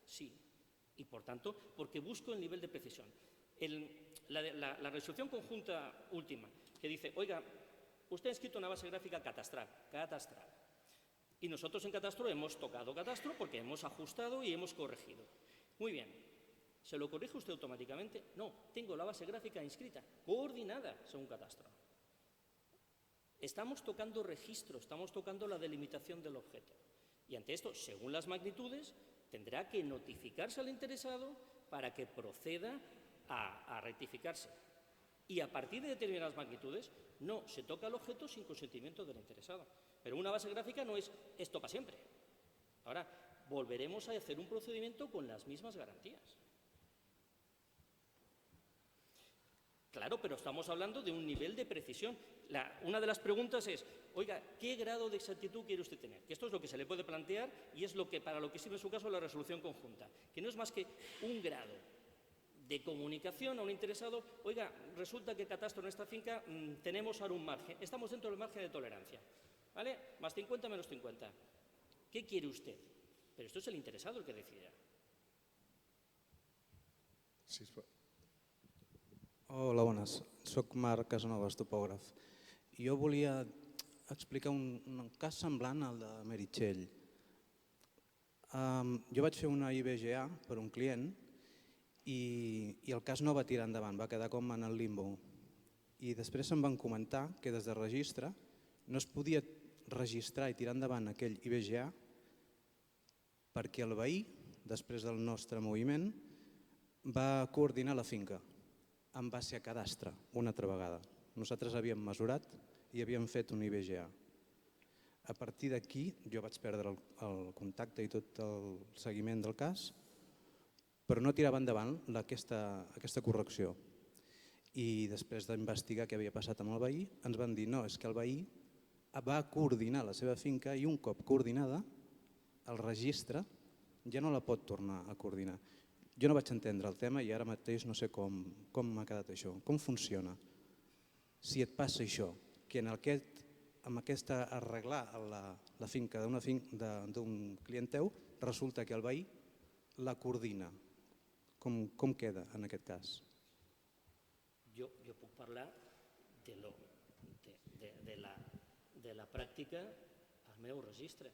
Sí. Y por tanto, porque busco el nivel de precisión. La resolución conjunta última, que dice, oiga, usted ha inscrito una base gráfica catastral. Y nosotros en Catastro hemos tocado Catastro porque hemos ajustado y hemos corregido. Muy bien. ¿Se lo corrige usted automáticamente? No, tengo la base gráfica inscrita, coordinada según Catastro. Estamos tocando registro, estamos tocando la delimitación del objeto. Y ante esto, según las magnitudes, tendrá que notificarse al interesado para que proceda a rectificarse. Y a partir de determinadas magnitudes, no se toca el objeto sin consentimiento del interesado. Pero una base gráfica no es esto para siempre. Ahora, volveremos a hacer un procedimiento con las mismas garantías. Claro, pero estamos hablando de un nivel de precisión. Una de las preguntas es, oiga, ¿qué grado de exactitud quiere usted tener? Que esto es lo que se le puede plantear y es para lo que sirve en su caso la resolución conjunta, que no es más que un grado de comunicación a un interesado. Oiga, resulta que Catastro en esta finca tenemos ahora un margen, estamos dentro del margen de tolerancia, ¿vale? Más 50, menos 50. ¿Qué quiere usted? Pero esto es el interesado el que decida. Sí, Hola, bones. Soc Marc Casanovas, topògraf. Jo volia explicar un cas semblant al de Meritxell. Jo vaig fer una IBGA per un client i el cas no va tirar endavant, va quedar com en el limbo. I després em van comentar que des de registre no es podia registrar i tirar endavant aquell IBGA perquè el veí, després del nostre moviment, va coordinar la finca en base a cadastre, una altra vegada. Nosaltres havíem mesurat i havíem fet un IBGA. A partir d'aquí jo vaig perdre el contacte i tot el seguiment del cas, però no tirava endavant aquesta correcció. I després d'investigar què havia passat amb el veí, ens van dir no, és que el veí va coordinar la seva finca i un cop coordinada, el registre ja no la pot tornar a coordinar. Jo no vaig entendre el tema i ara mateix no sé com m'ha quedat això, com funciona. Si et passa això, que amb aquesta arreglar la finca d'un client teu, resulta que el veí la coordina. Com queda en aquest cas? Jo puc parlar de la pràctica al meu registre.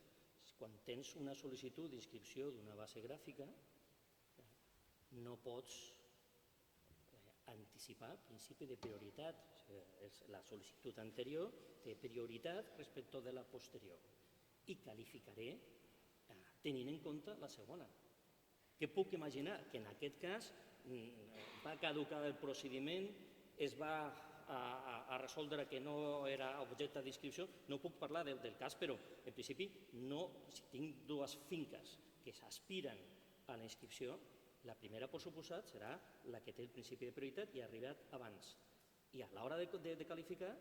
Quan tens una sol·licitud d'inscripció d'una base gràfica, no pots anticipar el principi de prioritat. la sol·licitud anterior té prioritat respecte de la posterior i qualificaré tenint en compte la segona. Que puc imaginar que en aquest cas va caducar el procediment, es va a resoldre que no era objecte d'inscripció, no puc parlar del cas, però en principi si tinc dues finques que s'aspiren a la inscripció, la primera, per suposat, serà la que té el principi de prioritat i ha arribat abans. I a l'hora de qualificar,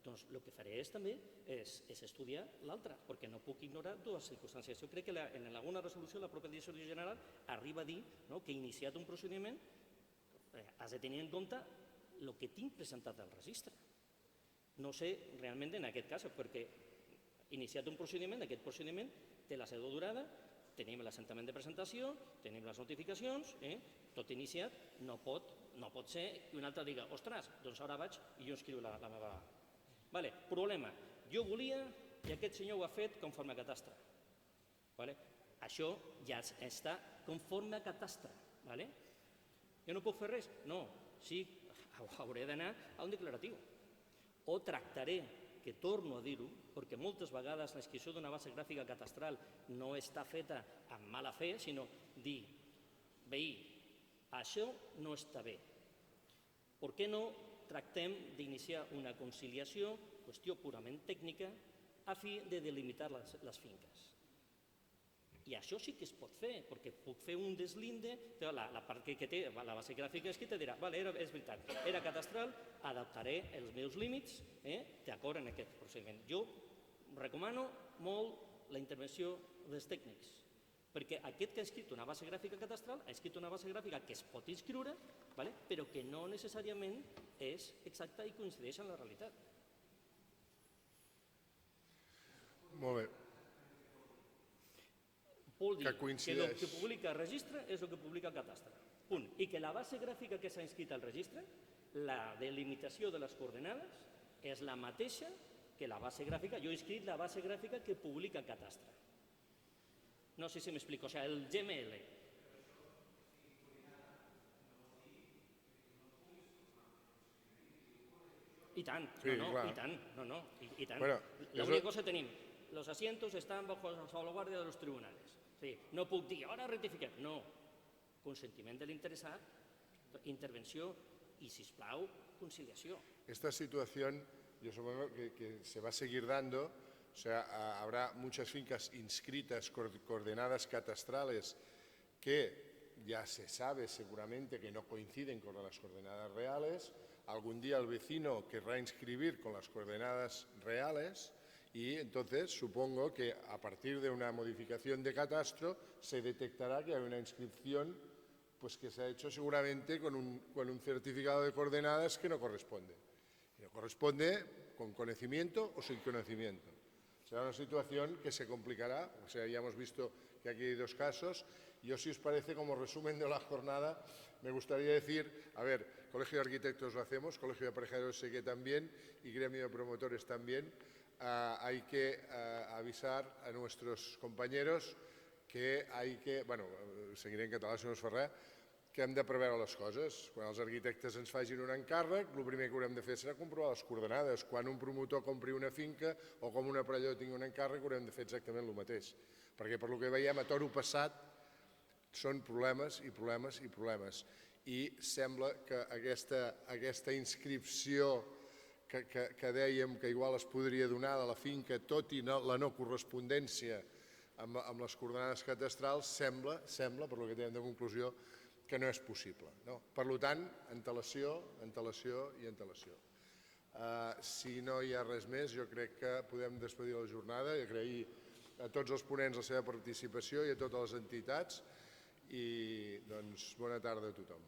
doncs el que faré també és estudiar l'altra, perquè no puc ignorar dues circumstàncies. Jo crec que en alguna resolució la pròpia Direcció General arriba a dir que iniciat un procediment has de tenir en compte el que tinc presentat al registre. No sé realment en aquest cas, perquè iniciat un procediment, aquest procediment té la seva durada, tenim l'assentament de presentació, tenim les notificacions, tot iniciat, no pot ser que un altre diga, ostres, doncs ara vaig i jo inscriu la meva... Problema, jo volia i aquest senyor ho ha fet conforme a catastre. Això ja està conforme a catastre. Jo no puc fer res? No, sí, hauré d'anar a un declaratiu. O tractaré, que torno a dir-ho, perquè moltes vegades la inscripció d'una base gràfica catastral no està feta amb mala fe, sinó dir, veí, això no està bé. Per què no tractem d'iniciar una conciliació, qüestió purament tècnica, a fi de delimitar les finques? I això sí que es pot fer, perquè puc fer un deslinde, la part que té la base gràfica escrita dirà, és veritat, era catastral, adaptaré els meus límits d'acord amb aquest procediment. Jo recomano molt la intervenció dels tècnics, perquè aquest que ha escrit una base gràfica catastral ha escrit una base gràfica que es pot inscriure, però que no necessàriament és exacta i coincideix amb la realitat. Molt bé. Vol dir que el que publica el registre és el que publica el catastre. Punt. I que la base gràfica que s'ha inscrit al registre, la delimitació de les coordenades, és la mateixa que la base gràfica. Jo he inscrit la base gràfica que publica el catastre. No sé si m'explico. O sigui, el GML. I tant, i tant. L'única cosa tenim, los asientos están bajo la salvaguardia de los tribunales. No puc dir, ara rectifiquem. No. Consentiment de l'interessat, intervenció i, sisplau, conciliació. Esta situación, yo supongo que se va a seguir dando, o sea, habrá muchas fincas inscritas, coordenadas catastrales, que ya se sabe seguramente que no coinciden con las coordenadas reales. Algún día el vecino querrá inscribir con las coordenadas reales. Y entonces supongo que a partir de una modificación de catastro se detectará que hay una inscripción que se ha hecho seguramente con un certificado de coordenadas que no corresponde. No corresponde con conocimiento o sin conocimiento. Será una situación que se complicará. O sea, ya hemos visto que aquí hay dos casos. Yo, si os parece, como resumen de la jornada, me gustaría decir, a ver, Colegio de Arquitectos lo hacemos, Colegio de Aparejaderos sé que también y Gremio de Promotores también. Hay que avisar a nuestros compañeros que seguiré en català si no es fa res, que hem de preveure les coses. Quan els arquitectes ens facin un encàrrec, el primer que haurem de fer serà comprovar les coordenades. Quan un promotor compri una finca o com un aparellador tingui un encàrrec, haurem de fer exactament el mateix. Perquè per lo que veiem a toro passat són problemes i problemes i problemes. I sembla que aquesta inscripció que dèiem que igual es podria donar de la finca, tot i la no correspondència amb les coordenades catastrals, sembla, per lo que tenim de conclusió, que no és possible. Per tant, antelació i antelació. Si no hi ha res més, jo crec que podem despedir la jornada i agrair a tots els ponents la seva participació i a totes les entitats i bona tarda a tothom.